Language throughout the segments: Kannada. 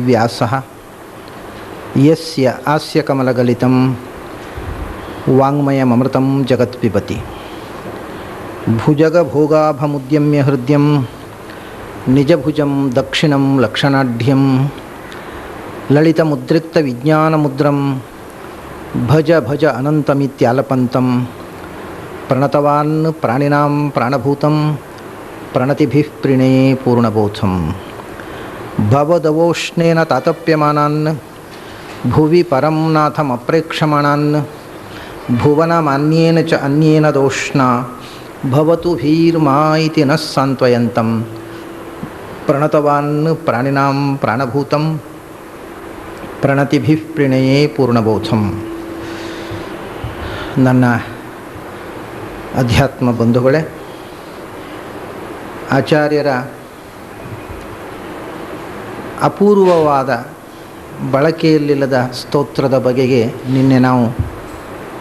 ವ್ಯಾಸಃ ಯಸ್ಯ ಹಾಸ್ಯಕಮಲಗಲಿತಂ ವಾङ्ಮಯಮೃತಂ ಜಗತ್ಪಿಬತಿ ಭುಜಗಭೋಗಾಭಮುದ್ಯಮ್ಯ ಹೃದಯಂ ನಿಜಭುಜಂ ದಕ್ಷಿಣಂ ಲಕ್ಷಣಾಢ್ಯಂ ಲಲಿತಮುದ್ರಿಕ್ತವಿಜ್ಞಾನಮುದ್ರಂ ಭಜ ಭಜ ಅನಂತಮಿತ್ಯಾಲಪಂತಂ ಪ್ರಣತವಾನ್ ಪ್ರಾಣಿನಾಂ ಪ್ರಾಣಭೂತಂ ಪ್ರಣತಿಭಿಃ ಪ್ರಣಯೇ ಪೂರ್ಣಬೋಧಂ ಭವದವೋಷ್ಣೇನ ತಾತಪ್ಯಮಾನಾನ್ ಭುವಿ ಪರಂ ನಾಥಮಪ್ರೇಕ್ಷಮಾಣಾನ್ ಭುವನಮಾನ್ಯೇನ ಚ ಅನ್ಯೇನ ದೋಷ್ಣ ಭವತು ಭೀರ್ಮಾ ಇತಿ ನಃ ಸಾಂತ್ವಯಂತಂ ಪ್ರಣತವಾನ್ ಪ್ರಾಣಿನಾಂ ಪ್ರಾಣಭೂತಂ ಪ್ರಣತಿಭಿಃ ಪ್ರಣಯೇ ಪೂರ್ಣಬೋಧಂ. ನನ್ನ ಅಧ್ಯಾತ್ಮ ಬಂಧುಗಳೇ, ಆಚಾರ್ಯರ ಅಪೂರ್ವವಾದ ಬಳಕೆಯಲ್ಲಿಲ್ಲದ ಸ್ತೋತ್ರದ ಬಗೆಗೆ ನಿನ್ನೆ ನಾವು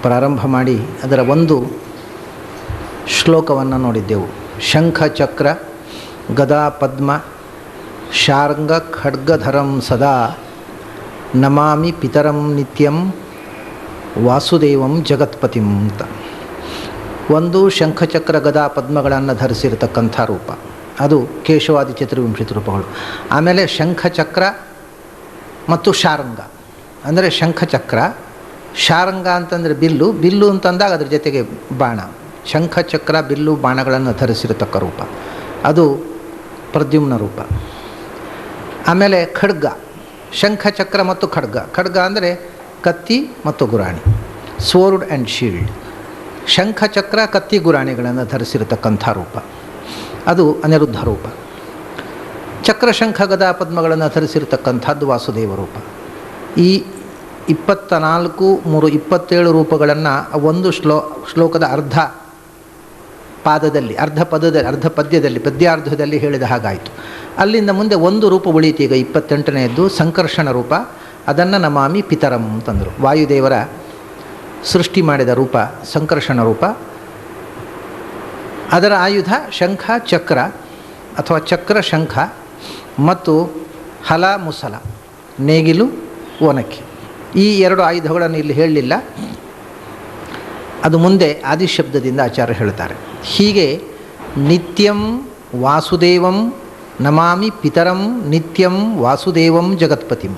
ಪ್ರಾರಂಭ ಮಾಡಿ ಅದರ ಒಂದು ಶ್ಲೋಕವನ್ನು ನೋಡಿದ್ದೆವು. ಶಂಖ ಚಕ್ರ ಗದಾ ಪದ್ಮ ಶಾರ್ಂಗ ಖಡ್ಗಧರಂ ಸದಾ ನಮಾಮಿ ಪಿತರಂ ನಿತ್ಯಂ ವಾಸುದೇವಂ ಜಗತ್ಪತಿಂ ಅಂತ. ಒಂದು ಶಂಖಚಕ್ರ ಗದಾ ಪದ್ಮಗಳನ್ನು ಧರಿಸಿರತಕ್ಕಂಥ ರೂಪ, ಅದು ಕೇಶವಾದಿ ಚತುರ್ವಿಂಶತಿ ರೂಪಗಳು. ಆಮೇಲೆ ಶಂಖಚಕ್ರ ಮತ್ತು ಶಾರಂಗ ಅಂದರೆ ಶಂಖಚಕ್ರ, ಶಾರಂಗ ಅಂತಂದರೆ ಬಿಲ್ಲು, ಬಿಲ್ಲು ಅಂತಂದಾಗ ಅದ್ರ ಜೊತೆಗೆ ಬಾಣ. ಶಂಖಚಕ್ರ ಬಿಲ್ಲು ಬಾಣಗಳನ್ನು ಧರಿಸಿರತಕ್ಕ ರೂಪ, ಅದು ಪ್ರದ್ಯುಮ್ನ ರೂಪ. ಆಮೇಲೆ ಖಡ್ಗ, ಶಂಖಚಕ್ರ ಮತ್ತು ಖಡ್ಗ. ಖಡ್ಗ ಅಂದರೆ ಕತ್ತಿ ಮತ್ತು ಗುರಾಣಿ, ಸ್ವೋರ್ಡ್ ಆ್ಯಂಡ್ ಶೀಲ್ಡ್. ಶಂಖಚಕ್ರ ಕತ್ತಿ ಗುರಾಣಿಗಳನ್ನು ಧರಿಸಿರತಕ್ಕಂಥ ರೂಪ, ಅದು ಅನಿರುದ್ಧ ರೂಪ. ಚಕ್ರ ಶಂಖ ಗದಾ ಪದ್ಮಗಳನ್ನು ಧರಿಸಿರತಕ್ಕಂಥದ್ದು ವಾಸುದೇವ ರೂಪ. ಈ 24, 3, 27 ರೂಪಗಳನ್ನು ಒಂದು ಶ್ಲೋಕದ ಅರ್ಧ ಪಾದದಲ್ಲಿ, ಅರ್ಧ ಪದದಲ್ಲಿ, ಅರ್ಧ ಪದ್ಯದಲ್ಲಿ, ಪದ್ಯಾರ್ಧದಲ್ಲಿ ಹೇಳಿದ ಹಾಗಾಯಿತು. ಅಲ್ಲಿಂದ ಮುಂದೆ ಒಂದು ರೂಪ ಉಳಿಯಿತು. ಈಗ 28ನೇದ್ದು ಸಂಕರ್ಷಣ ರೂಪ, ಅದನ್ನು ನಮಾಮಿ ಪಿತರಂ ಅಂತಂದರು. ವಾಯುದೇವರ ಸೃಷ್ಟಿ ಮಾಡಿದ ರೂಪ ಸಂಕರ್ಷಣ ರೂಪ. ಅದರ ಆಯುಧ ಶಂಖ ಚಕ್ರ ಅಥವಾ ಚಕ್ರ ಶಂಖ ಮತ್ತು ಹಲ ಮುಸಲ, ನೇಗಿಲು ಒನಕೆ. ಈ ಎರಡು ಆಯುಧಗಳನ್ನು ಇಲ್ಲಿ ಹೇಳಲಿಲ್ಲ, ಅದು ಮುಂದೆ ಆದಿಶಬ್ದದಿಂದ ಆಚಾರ್ಯ ಹೇಳ್ತಾರೆ. ಹೀಗೆ ನಿತ್ಯಂ ವಾಸುದೇವಂ ನಮಾಮಿ ಪಿತರಂ ನಿತ್ಯಂ ವಾಸುದೇವಂ ಜಗತ್ಪತಿಂ.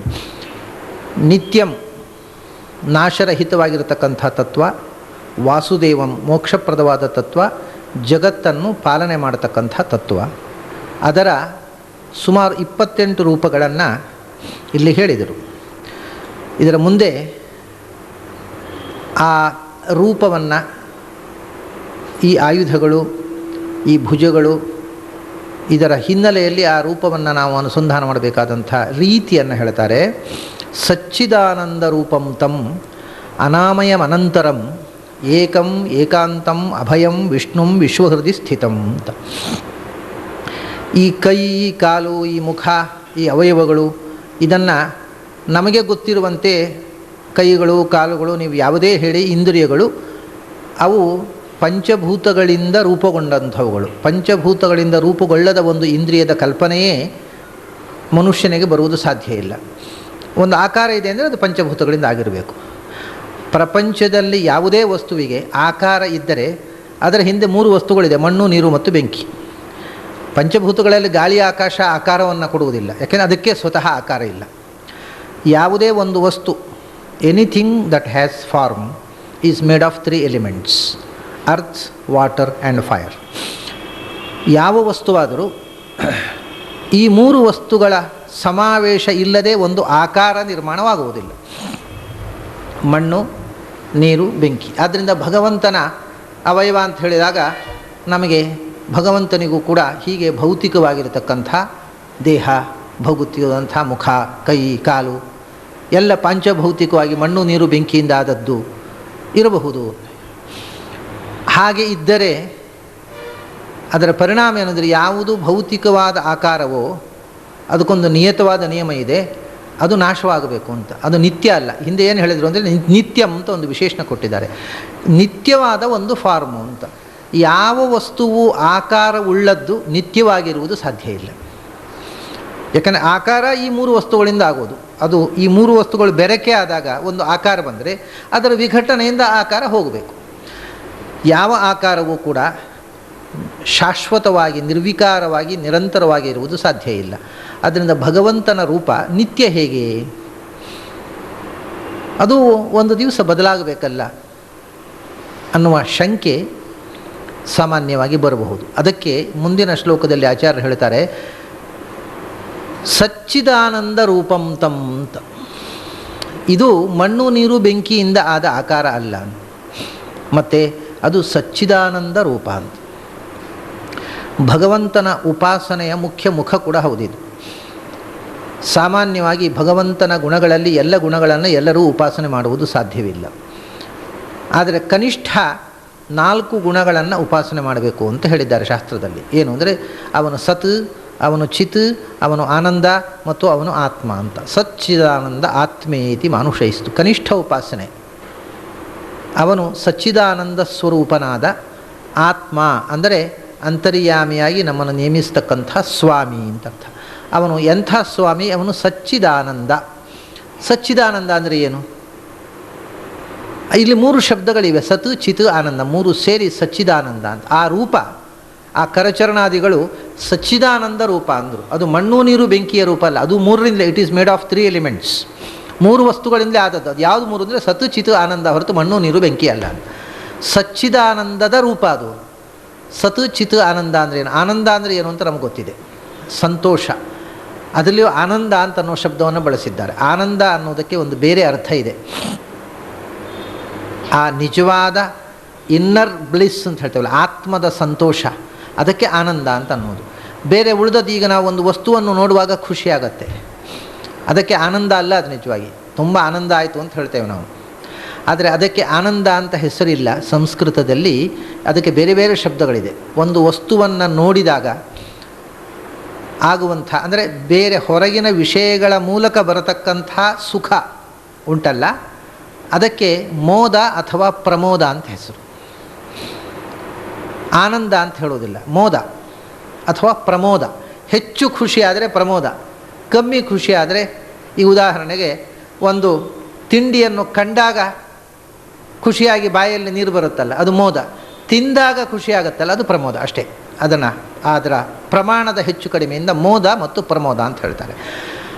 ನಿತ್ಯಂ ನಾಶರಹಿತವಾಗಿರತಕ್ಕಂಥ ತತ್ವ, ವಾಸುದೇವಂ ಮೋಕ್ಷಪ್ರದವಾದ ತತ್ವ, ಜಗತ್ತನ್ನು ಪಾಲನೆ ಮಾಡತಕ್ಕಂಥ ತತ್ವ. ಅದರ ಸುಮಾರು 28 ರೂಪಗಳನ್ನು ಇಲ್ಲಿ ಹೇಳಿದರು. ಇದರ ಮುಂದೆ ಆ ರೂಪವನ್ನು, ಈ ಆಯುಧಗಳು, ಈ ಭುಜಗಳು, ಇದರ ಹಿನ್ನೆಲೆಯಲ್ಲಿ ಆ ರೂಪವನ್ನು ನಾವು ಅನುಸಂಧಾನ ಮಾಡಬೇಕಾದಂಥ ರೀತಿಯನ್ನು ಹೇಳ್ತಾರೆ. ಸಚ್ಚಿದಾನಂದ ರೂಪಂ ತಂ ಅನಾಮಯಮನಂತರಂ ಏಕಂ ಏಕಾಂತಂ ಅಭಯಂ ವಿಷ್ಣುಂ ವಿಶ್ವಹೃದಯ ಸ್ಥಿತಂ ಅಂತ. ಈ ಕೈ, ಈ ಕಾಲು, ಈ ಮುಖ, ಈ ಅವಯವಗಳು, ಇದನ್ನು ನಮಗೆ ಗೊತ್ತಿರುವಂತೆ ಕೈಗಳು, ಕಾಲುಗಳು, ನೀವು ಯಾವುದೇ ಹೇಳಿ ಇಂದ್ರಿಯಗಳು, ಅವು ಪಂಚಭೂತಗಳಿಂದ ರೂಪುಗೊಂಡಂಥವುಗಳು. ಪಂಚಭೂತಗಳಿಂದ ರೂಪುಗೊಳ್ಳದ ಒಂದು ಇಂದ್ರಿಯದ ಕಲ್ಪನೆಯೇ ಮನುಷ್ಯನಿಗೆ ಬರುವುದು ಸಾಧ್ಯ ಇಲ್ಲ. ಒಂದು ಆಕಾರ ಇದೆ ಅಂದರೆ ಅದು ಪಂಚಭೂತಗಳಿಂದ ಆಗಿರಬೇಕು. ಪ್ರಪಂಚದಲ್ಲಿ ಯಾವುದೇ ವಸ್ತುವಿಗೆ ಆಕಾರ ಇದ್ದರೆ ಅದರ ಹಿಂದೆ 3 ವಸ್ತುಗಳಿದೆ: ಮಣ್ಣು, ನೀರು ಮತ್ತು ಬೆಂಕಿ. ಪಂಚಭೂತಗಳಲ್ಲಿ ಗಾಳಿ, ಆಕಾಶ ಆಕಾರವನ್ನು ಕೊಡುವುದಿಲ್ಲ, ಯಾಕೆಂದರೆ ಅದಕ್ಕೆ ಸ್ವತಃ ಆಕಾರ ಇಲ್ಲ. ಯಾವುದೇ ಒಂದು ವಸ್ತು, anything that has form is made of 3 elements: earth, water and fire. ಯಾವ ವಸ್ತುವಾದರೂ ಈ 3 ವಸ್ತುಗಳ ಸಮಾವೇಶ ಇಲ್ಲದೆ ಒಂದು ಆಕಾರ ನಿರ್ಮಾಣವಾಗುವುದಿಲ್ಲ: ಮಣ್ಣು, ನೀರು, ಬೆಂಕಿ. ಆದ್ದರಿಂದ ಭಗವಂತನ ಅವಯವ ಅಂತ ಹೇಳಿದಾಗ ನಮಗೆ ಭಗವಂತನಿಗೂ ಕೂಡ ಹೀಗೆ ಭೌತಿಕವಾಗಿರತಕ್ಕಂಥ ದೇಹ, ಭೌತಿಕವಾದಂಥ ಮುಖ, ಕೈ, ಕಾಲು ಎಲ್ಲ ಪಂಚಭೌತಿಕವಾಗಿ ಮಣ್ಣು, ನೀರು, ಬೆಂಕಿಯಿಂದ ಆದದ್ದು ಇರಬಹುದು. ಹಾಗೆ ಇದ್ದರೆ ಅದರ ಪರಿಣಾಮ ಏನಂದರೆ, ಯಾವುದು ಭೌತಿಕವಾದ ಆಕಾರವೋ ಅದಕ್ಕೊಂದು ನಿಯತವಾದ ನಿಯಮ ಇದೆ, ಅದು ನಾಶವಾಗಬೇಕು ಅಂತ. ಅದು ನಿತ್ಯ ಅಲ್ಲ. ಹಿಂದೆ ಏನು ಹೇಳಿದರು ಅಂದರೆ ನಿತ್ಯಂ ಅಂತ ಒಂದು ವಿಶೇಷಣ ಕೊಟ್ಟಿದ್ದಾರೆ. ನಿತ್ಯವಾದ ಒಂದು ಫಾರ್ಮು ಅಂತ. ಯಾವ ವಸ್ತುವು ಆಕಾರ ಉಳ್ಳದ್ದು ನಿತ್ಯವಾಗಿರುವುದು ಸಾಧ್ಯ ಇಲ್ಲ. ಯಾಕಂದರೆ ಆಕಾರ ಈ ಮೂರು ವಸ್ತುಗಳಿಂದ ಆಗೋದು. ಅದು ಈ ಮೂರು ವಸ್ತುಗಳು ಬೆರಕೆ ಆದಾಗ ಒಂದು ಆಕಾರ ಬಂದರೆ ಅದರ ವಿಘಟನೆಯಿಂದ ಆಕಾರ ಹೋಗಬೇಕು. ಯಾವ ಆಕಾರವೂ ಕೂಡ ಶಾಶ್ವತವಾಗಿ ನಿರ್ವಿಕಾರವಾಗಿ ನಿರಂತರವಾಗಿ ಇರುವುದು ಸಾಧ್ಯ ಇಲ್ಲ. ಅದರಿಂದ ಭಗವಂತನ ರೂಪ ನಿತ್ಯ ಹೇಗೆ? ಅದು ಒಂದು ದಿವಸ ಬದಲಾಗಬೇಕಲ್ಲ ಅನ್ನುವ ಶಂಕೆ ಸಾಮಾನ್ಯವಾಗಿ ಬರಬಹುದು. ಅದಕ್ಕೆ ಮುಂದಿನ ಶ್ಲೋಕದಲ್ಲಿ ಆಚಾರ್ಯರು ಹೇಳ್ತಾರೆ, ಸಚ್ಚಿದಾನಂದ ರೂಪಂ ತಂ ಅಂತ. ಇದು ಮಣ್ಣು ನೀರು ಬೆಂಕಿಯಿಂದ ಆದ ಆಕಾರ ಅಲ್ಲ, ಮತ್ತು ಅದು ಸಚ್ಚಿದಾನಂದ ರೂಪ ಅಂತ. ಭಗವಂತನ ಉಪಾಸನೆಯ ಮುಖ್ಯ ಮುಖ ಕೂಡ ಹೌದಿದು. ಸಾಮಾನ್ಯವಾಗಿ ಭಗವಂತನ ಗುಣಗಳಲ್ಲಿ ಎಲ್ಲ ಗುಣಗಳನ್ನು ಎಲ್ಲರೂ ಉಪಾಸನೆ ಮಾಡುವುದು ಸಾಧ್ಯವಿಲ್ಲ. ಆದರೆ ಕನಿಷ್ಠ 4 ಗುಣಗಳನ್ನು ಉಪಾಸನೆ ಮಾಡಬೇಕು ಅಂತ ಹೇಳಿದ್ದಾರೆ ಶಾಸ್ತ್ರದಲ್ಲಿ. ಏನು ಅಂದರೆ ಅವನು ಸತ್, ಅವನು ಚಿತ್, ಅವನು ಆನಂದ ಮತ್ತು ಅವನು ಆತ್ಮ ಅಂತ. ಸಚ್ಚಿದಾನಂದ ಆತ್ಮೇತಿ ಮಾನುಷಯಿಸ್ತು, ಕನಿಷ್ಠ ಉಪಾಸನೆ. ಅವನು ಸಚ್ಚಿದಾನಂದ ಸ್ವರೂಪನಾದ ಆತ್ಮ ಅಂದರೆ ಅಂತರ್ಯಾಮಿಯಾಗಿ ನಮ್ಮನ್ನು ನೇಮಿಸ್ತಕ್ಕಂಥ ಸ್ವಾಮಿ ಅಂತ ಅರ್ಥ. ಅವನು ಎಂಥ ಸ್ವಾಮಿ? ಅವನು ಸಚ್ಚಿದಾನಂದ. ಸಚ್ಚಿದಾನಂದ ಅಂದರೆ ಏನು? ಇಲ್ಲಿ 3 ಶಬ್ದಗಳಿವೆ, ಸತ್ ಚಿತ್ ಆನಂದ, 3 ಸೇರಿ ಸಚ್ಚಿದಾನಂದ ಅಂತ. ಆ ರೂಪ, ಆ ಕರಚರಣಾದಿಗಳು ಸಚ್ಚಿದಾನಂದ ರೂಪ ಅಂದರು. ಅದು ಮಣ್ಣು ನೀರು ಬೆಂಕಿಯ ರೂಪ ಅಲ್ಲ, ಅದು 3ರಿಂದ, it is made of 3 elements, 3 ವಸ್ತುಗಳಿಂದಲೇ ಆದದ್ದು. ಅದು ಯಾವುದು 3 ಅಂದರೆ ಸತ್ ಚಿತ್ ಆನಂದ ಹೊರತು ಮಣ್ಣು ನೀರು ಬೆಂಕಿ ಅಲ್ಲ. ಸಚ್ಚಿದಾನಂದದ ರೂಪ ಅದು. ಸತ್ ಚಿತ್ ಆನಂದ ಅಂದರೆ ಏನು? ಆನಂದ ಅಂದರೆ ಏನು ಅಂತ ನಮ್ಗೆ ಗೊತ್ತಿದೆ, ಸಂತೋಷ. ಅದರಲ್ಲಿಯೂ ಆನಂದ ಅಂತ ಅನ್ನೋ ಶಬ್ದವನ್ನು ಬಳಸಿದ್ದಾರೆ. ಆನಂದ ಅನ್ನೋದಕ್ಕೆ ಒಂದು ಬೇರೆ ಅರ್ಥ ಇದೆ. ಆ ನಿಜವಾದ ಇನ್ನರ್ ಬ್ಲಿಸ್ ಅಂತ ಹೇಳ್ತೇವಲ್ಲ, ಆತ್ಮದ ಸಂತೋಷ, ಅದಕ್ಕೆ ಆನಂದ ಅಂತ ಅನ್ನೋದು. ಬೇರೆ ಉಳಿದದ್ದು, ಈಗ ನಾವು ಒಂದು ವಸ್ತುವನ್ನು ನೋಡುವಾಗ ಖುಷಿಯಾಗತ್ತೆ, ಅದಕ್ಕೆ ಆನಂದ ಅಲ್ಲ. ಅದು ನಿಜವಾಗಿ ತುಂಬ ಆನಂದ ಆಯಿತು ಅಂತ ಹೇಳ್ತೇವೆ ನಾವು. ಆದರೆ ಅದಕ್ಕೆ ಆನಂದ ಅಂತ ಹೆಸರಿಲ್ಲ ಸಂಸ್ಕೃತದಲ್ಲಿ. ಅದಕ್ಕೆ ಬೇರೆ ಬೇರೆ ಶಬ್ದಗಳಿದೆ. ಒಂದು ವಸ್ತುವನ್ನು ನೋಡಿದಾಗ ಆಗುವಂಥ, ಅಂದರೆ ಬೇರೆ ಹೊರಗಿನ ವಿಷಯಗಳ ಮೂಲಕ ಬರತಕ್ಕಂಥ ಸುಖ ಉಂಟಲ್ಲ, ಅದಕ್ಕೆ ಮೋದ ಅಥವಾ ಪ್ರಮೋದ ಅಂತ ಹೆಸರು. ಆನಂದ ಅಂತ ಹೇಳೋದಿಲ್ಲ, ಮೋದ ಅಥವಾ ಪ್ರಮೋದ. ಹೆಚ್ಚು ಖುಷಿಯಾದರೆ ಪ್ರಮೋದ, ಕಮ್ಮಿ ಖುಷಿಯಾದರೆ, ಈ ಉದಾಹರಣೆಗೆ ಒಂದು ತಿಂಡಿಯನ್ನು ಕಂಡಾಗ ಖುಷಿಯಾಗಿ ಬಾಯಲ್ಲಿ ನೀರು ಬರುತ್ತಲ್ಲ, ಅದು ಮೋದ. ತಿಂದಾಗ ಖುಷಿಯಾಗತ್ತಲ್ಲ, ಅದು ಪ್ರಮೋದ. ಅಷ್ಟೇ. ಅದರ ಪ್ರಮಾಣದ ಹೆಚ್ಚು ಕಡಿಮೆಯಿಂದ ಮೋದ ಮತ್ತು ಪ್ರಮೋದ ಅಂತ ಹೇಳ್ತಾರೆ.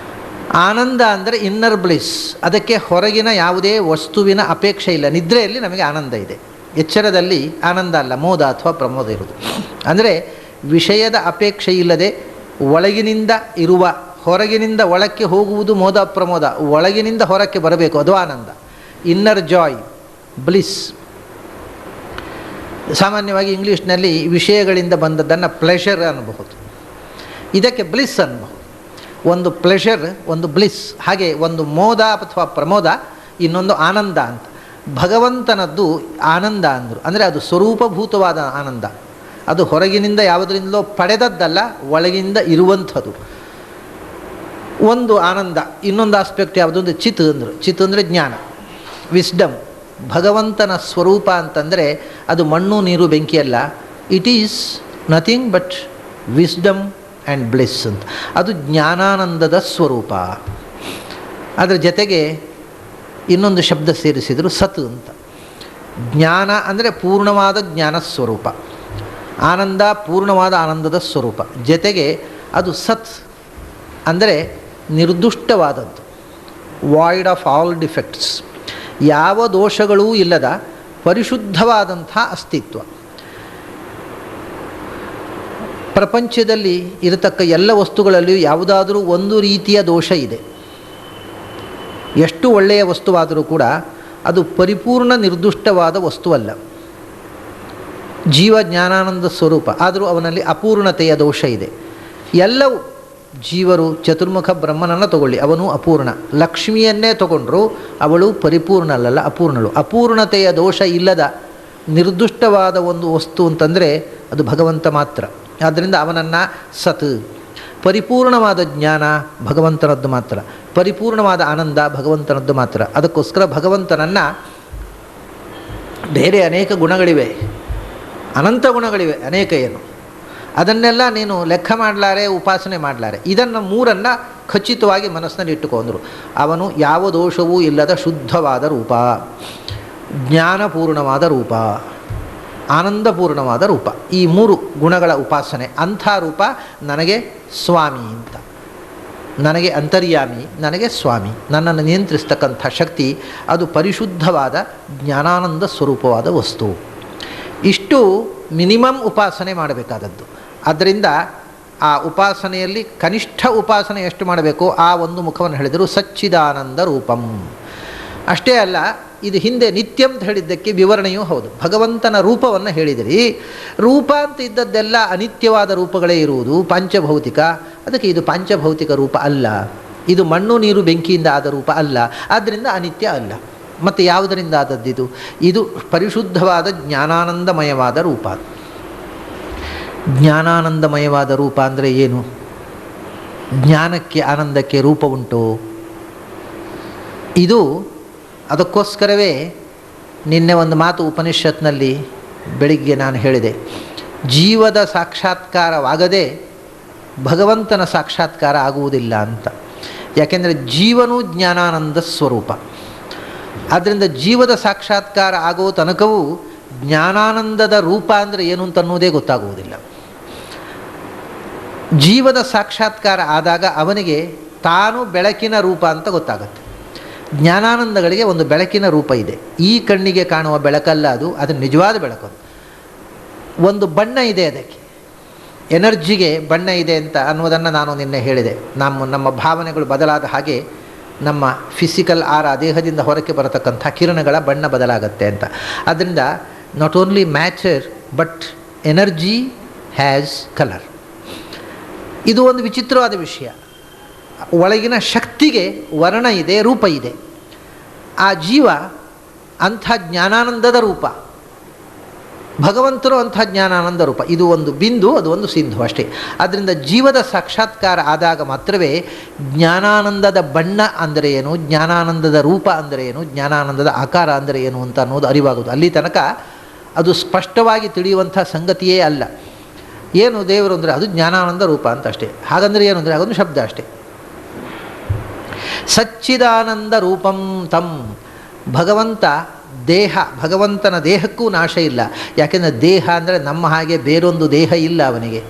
ಆನಂದ ಅಂದರೆ ಇನ್ನರ್ ಬ್ಲಿಸ್, ಅದಕ್ಕೆ ಹೊರಗಿನ ಯಾವುದೇ ವಸ್ತುವಿನ ಅಪೇಕ್ಷೆ ಇಲ್ಲ. ನಿದ್ರೆಯಲ್ಲಿ ನಮಗೆ ಆನಂದ ಇದೆ, ಎಚ್ಚರದಲ್ಲಿ ಆನಂದ ಅಲ್ಲ, ಮೋದ ಅಥವಾ ಪ್ರಮೋದ ಇರುವುದು. ಅಂದರೆ ವಿಷಯದ ಅಪೇಕ್ಷೆ ಇಲ್ಲದೆ ಒಳಗಿನಿಂದ ಇರುವ, ಹೊರಗಿನಿಂದ ಒಳಕ್ಕೆ ಹೋಗುವುದು ಮೋದ ಪ್ರಮೋದ, ಒಳಗಿನಿಂದ ಹೊರಕ್ಕೆ ಬರಬೇಕು, ಅದು ಆನಂದ. Inner Joy, bliss. ಸಾಮಾನ್ಯವಾಗಿ ಇಂಗ್ಲೀಷ್ನಲ್ಲಿ ವಿಷಯಗಳಿಂದ ಬಂದದ್ದನ್ನು ಪ್ಲೆಷರ್ ಅನ್ನಬಹುದು, ಇದಕ್ಕೆ ಬ್ಲಿಸ್ ಅನ್ನಬಹುದು. ಒಂದು ಪ್ಲೆಷರ್, ಒಂದು ಬ್ಲಿಸ್. ಹಾಗೆ ಒಂದು ಮೋದ ಅಥವಾ ಪ್ರಮೋದ, ಇನ್ನೊಂದು ಆನಂದ ಅಂತ. ಭಗವಂತನದ್ದು ಆನಂದ ಅಂದರು. ಅಂದರೆ ಅದು ಸ್ವರೂಪಭೂತವಾದ ಆನಂದ, ಅದು ಹೊರಗಿನಿಂದ ಯಾವುದರಿಂದಲೋ ಪಡೆದದ್ದಲ್ಲ, ಒಳಗಿಂದ ಇರುವಂಥದ್ದು ಒಂದು ಆನಂದ. ಇನ್ನೊಂದು ಆಸ್ಪೆಕ್ಟ್ ಯಾವುದು ಅಂದರೆ ಚಿತ್ ಅಂದರು. ಚಿತ್ ಅಂದರೆ ಜ್ಞಾನ, ವಿಸ್ಡಮ್. ಭಗವಂತನ ಸ್ವರೂಪ ಅಂತಂದರೆ ಅದು ಮಣ್ಣು ನೀರು ಬೆಂಕಿ ಅಲ್ಲ, it is nothing but wisdom and bliss ಅಂತ. ಅದು ಜ್ಞಾನಾನಂದದ ಸ್ವರೂಪ. ಅದರ ಜೊತೆಗೆ ಇನ್ನೊಂದು ಶಬ್ದ ಸೇರಿಸಿದರು, ಸತ್ ಅಂತ. ಜ್ಞಾನ ಅಂದರೆ ಪೂರ್ಣವಾದ ಜ್ಞಾನ ಸ್ವರೂಪ, ಆನಂದ ಪೂರ್ಣವಾದ ಆನಂದದ ಸ್ವರೂಪ. ಜೊತೆಗೆ ಅದು ಸತ್ ಅಂದರೆ ನಿರ್ದುಷ್ಟವಾದದ್ದು, ವಾಯ್ಡ್ ಆಫ್ ಆಲ್ ಡಿಫೆಕ್ಟ್ಸ್, ಯಾವ ದೋಷಗಳೂ ಇಲ್ಲದ ಪರಿಶುದ್ಧವಾದಂಥ ಅಸ್ತಿತ್ವ. ಪ್ರಪಂಚದಲ್ಲಿ ಇರತಕ್ಕ ಎಲ್ಲ ವಸ್ತುಗಳಲ್ಲಿಯೂ ಯಾವುದಾದರೂ ಒಂದು ರೀತಿಯ ದೋಷ ಇದೆ. ಎಷ್ಟು ಒಳ್ಳೆಯ ವಸ್ತುವಾದರೂ ಕೂಡ ಅದು ಪರಿಪೂರ್ಣ ನಿರ್ದುಷ್ಟವಾದ ವಸ್ತುವಲ್ಲ. ಜೀವ ಜ್ಞಾನಾನಂದ ಸ್ವರೂಪ, ಆದರೂ ಅವನಲ್ಲಿ ಅಪೂರ್ಣತೆಯ ದೋಷ ಇದೆ. ಎಲ್ಲವೂ ಜೀವರು ಚತುರ್ಮುಖ ಬ್ರಹ್ಮನನ್ನು ತಗೊಳ್ಳಿ, ಅವನು ಅಪೂರ್ಣ. ಲಕ್ಷ್ಮಿಯನ್ನೇ ತಗೊಂಡ್ರು, ಅವಳು ಪರಿಪೂರ್ಣಳಲ್ಲ, ಅಪೂರ್ಣಳು. ಅಪೂರ್ಣತೆಯ ದೋಷ ಇಲ್ಲದ ನಿರ್ದುಷ್ಟವಾದ ಒಂದು ವಸ್ತು ಅಂತಂದರೆ ಅದು ಭಗವಂತ ಮಾತ್ರ. ಆದ್ದರಿಂದ ಅವನನ್ನು ಸತ್. ಪರಿಪೂರ್ಣವಾದ ಜ್ಞಾನ ಭಗವಂತನದ್ದು ಮಾತ್ರ, ಪರಿಪೂರ್ಣವಾದ ಆನಂದ ಭಗವಂತನದ್ದು ಮಾತ್ರ. ಅದಕ್ಕೋಸ್ಕರ ಭಗವಂತನನ್ನು ಬೇರೆ ಅನೇಕ ಗುಣಗಳಿವೆ, ಅನಂತ ಗುಣಗಳಿವೆ, ಅನೇಕ ಏನು. ಅದನ್ನೆಲ್ಲ ನೀನು ಲೆಕ್ಕ ಮಾಡಲಾರೆ, ಉಪಾಸನೆ ಮಾಡಲಾರೆ. ಇದನ್ನು ಮೂರನ್ನು ಖಚಿತವಾಗಿ ಮನಸ್ಸಿನಲ್ಲಿ ಇಟ್ಟುಕೊಂಡ್ರು. ಅವನು ಯಾವ ದೋಷವೂ ಇಲ್ಲದ ಶುದ್ಧವಾದ ರೂಪ, ಜ್ಞಾನಪೂರ್ಣವಾದ ರೂಪ, ಆನಂದಪೂರ್ಣವಾದ ರೂಪ, ಈ ಮೂರು ಗುಣಗಳ ಉಪಾಸನೆ. ಅಂಥ ರೂಪ ನನಗೆ ಸ್ವಾಮಿ ಅಂತ, ನನಗೆ ಅಂತರ್ಯಾಮಿ, ನನಗೆ ಸ್ವಾಮಿ, ನನ್ನನ್ನು ನಿಯಂತ್ರಿಸ್ತಕ್ಕಂಥ ಶಕ್ತಿ, ಅದು ಪರಿಶುದ್ಧವಾದ ಜ್ಞಾನಾನಂದ ಸ್ವರೂಪವಾದ ವಸ್ತು. ಇಷ್ಟು ಮಿನಿಮಮ್ ಉಪಾಸನೆ ಮಾಡಬೇಕಾದದ್ದು. ಆದ್ದರಿಂದ ಆ ಉಪಾಸನೆಯಲ್ಲಿ ಕನಿಷ್ಠ ಉಪಾಸನೆ ಎಷ್ಟು ಮಾಡಬೇಕೋ ಆ ಒಂದು ಮುಖವನ್ನು ಹೇಳಿದರು, ಸಚ್ಚಿದಾನಂದ ರೂಪಂ. ಅಷ್ಟೇ ಅಲ್ಲ, ಇದು ಹಿಂದೆ ನಿತ್ಯ ಅಂತ ಹೇಳಿದ್ದಕ್ಕೆ ವಿವರಣೆಯೂ ಹೌದು. ಭಗವಂತನ ರೂಪವನ್ನು ಹೇಳಿದಿರಿ. ರೂಪ ಅಂತ ಇದ್ದದ್ದೆಲ್ಲ ಅನಿತ್ಯವಾದ ರೂಪಗಳೇ ಇರುವುದು, ಪಂಚಭೌತಿಕ. ಅದಕ್ಕೆ ಇದು ಪಂಚಭೌತಿಕ ರೂಪ ಅಲ್ಲ, ಇದು ಮಣ್ಣು ನೀರು ಬೆಂಕಿಯಿಂದ ಆದ ರೂಪ ಅಲ್ಲ, ಆದ್ದರಿಂದ ಅನಿತ್ಯ ಅಲ್ಲ. ಮತ್ತು ಯಾವುದರಿಂದ ಆದದ್ದಿದು? ಇದು ಪರಿಶುದ್ಧವಾದ ಜ್ಞಾನಾನಂದಮಯವಾದ ರೂಪ. ಜ್ಞಾನಾನಂದಮಯವಾದ ರೂಪ ಅಂದರೆ ಏನು? ಜ್ಞಾನಕ್ಕೆ ಆನಂದಕ್ಕೆ ರೂಪ ಉಂಟು. ಇದು ಅದಕ್ಕೋಸ್ಕರವೇ ನಿನ್ನೆ ಒಂದು ಮಾತು ಉಪನಿಷತ್ನಲ್ಲಿ ಬೆಳಿಗ್ಗೆ ನಾನು ಹೇಳಿದೆ, ಜೀವದ ಸಾಕ್ಷಾತ್ಕಾರವಾಗದೆ ಭಗವಂತನ ಸಾಕ್ಷಾತ್ಕಾರ ಆಗುವುದಿಲ್ಲ ಅಂತ. ಯಾಕೆಂದರೆ ಜೀವನೂ ಜ್ಞಾನಾನಂದ ಸ್ವರೂಪ. ಆದ್ದರಿಂದ ಜೀವದ ಸಾಕ್ಷಾತ್ಕಾರ ಆಗೋ ತನಕವೂ ಜ್ಞಾನಾನಂದದ ರೂಪ ಅಂದರೆ ಏನು ಅಂತ ಅನ್ನೋದೇ ಗೊತ್ತಾಗುವುದಿಲ್ಲ. ಜೀವದ ಸಾಕ್ಷಾತ್ಕಾರ ಆದಾಗ ಅವನಿಗೆ ತಾನು ಬೆಳಕಿನ ರೂಪ ಅಂತ ಗೊತ್ತಾಗುತ್ತೆ. ಜ್ಞಾನಾನಂದಗಳಿಗೆ ಒಂದು ಬೆಳಕಿನ ರೂಪ ಇದೆ. ಈ ಕಣ್ಣಿಗೆ ಕಾಣುವ ಬೆಳಕಲ್ಲ ಅದು, ಅದು ನಿಜವಾದ ಬೆಳಕು. ಒಂದು ಬಣ್ಣ ಇದೆ, ಅದಕ್ಕೆ ಎನರ್ಜಿಗೆ ಬಣ್ಣ ಇದೆ ಅಂತ ಅನ್ನೋದನ್ನು ನಾನು ನಿನ್ನೆ ಹೇಳಿದೆ. ನಮ್ಮ ಭಾವನೆಗಳು ಬದಲಾದ ಹಾಗೆ ನಮ್ಮ ಫಿಸಿಕಲ್ ಆರ, ದೇಹದಿಂದ ಹೊರಕ್ಕೆ ಬರತಕ್ಕಂಥ ಕಿರಣಗಳ ಬಣ್ಣ ಬದಲಾಗತ್ತೆ ಅಂತ. ಆದ್ದರಿಂದ not only matter but energy has colour. ಇದು ಒಂದು ವಿಚಿತ್ರವಾದ ವಿಷಯ. ಒಳಗಿನ ಶಕ್ತಿಗೆ ವರ್ಣ ಇದೆ, ರೂಪ ಇದೆ. ಆ ಜೀವ ಅಂಥ ಜ್ಞಾನಾನಂದದ ರೂಪ, ಭಗವಂತರು ಅಂಥ ಜ್ಞಾನಾನಂದ ರೂಪ. ಇದು ಒಂದು ಬಿಂದು, ಅದು ಒಂದು ಸಿಂಧು ಅಷ್ಟೇ. ಆದ್ದರಿಂದ ಜೀವದ ಸಾಕ್ಷಾತ್ಕಾರ ಆದಾಗ ಮಾತ್ರವೇ ಜ್ಞಾನಾನಂದದ ಬಣ್ಣ ಅಂದರೆ ಏನು, ಜ್ಞಾನಾನಂದದ ರೂಪ ಅಂದರೆ ಏನು, ಜ್ಞಾನಾನಂದದ ಆಕಾರ ಅಂದರೆ ಏನು ಅಂತ ಅನ್ನೋದು ಅರಿವಾಗುವುದು. ಅಲ್ಲಿ ತನಕ ಅದು ಸ್ಪಷ್ಟವಾಗಿ ತಿಳಿಯುವಂಥ ಸಂಗತಿಯೇ ಅಲ್ಲ. ಏನು ದೇವರು ಅಂದರೆ ಅದು ಜ್ಞಾನಾನಂದ ರೂಪ ಅಂತ ಅಷ್ಟೇ. ಹಾಗಂದರೆ ಏನು ಅಂದರೆ ಅದೊಂದು ಶಬ್ದ ಅಷ್ಟೇ. ಸಚ್ಚಿದಾನಂದ ರೂಪಂ ತಂ. ಭಗವಂತ ದೇಹ, ಭಗವಂತನ ದೇಹಕ್ಕೂ ನಾಶ ಇಲ್ಲ. ಯಾಕೆಂದರೆ ದೇಹ ಅಂದರೆ ನಮ್ಮ ಹಾಗೆ ಬೇರೊಂದು ದೇಹ ಇಲ್ಲ ಅವನಿಗೆ.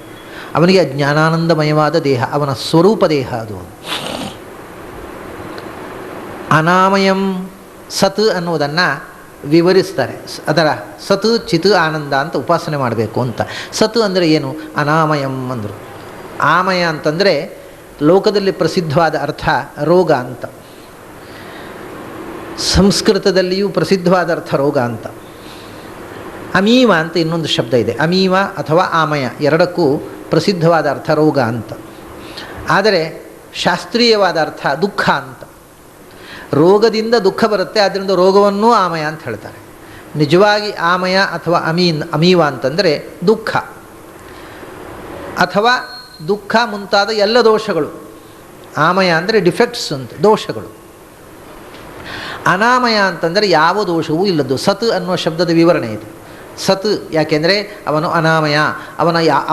ಅವನಿಗೆ ಜ್ಞಾನಾನಂದಮಯವಾದ ದೇಹ, ಅವನ ಸ್ವರೂಪ ದೇಹ ಅದು. ಅನಾಮಯಂ ಸತ್ ಅನ್ನೋದನ್ನು ವಿವರಿಸ್ತಾರೆ. ಅದರ ಸತ್ ಚಿತ್ ಆನಂದ ಅಂತ ಉಪಾಸನೆ ಮಾಡಬೇಕು ಅಂತ. ಸತ್ ಅಂದರೆ ಏನು? ಅನಾಮಯಂ ಅಂದರು. ಆಮಯ ಅಂತಂದರೆ ಲೋಕದಲ್ಲಿ ಪ್ರಸಿದ್ಧವಾದ ಅರ್ಥ ರೋಗ ಅಂತ, ಸಂಸ್ಕೃತದಲ್ಲಿಯೂ ಪ್ರಸಿದ್ಧವಾದ ಅರ್ಥ ರೋಗ ಅಂತ. ಅಮೀವ ಅಂತ ಇನ್ನೊಂದು ಶಬ್ದ ಇದೆ. ಅಮೀವ ಅಥವಾ ಆಮಯ ಎರಡಕ್ಕೂ ಪ್ರಸಿದ್ಧವಾದ ಅರ್ಥ ರೋಗ ಅಂತ. ಆದರೆ ಶಾಸ್ತ್ರೀಯವಾದ ಅರ್ಥ ದುಃಖ ಅಂತ. ರೋಗದಿಂದ ದುಃಖ ಬರುತ್ತೆ, ಆದ್ದರಿಂದ ರೋಗವನ್ನೂ ಆಮಯ ಅಂತ ಹೇಳ್ತಾರೆ. ನಿಜವಾಗಿ ಆಮಯ ಅಥವಾ ಅಮೀವ ಅಂತಂದರೆ ದುಃಖ ಅಥವಾ ದುಃಖ ಮುಂತಾದ ಎಲ್ಲ ದೋಷಗಳು. ಆಮಯ ಅಂದರೆ ಡಿಫೆಕ್ಟ್ಸ್ ಅಂತ, ದೋಷಗಳು. ಅನಾಮಯ ಅಂತಂದರೆ ಯಾವ ದೋಷವೂ ಇಲ್ಲದ್ದು. ಸತ್ ಅನ್ನುವ ಶಬ್ದದ ವಿವರಣೆ ಇದೆ. ಸತ್ ಯಾಕೆಂದರೆ ಅವನು ಅನಾಮಯ,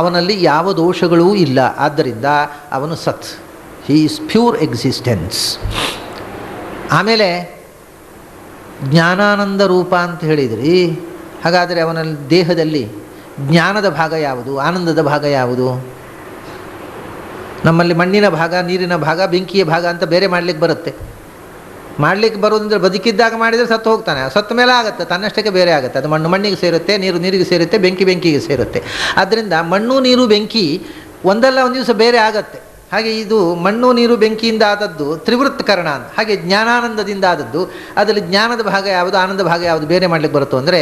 ಅವನಲ್ಲಿ ಯಾವ ದೋಷಗಳೂ ಇಲ್ಲ, ಆದ್ದರಿಂದ ಅವನು ಸತ್. He is pure existence. ಆಮೇಲೆ ಜ್ಞಾನಾನಂದ ರೂಪ ಅಂತ ಹೇಳಿದ್ರಿ. ಹಾಗಾದರೆ ಅವನಲ್ಲಿ ದೇಹದಲ್ಲಿ ಜ್ಞಾನದ ಭಾಗ ಯಾವುದು, ಆನಂದದ ಭಾಗ ಯಾವುದು? ನಮ್ಮಲ್ಲಿ ಮಣ್ಣಿನ ಭಾಗ, ನೀರಿನ ಭಾಗ, ಬೆಂಕಿಯ ಭಾಗ ಅಂತ ಬೇರೆ ಮಾಡಲಿಕ್ಕೆ ಬರುತ್ತೆ. ಮಾಡಲಿಕ್ಕೆ ಬರೋದಂದರೆ ಬದುಕಿದ್ದಾಗ ಮಾಡಿದರೆ ಸತ್ತು ಹೋಗ್ತಾನೆ, ಸತ್ತ ಮೇಲೆ ಆಗುತ್ತೆ, ತನ್ನಷ್ಟಕ್ಕೆ ಬೇರೆ ಆಗುತ್ತೆ. ಅದು ಮಣ್ಣಿಗೆ ಸೇರುತ್ತೆ, ನೀರಿಗೆ ಸೇರುತ್ತೆ, ಬೆಂಕಿಗೆ ಸೇರುತ್ತೆ. ಆದ್ದರಿಂದ ಮಣ್ಣು ನೀರು ಬೆಂಕಿ ಒಂದಲ್ಲ ಒಂದು ದಿವಸ ಬೇರೆ ಆಗತ್ತೆ. ಹಾಗೆ ಇದು ಮಣ್ಣು ನೀರು ಬೆಂಕಿಯಿಂದ ಆದದ್ದು ತ್ರಿವೃತ್ತಕರಣ ಅಂತ. ಹಾಗೆ ಜ್ಞಾನಾನಂದದಿಂದ ಆದದ್ದು, ಅದರಲ್ಲಿ ಜ್ಞಾನದ ಭಾಗ ಯಾವುದು, ಆನಂದ ಭಾಗ ಯಾವುದು ಬೇರೆ ಮಾಡಲಿಕ್ಕೆ ಬರುತ್ತೋ ಅಂದರೆ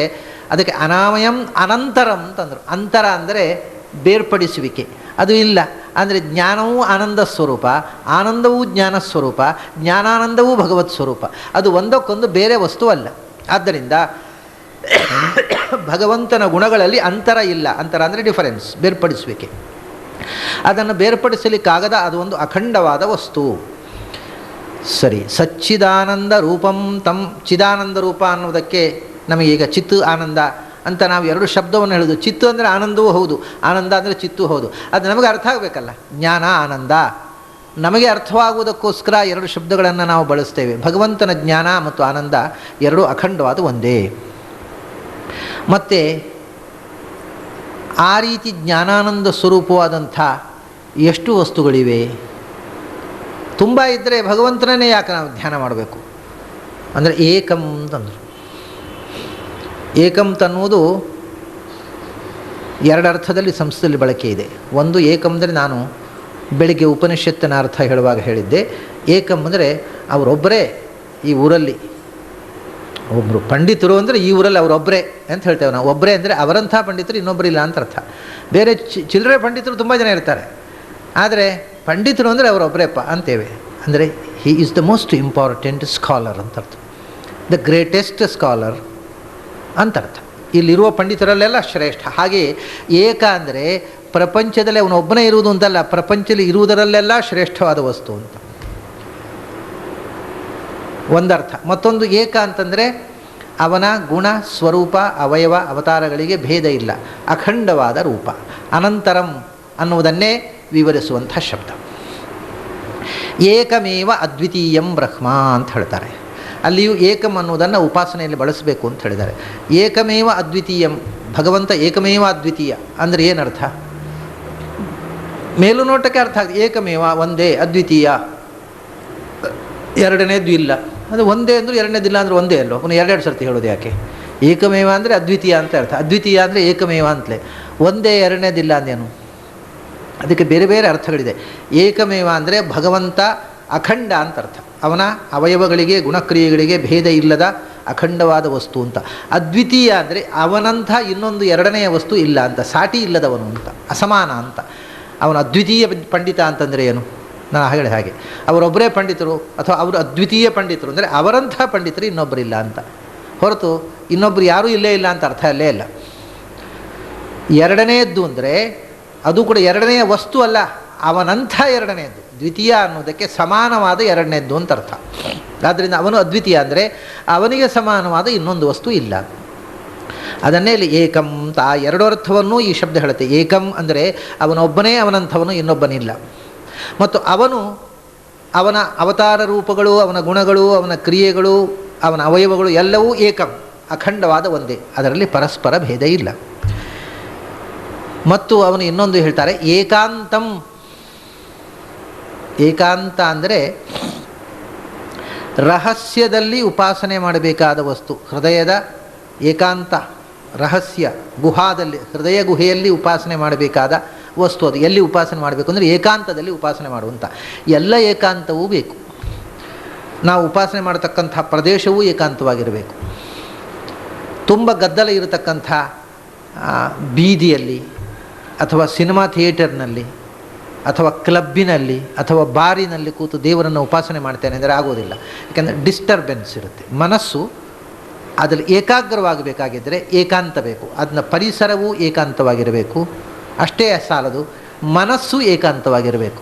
ಅದಕ್ಕೆ ಅನಾಮಯಂ ಅನಂತರಂ ಅಂತಂದರು. ಅಂತರ ಅಂದರೆ ಬೇರ್ಪಡಿಸುವಿಕೆ, ಅದು ಇಲ್ಲ. ಅಂದರೆ ಜ್ಞಾನವೂ ಆನಂದ ಸ್ವರೂಪ, ಆನಂದವೂ ಜ್ಞಾನ ಸ್ವರೂಪ, ಜ್ಞಾನಾನಂದವೂ ಭಗವತ್ ಸ್ವರೂಪ. ಅದು ಒಂದಕ್ಕೊಂದು ಬೇರೆ ವಸ್ತು ಅಲ್ಲ. ಆದ್ದರಿಂದ ಭಗವಂತನ ಗುಣಗಳಲ್ಲಿ ಅಂತರ ಇಲ್ಲ. ಅಂತರ ಅಂದರೆ ಡಿಫರೆನ್ಸ್, ಬೇರ್ಪಡಿಸುವಿಕೆ. ಅದನ್ನು ಬೇರ್ಪಡಿಸಲಿಕ್ಕಾಗದ ಅದು ಒಂದು ಅಖಂಡವಾದ ವಸ್ತು. ಸರಿ, ಸಚ್ಚಿದಾನಂದ ರೂಪಂ ತಂ. ಚಿದಾನಂದ ರೂಪ ಅನ್ನೋದಕ್ಕೆ ನಮಗೀಗ ಚಿತ್ ಆನಂದ ಅಂತ ನಾವು ಎರಡು ಶಬ್ದವನ್ನು ಹೇಳೋದು. ಚಿತ್ತು ಅಂದರೆ ಆನಂದವೂ ಹೌದು, ಆನಂದ ಅಂದರೆ ಚಿತ್ತು ಹೌದು. ಅದು ನಮಗೆ ಅರ್ಥ ಆಗಬೇಕಲ್ಲ. ಜ್ಞಾನ ಆನಂದ ನಮಗೆ ಅರ್ಥವಾಗುವುದಕ್ಕೋಸ್ಕರ ಎರಡು ಶಬ್ದಗಳನ್ನು ನಾವು ಬಳಸ್ತೇವೆ. ಭಗವಂತನ ಜ್ಞಾನ ಮತ್ತು ಆನಂದ ಎರಡೂ ಅಖಂಡವಾದ ಒಂದೇ. ಮತ್ತು ಆ ರೀತಿ ಜ್ಞಾನಾನಂದ ಸ್ವರೂಪವಾದಂಥ ಎಷ್ಟು ವಸ್ತುಗಳಿವೆ? ತುಂಬ ಇದ್ದರೆ ಭಗವಂತನೇ ಯಾಕೆ ನಾವು ಧ್ಯಾನ ಮಾಡಬೇಕು? ಅಂದರೆ ಏಕಂ ಅಂತಂದರು. ಏಕಂ ತನ್ನುವುದು ಎರಡು ಅರ್ಥದಲ್ಲಿ ಸಂಸ್ಕೃತದಲ್ಲಿ ಬಳಕೆ ಇದೆ. ಒಂದು ಏಕಂ ಅಂದರೆ ನಾನು ಬೆಳಿಗ್ಗೆ ಉಪನಿಷತ್ತಿನ ಅರ್ಥ ಹೇಳುವಾಗ ಹೇಳಿದ್ದೆ. ಏಕಂ ಅಂದರೆ ಅವರೊಬ್ಬರೇ ಈ ಊರಲ್ಲಿ, ಒಬ್ಬರು ಪಂಡಿತರು ಅಂದರೆ ಈ ಊರಲ್ಲಿ ಅವರೊಬ್ಬರೇ ಅಂತ ಹೇಳ್ತೇವೆ ನಾವು. ಒಬ್ಬರೇ ಅಂದರೆ ಅವರಂಥ ಪಂಡಿತರು ಇನ್ನೊಬ್ಬರಿಲ್ಲ ಅಂತ ಅರ್ಥ. ಬೇರೆ ಚಿಲ್ಲರೆ ಪಂಡಿತರು ತುಂಬ ಜನ ಇರ್ತಾರೆ, ಆದರೆ ಪಂಡಿತರು ಅಂದರೆ ಅವರೊಬ್ಬರೇಪ್ಪ ಅಂತೇವೆ. ಅಂದರೆ he is the most important scholar ಅಂತ ಅರ್ಥ, ದ ಗ್ರೇಟೆಸ್ಟ್ ಸ್ಕಾಲರ್ ಅಂತ ಅರ್ಥ. ಇಲ್ಲಿರುವ ಪಂಡಿತರಲ್ಲೆಲ್ಲ ಶ್ರೇಷ್ಠ. ಹಾಗೆಯೇ ಏಕ ಅಂದರೆ ಪ್ರಪಂಚದಲ್ಲಿ ಅವನೊಬ್ಬನೇ ಇರುವುದು ಅಂತಲ್ಲ, ಪ್ರಪಂಚದಲ್ಲಿ ಇರುವುದರಲ್ಲೆಲ್ಲ ಶ್ರೇಷ್ಠವಾದ ವಸ್ತು ಅಂತ ಒಂದರ್ಥ. ಮತ್ತೊಂದು ಏಕ ಅಂತಂದರೆ ಅವನ ಗುಣ ಸ್ವರೂಪ ಅವಯವ ಅವತಾರಗಳಿಗೆ ಭೇದ ಇಲ್ಲ, ಅಖಂಡವಾದ ರೂಪ. ಅನಂತರಂ ಅನ್ನುವುದನ್ನೇ ವಿವರಿಸುವಂಥ ಶಬ್ದ. ಏಕಮೇವ ಅದ್ವಿತೀಯಂ ಬ್ರಹ್ಮ ಅಂತ ಹೇಳ್ತಾರೆ. ಅಲ್ಲಿಯೂ ಏಕಂ ಅನ್ನುವುದನ್ನು ಉಪಾಸನೆಯಲ್ಲಿ ಬಳಸಬೇಕು ಅಂತ ಹೇಳಿದ್ದಾರೆ. ಏಕಮೇವ ಅದ್ವಿತೀಯಂ, ಭಗವಂತ ಏಕಮೇವ ಅದ್ವಿತೀಯ ಅಂದರೆ ಏನರ್ಥ? ಮೇಲು ನೋಟಕ್ಕೆ ಅರ್ಥ ಆಗ್ತದೆ. ಏಕಮೇವ ಒಂದೇ, ಅದ್ವಿತೀಯ ಎರಡನೇದು ಇಲ್ಲ. ಅದು ಒಂದೇ ಅಂದರೂ ಎರಡನೇದಿಲ್ಲ ಅಂದರೆ ಒಂದೇ ಅಲ್ಲೋ, ಅವನು ಎರಡೆರಡು ಸರ್ತಿ ಹೇಳೋದು ಯಾಕೆ? ಏಕಮೇವ ಅಂದರೆ ಅದ್ವಿತೀಯ ಅಂತ ಅರ್ಥ, ಅದ್ವಿತೀಯ ಅಂದರೆ ಏಕಮೇವ ಅಂತಲೇ. ಒಂದೇ ಎರಡನೇದಿಲ್ಲ ಅಂದೇನು? ಅದಕ್ಕೆ ಬೇರೆ ಬೇರೆ ಅರ್ಥಗಳಿದೆ. ಏಕಮೇವ ಅಂದರೆ ಭಗವಂತ ಅಖಂಡ ಅಂತ ಅರ್ಥ, ಅವನ ಅವಯವಗಳಿಗೆ ಗುಣಕ್ರಿಯೆಗಳಿಗೆ ಭೇದ ಇಲ್ಲದ ಅಖಂಡವಾದ ವಸ್ತು ಅಂತ. ಅದ್ವಿತೀಯ ಅಂದರೆ ಅವನಂಥ ಇನ್ನೊಂದು ಎರಡನೆಯ ವಸ್ತು ಇಲ್ಲ ಅಂತ, ಸಾಟಿ ಇಲ್ಲದವನು ಅಂತ, ಅಸಮಾನ ಅಂತ. ಅವನು ಅದ್ವಿತೀಯ ಪಂಡಿತ ಅಂತಂದರೆ ಏನು? ನಾನು ಹೇಳಿ ಹಾಗೆ ಅವರೊಬ್ಬರೇ ಪಂಡಿತರು ಅಥವಾ ಅವರು ಅದ್ವಿತೀಯ ಪಂಡಿತರು ಅಂದರೆ ಅವರಂಥ ಪಂಡಿತರು ಇನ್ನೊಬ್ಬರಿಲ್ಲ ಅಂತ, ಹೊರತು ಇನ್ನೊಬ್ಬರು ಯಾರೂ ಇಲ್ಲೇ ಇಲ್ಲ ಅಂತ ಅರ್ಥ ಅಲ್ಲೇ ಇಲ್ಲ. ಎರಡನೆಯದ್ದು ಅಂದರೆ ಅದು ಕೂಡ ಎರಡನೆಯ ವಸ್ತು ಅಲ್ಲ, ಅವನಂಥ ಎರಡನೆಯದ್ದು. ದ್ವಿತೀಯ ಅನ್ನೋದಕ್ಕೆ ಸಮಾನವಾದ ಎರಡನೇದ್ದು ಅಂತ ಅರ್ಥ. ಆದ್ದರಿಂದ ಅವನು ಅದ್ವಿತೀಯ ಅಂದರೆ ಅವನಿಗೆ ಸಮಾನವಾದ ಇನ್ನೊಂದು ವಸ್ತು ಇಲ್ಲ. ಅದನ್ನೇ ಇಲ್ಲಿ ಏಕಂ ತಾ ಎರಡು ಅರ್ಥವನ್ನೂ ಈ ಶಬ್ದ ಹೇಳುತ್ತೆ. ಏಕಂ ಅಂದರೆ ಅವನೊಬ್ಬನೇ, ಅವನಂಥವನು ಇನ್ನೊಬ್ಬನಿಲ್ಲ. ಮತ್ತು ಅವನು, ಅವನ ಅವತಾರ ರೂಪಗಳು, ಅವನ ಗುಣಗಳು, ಅವನ ಕ್ರಿಯೆಗಳು, ಅವನ ಅವಯವಗಳು ಎಲ್ಲವೂ ಏಕಂ, ಅಖಂಡವಾದ ಒಂದೇ, ಅದರಲ್ಲಿ ಪರಸ್ಪರ ಭೇದ ಇಲ್ಲ. ಮತ್ತು ಅವನು ಇನ್ನೊಂದು ಹೇಳ್ತಾರೆ ಏಕಾಂತಂ. ಏಕಾಂತ ಅಂದರೆ ರಹಸ್ಯದಲ್ಲಿ ಉಪಾಸನೆ ಮಾಡಬೇಕಾದ ವಸ್ತು. ಹೃದಯದ ಏಕಾಂತ, ರಹಸ್ಯ ಗುಹಾದಲ್ಲಿ, ಹೃದಯ ಗುಹೆಯಲ್ಲಿ ಉಪಾಸನೆ ಮಾಡಬೇಕಾದ ವಸ್ತು. ಅದು ಎಲ್ಲಿ ಉಪಾಸನೆ ಮಾಡಬೇಕು ಅಂದರೆ ಏಕಾಂತದಲ್ಲಿ ಉಪಾಸನೆ ಮಾಡುವಂಥ. ಎಲ್ಲ ಏಕಾಂತವೂ ಬೇಕು. ನಾವು ಉಪಾಸನೆ ಮಾಡತಕ್ಕಂಥ ಪ್ರದೇಶವೂ ಏಕಾಂತವಾಗಿರಬೇಕು. ತುಂಬ ಗದ್ದಲ ಇರತಕ್ಕಂಥ ಬೀದಿಯಲ್ಲಿ ಅಥವಾ ಸಿನಿಮಾ ಥಿಯೇಟರ್ನಲ್ಲಿ ಅಥವಾ ಕ್ಲಬ್ಬಿನಲ್ಲಿ ಅಥವಾ ಬಾರಿನಲ್ಲಿ ಕೂತು ದೇವರನ್ನು ಉಪಾಸನೆ ಮಾಡ್ತೇನೆ ಅಂದರೆ ಆಗೋದಿಲ್ಲ. ಯಾಕೆಂದರೆ ಡಿಸ್ಟರ್ಬೆನ್ಸ್ ಇರುತ್ತೆ. ಮನಸ್ಸು ಅದರಲ್ಲಿ ಏಕಾಗ್ರವಾಗಬೇಕಾಗಿದ್ದರೆ ಏಕಾಂತ ಬೇಕು. ಅದನ್ನ ಪರಿಸರವೂ ಏಕಾಂತವಾಗಿರಬೇಕು. ಅಷ್ಟೇ ಸಾಲದು, ಮನಸ್ಸು ಏಕಾಂತವಾಗಿರಬೇಕು.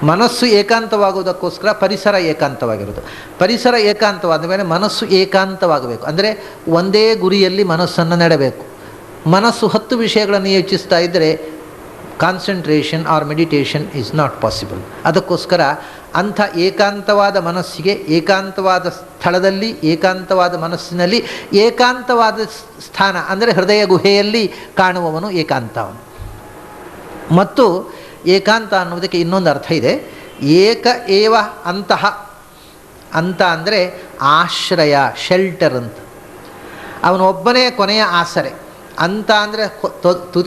ಮನಸ್ಸು ಏಕಾಂತವಾಗುವುದಕ್ಕೋಸ್ಕರ ಪರಿಸರ ಏಕಾಂತವಾಗಿರೋದು. ಪರಿಸರ ಏಕಾಂತವಾದ ಮೇಲೆ ಮನಸ್ಸು ಏಕಾಂತವಾಗಬೇಕು. ಅಂದರೆ ಒಂದೇ ಗುರಿಯಲ್ಲಿ ಮನಸ್ಸನ್ನು ನೆಡಬೇಕು. ಮನಸ್ಸು 10 ವಿಷಯಗಳನ್ನು ಯೋಚಿಸ್ತಾ ಇದ್ದರೆ concentration or meditation is not possible. ಅದಕ್ಕೋಸ್ಕರ ಅಂಥ ಏಕಾಂತವಾದ ಮನಸ್ಸಿಗೆ, ಏಕಾಂತವಾದ ಸ್ಥಳದಲ್ಲಿ, ಏಕಾಂತವಾದ ಮನಸ್ಸಿನಲ್ಲಿ ಏಕಾಂತವಾದ ಸ್ಥಾನ ಅಂದರೆ ಹೃದಯ ಗುಹೆಯಲ್ಲಿ ಕಾಣುವವನು ಏಕಾಂತವನು. ಮತ್ತು ಏಕಾಂತ ಅನ್ನುವುದಕ್ಕೆ ಇನ್ನೊಂದು ಅರ್ಥ ಇದೆ. ಏಕ ಏವ ಅಂತಃ. ಅಂತ ಅಂದರೆ ಆಶ್ರಯ, ಶೆಲ್ಟರ್ ಅಂತ. ಅವನೊಬ್ಬನೇ ಕೊನೆಯ ಆಸರೆ. ಅಂತ ಅಂದರೆ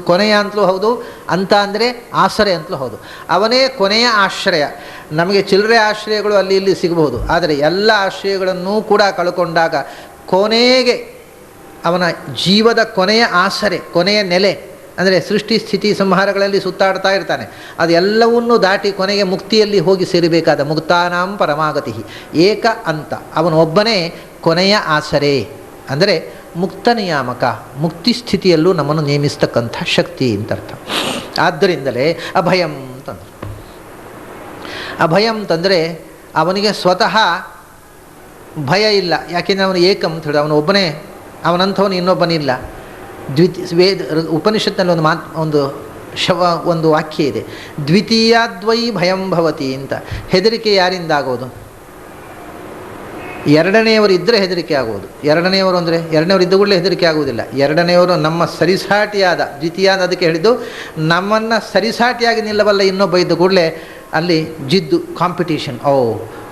ಕೊನೆಯ ಅಂತಲೂ ಹೌದು, ಅಂತ ಅಂದರೆ ಆಶ್ರಯ ಅಂತಲೂ ಹೌದು. ಅವನೇ ಕೊನೆಯ ಆಶ್ರಯ. ನಮಗೆ ಚಿಲ್ಲರೆ ಆಶ್ರಯಗಳು ಅಲ್ಲಿ ಇಲ್ಲಿ ಸಿಗಬಹುದು, ಆದರೆ ಎಲ್ಲ ಆಶ್ರಯಗಳನ್ನೂ ಕೂಡ ಕಳ್ಕೊಂಡಾಗ ಕೊನೆಗೆ ಅವನ ಜೀವದ ಕೊನೆಯ ಆಸರೆ, ಕೊನೆಯ ನೆಲೆ ಅಂದರೆ ಸೃಷ್ಟಿ ಸ್ಥಿತಿ ಸಂಹಾರಗಳಲ್ಲಿ ಸುತ್ತಾಡ್ತಾ ಇರ್ತಾನೆ. ಅದೆಲ್ಲವನ್ನೂ ದಾಟಿ ಕೊನೆಗೆ ಮುಕ್ತಿಯಲ್ಲಿ ಹೋಗಿ ಸೇರಬೇಕಾದ ಮುಕ್ತಾನಾಂ ಪರಮಾಗತಿ ಏಕ ಅಂತ. ಅವನೊಬ್ಬನೇ ಕೊನೆಯ ಆಸರೆ ಅಂದರೆ ಮುಕ್ತ ನಿಯಾಮಕ, ಮುಕ್ತಿ ಸ್ಥಿತಿಯಲ್ಲೂ ನಮ್ಮನ್ನು ನೇಮಿಸ್ತಕ್ಕಂಥ ಶಕ್ತಿ ಅಂತ ಅರ್ಥ. ಆದ್ದರಿಂದಲೇ ಅಭಯಂ ಅಂತಂದರು. ಅಭಯಂ ಅಂತಂದರೆ ಅವನಿಗೆ ಸ್ವತಃ ಭಯ ಇಲ್ಲ. ಯಾಕೆಂದರೆ ಅವನು ಏಕಂ ಅಂತ ಹೇಳಿದ, ಅವನು ಒಬ್ಬನೇ, ಅವನಂಥವನು ಇನ್ನೊಬ್ಬನಿಲ್ಲ. ಉಪನಿಷತ್ನಲ್ಲಿ ಒಂದು ವಾಕ್ಯ ಇದೆ, ದ್ವಿತೀಯಾದ್ವೈ ಭಯಂ ಭವತಿ ಅಂತ. ಹೆದರಿಕೆ ಯಾರಿಂದ ಆಗೋದು? ಎರಡನೆಯವರು ಇದ್ದರೆ ಹೆದರಿಕೆ ಆಗೋದು. ಎರಡನೆಯವರು ಅಂದರೆ ಎರಡನೆಯವರು ಇದ್ದ ಕೂಡಲೇ ಹೆದರಿಕೆ ಆಗುವುದಿಲ್ಲ. ಎರಡನೆಯವರು ನಮ್ಮ ಸರಿಸಾಟಿಯಾದ, ದ್ವಿತೀಯಾದ ಅದಕ್ಕೆ ಹೇಳಿದ್ದು, ನಮ್ಮನ್ನು ಸರಿಸಾಟಿಯಾಗಿ ನಿಲ್ಲಬಲ್ಲ ಇನ್ನೊಬ್ಬ ಇದ್ದ ಕೂಡಲೇ ಅಲ್ಲಿ ಜಿದ್ದು ಕಾಂಪಿಟೀಷನ್,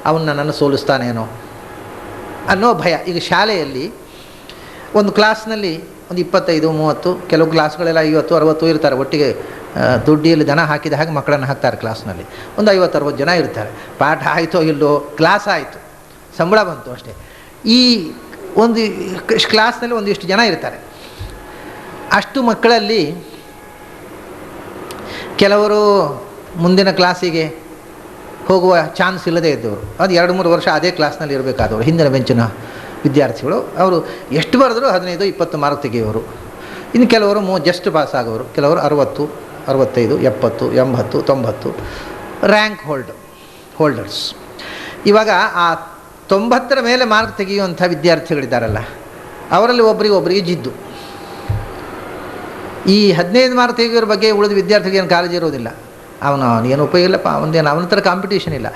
ಅವನ್ನ ನನ್ನ ಸೋಲಿಸ್ತಾನೇನೋ ಅನ್ನೋ ಭಯ. ಈಗ ಶಾಲೆಯಲ್ಲಿ ಒಂದು ಕ್ಲಾಸ್ನಲ್ಲಿ ಒಂದು 25-30, ಕೆಲವು ಕ್ಲಾಸ್ಗಳೆಲ್ಲ 50-60 ಇರ್ತಾರೆ. ಒಟ್ಟಿಗೆ ದುಡ್ಡಿಯಲ್ಲಿ ದನ ಹಾಕಿದ ಹಾಗೆ ಮಕ್ಕಳನ್ನು ಹಾಕ್ತಾರೆ ಕ್ಲಾಸ್ನಲ್ಲಿ. ಒಂದು 50-60 ಜನ ಇರ್ತಾರೆ. ಪಾಠ ಆಯಿತೋ ಇಲ್ಲೋ, ಕ್ಲಾಸ್ ಆಯಿತು, ಸಂಬಳ ಬಂತು ಅಷ್ಟೇ. ಈ ಒಂದು ಕ್ಲಾಸ್ನಲ್ಲಿ ಒಂದಿಷ್ಟು ಜನ ಇರ್ತಾರೆ. ಅಷ್ಟು ಮಕ್ಕಳಲ್ಲಿ ಕೆಲವರು ಮುಂದಿನ ಕ್ಲಾಸಿಗೆ ಹೋಗುವ ಚಾನ್ಸ್ ಇಲ್ಲದೇ ಇದ್ದವರು, ಅದು 2-3 ವರ್ಷ ಅದೇ ಕ್ಲಾಸ್ನಲ್ಲಿ ಇರಬೇಕಾದವರು, ಹಿಂದಿನ ಬೆಂಚಿನ ವಿದ್ಯಾರ್ಥಿಗಳು. ಅವರು ಎಷ್ಟು ಬರೆದ್ರು 15-20 ಮಾರ್ಕ್ ತೆಗೆಯೋರು. ಇನ್ನು ಕೆಲವರು ಜಸ್ಟ್ ಪಾಸ್ ಆಗೋರು, ಕೆಲವರು 60, 65, 70, 80, 90 ರ್ಯಾಂಕ್ ಹೋಲ್ಡರ್ಸ್. ಇವಾಗ ಆ 90ರ ಮೇಲೆ ಮಾರ್ಕ್ ತೆಗೆಯುವಂಥ ವಿದ್ಯಾರ್ಥಿಗಳಿದ್ದಾರಲ್ಲ, ಅವರಲ್ಲಿ ಒಬ್ಬರಿಗೆ ಜಿದ್ದು. ಈ 15 ಮಾರ್ಕ್ ತೆಗೆಯೋರ ಬಗ್ಗೆ ಉಳಿದ ವಿದ್ಯಾರ್ಥಿಗೆ ಏನು ಕಾಳಜಿ ಇರೋದಿಲ್ಲ. ಏನು ಉಪಯೋಗ ಇಲ್ಲಪ್ಪ, ಅವನ ಹತ್ರ ಕಾಂಪಿಟೇಷನ್ ಇಲ್ಲ.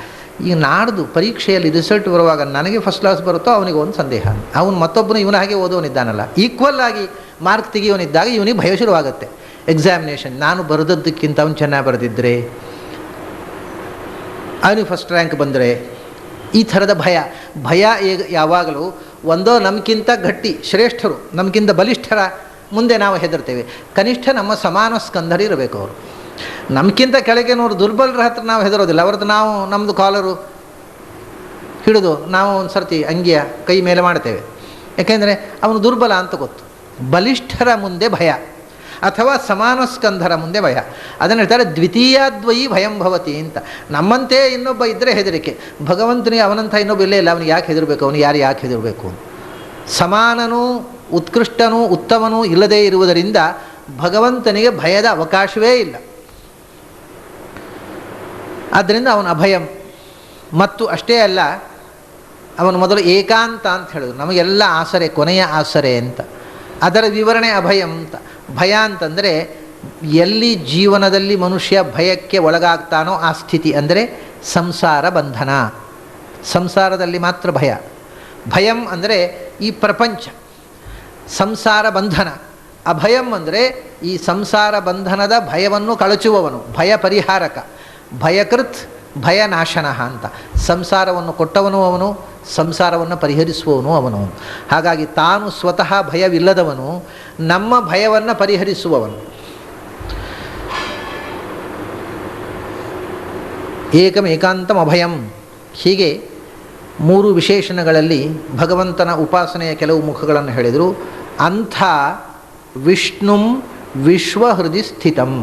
ಈಗ ನಾಡ್ದು ಪರೀಕ್ಷೆಯಲ್ಲಿ ರಿಸಲ್ಟ್ ಬರುವಾಗ ನನಗೆ ಫಸ್ಟ್ ಕ್ಲಾಸ್ ಬರುತ್ತೋ ಅವನಿಗೆ ಒಂದು ಸಂದೇಹ, ಅವನು ಮತ್ತೊಬ್ಬನು ಇವನ ಹಾಗೆ ಓದೋನಿದ್ದಾನಲ್ಲ, ಈಕ್ವಲ್ ಆಗಿ ಮಾರ್ಕ್ ತೆಗೆಯೋನಿದ್ದಾಗ ಇವನಿಗೆ ಭಯ ಶುರುವಾಗುತ್ತೆ. ಎಕ್ಸಾಮಿನೇಷನ್, ನಾನು ಬರೆದದ್ದಕ್ಕಿಂತ ಅವನು ಚೆನ್ನಾಗಿ ಬರೆದಿದ್ದರೆ, ಅವನಿಗೆ ಫಸ್ಟ್ ರ್ಯಾಂಕ್ ಬಂದರೆ, ಈ ಥರದ ಭಯ ಯಾವಾಗಲೂ ಒಂದೋ ನಮಗಿಂತ ಗಟ್ಟಿ ಶ್ರೇಷ್ಠರು, ನಮಗಿಂತ ಬಲಿಷ್ಠರ ಮುಂದೆ ನಾವು ಹೆದರ್ತೇವೆ. ಕನಿಷ್ಠ ನಮ್ಮ ಸಮಾನ ಸ್ಕಂಧರಿರಬೇಕು ಅವರು. ನಮಗಿಂತ ಕೆಳಗೆ ನೋಡು ದುರ್ಬಲರ ಹತ್ರ ನಾವು ಹೆದರೋದಿಲ್ಲ. ಅವ್ರದ್ದು ನಾವು ನಮ್ಮದು ಕಾಲರು ಹಿಡಿದು ನಾವು ಒಂದು ಸರ್ತಿ ಅಂಗಿಯ ಕೈ ಮೇಲೆ ಮಾಡ್ತೇವೆ, ಯಾಕೆಂದರೆ ಅವನು ದುರ್ಬಲ ಅಂತ ಗೊತ್ತು. ಬಲಿಷ್ಠರ ಮುಂದೆ ಭಯ ಅಥವಾ ಸಮಾನ ಸ್ಕಂಧರ ಮುಂದೆ ಭಯ. ಅದನ್ನು ಹೇಳ್ತಾರೆ ದ್ವಿತೀಯಾದ್ವೈ ಭಯಂ ಭವತಿ ಅಂತ. ನಮ್ಮಂತೆ ಇನ್ನೊಬ್ಬ ಇದ್ದರೆ ಹೆದರಿಕೆ, ಭಗವಂತನಿಗೆ ಅವನಂಥ ಇನ್ನೊಬ್ಬ ಇಲ್ಲೇ ಇಲ್ಲ, ಅವನಿಗೆ ಯಾಕೆ ಹೆದರಬೇಕು, ಅವನು ಯಾಕೆ ಹೆದರಬೇಕು? ಸಮಾನನೂ ಉತ್ಕೃಷ್ಟನೂ ಉತ್ತಮನೂ ಇಲ್ಲದೇ ಇರುವುದರಿಂದ ಭಗವಂತನಿಗೆ ಭಯದ ಅವಕಾಶವೇ ಇಲ್ಲ. ಆದ್ದರಿಂದ ಅವನ ಅಭಯಂ. ಮತ್ತು ಅಷ್ಟೇ ಅಲ್ಲ, ಅವನು ಮೊದಲು ಏಕಾಂತ ಅಂತ ಹೇಳಿದ್ರು, ನಮಗೆಲ್ಲ ಆಸರೆ ಕೊನೆಯ ಆಸರೆ ಅಂತ. ಅದರ ವಿವರಣೆ ಅಭಯಂ ಅಂತ. ಭಯ ಅಂತಂದರೆ ಎಲ್ಲಿ ಜೀವನದಲ್ಲಿ ಮನುಷ್ಯ ಭಯಕ್ಕೆ ಒಳಗಾಗ್ತಾನೋ ಆ ಸ್ಥಿತಿ, ಅಂದರೆ ಸಂಸಾರ ಬಂಧನ. ಸಂಸಾರದಲ್ಲಿ ಮಾತ್ರ ಭಯ. ಭಯಂ ಅಂದರೆ ಈ ಪ್ರಪಂಚ, ಸಂಸಾರ ಬಂಧನ. ಅಭಯಂ ಅಂದರೆ ಈ ಸಂಸಾರ ಬಂಧನದ ಭಯವನ್ನು ಕಳಚುವವನು, ಭಯ ಪರಿಹಾರಕ, ಭಯಕೃತ್ ಭಯನಾಶನ ಅಂತ. ಸಂಸಾರವನ್ನು ಕೊಟ್ಟವನು ಅವನು, ಸಂಸಾರವನ್ನು ಪರಿಹರಿಸುವವನು ಅವನು. ಹಾಗಾಗಿ ತಾನು ಸ್ವತಃ ಭಯವಿಲ್ಲದವನು, ನಮ್ಮ ಭಯವನ್ನು ಪರಿಹರಿಸುವವನು. ಏಕಮೇಕಾಂತಂ ಅಭಯಂ. ಹೀಗೆ 3 ವಿಶೇಷಣಗಳಲ್ಲಿ ಭಗವಂತನ ಉಪಾಸನೆಯ ಕೆಲವು ಮುಖಗಳನ್ನು ಹೇಳಿದರು. ಅಂಥ ವಿಷ್ಣುಂ ವಿಶ್ವಹೃದಯ ಸ್ಥಿತಂ.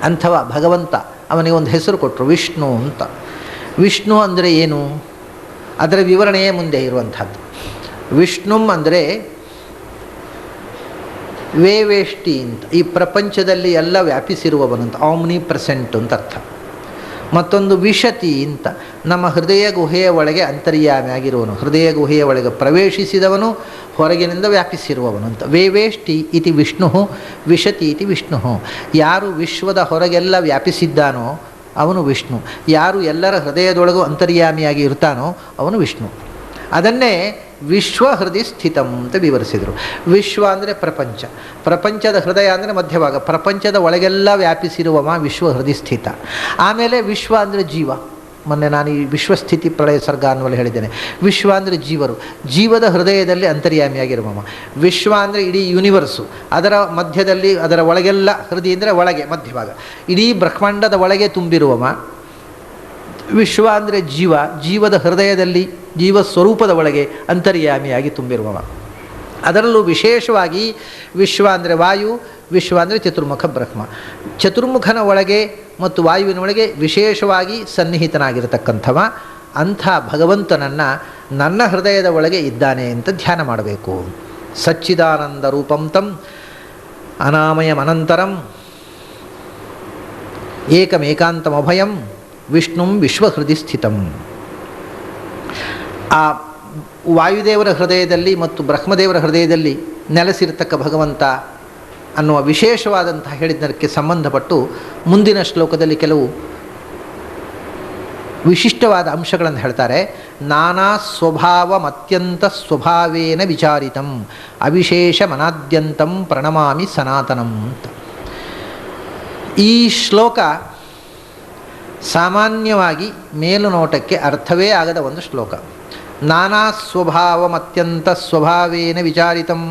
ಅಂಥವ ಭಗವಂತ, ಅವನಿಗೆ ಒಂದು ಹೆಸರು ಕೊಟ್ಟರು, ವಿಷ್ಣು ಅಂತ. ವಿಷ್ಣು ಅಂದರೆ ಏನು? ಅದರ ವಿವರಣೆಯೇ ಮುಂದೆ ಇರುವಂಥದ್ದು. ವಿಷ್ಣುಂ ಅಂದರೆ ವೇವೇಷ್ಟಿ ಅಂತ, ಈ ಪ್ರಪಂಚದಲ್ಲಿ ಎಲ್ಲ ವ್ಯಾಪಿಸಿರುವವನಂತ, ಆಮ್ನಿ ಪ್ರೆಸೆಂಟ್ ಅಂತ ಅರ್ಥ. ಮತ್ತೊಂದು ವಿಶತಿ ಅಂತ, ನಮ್ಮ ಹೃದಯ ಗುಹೆಯ ಒಳಗೆ ಅಂತರ್ಯಾಮಿಯಾಗಿರುವನು, ಹೃದಯ ಗುಹೆಯ ಒಳಗೆ ಪ್ರವೇಶಿಸಿದವನು, ಹೊರಗಿನಿಂದ ವ್ಯಾಪಿಸಿರುವವನು ಅಂತ. ವೇವೇಷ್ಟಿ ಇತಿ ವಿಷ್ಣು, ವಿಶತಿ ಇತಿ ವಿಷ್ಣು. ಯಾರು ವಿಶ್ವದ ಹೊರಗೆಲ್ಲ ವ್ಯಾಪಿಸಿದ್ದಾನೋ ಅವನು ವಿಷ್ಣು. ಯಾರು ಎಲ್ಲರ ಹೃದಯದೊಳಗೂ ಅಂತರ್ಯಾಮಿಯಾಗಿ ಇರ್ತಾನೋ ಅವನು ವಿಷ್ಣು. ಅದನ್ನೇ ವಿಶ್ವ ಹೃದಯ ಸ್ಥಿತಂ ಅಂತ ವಿವರಿಸಿದರು. ವಿಶ್ವ ಅಂದರೆ ಪ್ರಪಂಚ, ಪ್ರಪಂಚದ ಹೃದಯ ಅಂದರೆ ಮಧ್ಯಭಾಗ, ಪ್ರಪಂಚದ ಒಳಗೆಲ್ಲ ವ್ಯಾಪಿಸಿರುವವ ವಿಶ್ವ ಹೃದಯ ಸ್ಥಿತ. ಆಮೇಲೆ ವಿಶ್ವ ಅಂದರೆ ಜೀವ. ಮೊನ್ನೆ ನಾನು ಈ ವಿಶ್ವಸ್ಥಿತಿ ಪ್ರಳಯ ಸರ್ಗ ಅನ್ನುವಲ್ಲಿ ಹೇಳಿದ್ದೇನೆ. ವಿಶ್ವ ಅಂದರೆ ಜೀವರು, ಜೀವದ ಹೃದಯದಲ್ಲಿ ಅಂತರ್ಯಾಮಿಯಾಗಿರುವವ. ವಿಶ್ವ ಅಂದರೆ ಇಡೀ ಯೂನಿವರ್ಸು, ಅದರ ಮಧ್ಯದಲ್ಲಿ, ಅದರ ಒಳಗೆಲ್ಲ, ಹೃದಯ ಅಂದರೆ ಒಳಗೆ ಮಧ್ಯಭಾಗ, ಇಡೀ ಬ್ರಹ್ಮಾಂಡದ ಒಳಗೆ ತುಂಬಿರುವವ. ವಿಶ್ವ ಅಂದರೆ ಜೀವ, ಜೀವದ ಹೃದಯದಲ್ಲಿ, ಜೀವ ಸ್ವರೂಪದ ಒಳಗೆ ಅಂತರ್ಯಾಮಿಯಾಗಿ ತುಂಬಿರುವವ. ಅದರಲ್ಲೂ ವಿಶೇಷವಾಗಿ ವಿಶ್ವ ಅಂದರೆ ವಾಯು, ವಿಶ್ವ ಅಂದರೆ ಚತುರ್ಮುಖ ಬ್ರಹ್ಮ. ಚತುರ್ಮುಖನ ಒಳಗೆ ಮತ್ತು ವಾಯುವಿನ ಒಳಗೆ ವಿಶೇಷವಾಗಿ ಸನ್ನಿಹಿತನಾಗಿರತಕ್ಕಂಥವ. ಅಂಥ ಭಗವಂತನನ್ನು ನನ್ನ ಹೃದಯದ ಒಳಗೆ ಇದ್ದಾನೆ ಅಂತ ಧ್ಯಾನ ಮಾಡಬೇಕು. ಸಚ್ಚಿದಾನಂದ ರೂಪಂ ತಂ ಅನಾಮಯಮನಂತರಂ ಏಕಮೇಕಾಂತಮಭಯಂ ವಿಷ್ಣುಂ ವಿಶ್ವಹೃದಯ ಸ್ಥಿತಂ. ಆ ವಾಯುದೇವರ ಹೃದಯದಲ್ಲಿ ಮತ್ತು ಬ್ರಹ್ಮದೇವರ ಹೃದಯದಲ್ಲಿ ನೆಲೆಸಿರ್ತಕ್ಕ ಭಗವಂತ ಅನ್ನುವ ವಿಶೇಷವಾದಂತಹ ಹೇಳಿದ್ದಕ್ಕೆ ಸಂಬಂಧಪಟ್ಟು ಮುಂದಿನ ಶ್ಲೋಕದಲ್ಲಿ ಕೆಲವು ವಿಶಿಷ್ಟವಾದ ಅಂಶಗಳನ್ನು ಹೇಳ್ತಾರೆ. ನಾನಾ ಸ್ವಭಾವಮತ್ಯಂತ ಸ್ವಭಾವೇನ ವಿಚಾರಿತಂ ಅವಿಶೇಷ ಮನಾದ್ಯಂತಂ ಪ್ರಣಮಾಮಿ ಸನಾತನಂ ಅಂತ. ಈ ಶ್ಲೋಕ ಸಾಮಾನ್ಯವಾಗಿ ಮೇಲುನೋಟಕ್ಕೆ ಅರ್ಥವೇ ಆಗದ ಒಂದು ಶ್ಲೋಕ. ನಾನಾ ಸ್ವಭಾವಮತ್ಯಂತ ಸ್ವಭಾವೇನ ವಿಚಾರಿತಂ,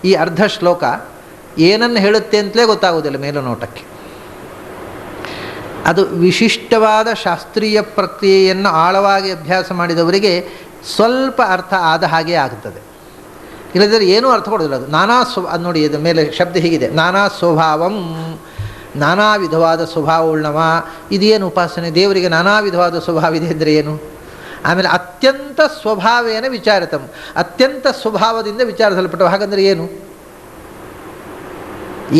ಈ ಅರ್ಧ ಶ್ಲೋಕ ಏನನ್ನು ಹೇಳುತ್ತೆ ಅಂತಲೇ ಗೊತ್ತಾಗೋದಿಲ್ಲ ಮೇಲುನೋಟಕ್ಕೆ. ಅದು ವಿಶಿಷ್ಟವಾದ ಶಾಸ್ತ್ರೀಯ ಪ್ರಕ್ರಿಯೆಯನ್ನು ಆಳವಾಗಿ ಅಭ್ಯಾಸ ಮಾಡಿದವರಿಗೆ ಸ್ವಲ್ಪ ಅರ್ಥ ಆದ ಹಾಗೆ ಆಗುತ್ತದೆ. ಇಲ್ಲದಿದ್ದರೆ ಏನೂ ಅರ್ಥ ಕೊಡೋದಿಲ್ಲ. ಅದು ನಾನಾ ಅದು ನೋಡಿ, ಇದು ಮೇಲೆ ಶಬ್ದ ಹೀಗಿದೆ, ನಾನಾ ಸ್ವಭಾವಂ, ನಾನಾ ವಿಧವಾದ ಸ್ವಭಾವವುಳ್ಳವ. ಇದೇನು ಉಪಾಸನೆ? ದೇವರಿಗೆ ನಾನಾ ವಿಧವಾದ ಸ್ವಭಾವ ಇದೆ ಅಂದರೆ ಏನು? ಆಮೇಲೆ ಅತ್ಯಂತ ಸ್ವಭಾವೇನ ವಿಚಾರಿತಂ, ಅತ್ಯಂತ ಸ್ವಭಾವದಿಂದ ವಿಚಾರಿಸಲ್ಪಟ್ಟವು. ಹಾಗಂದರೆ ಏನು?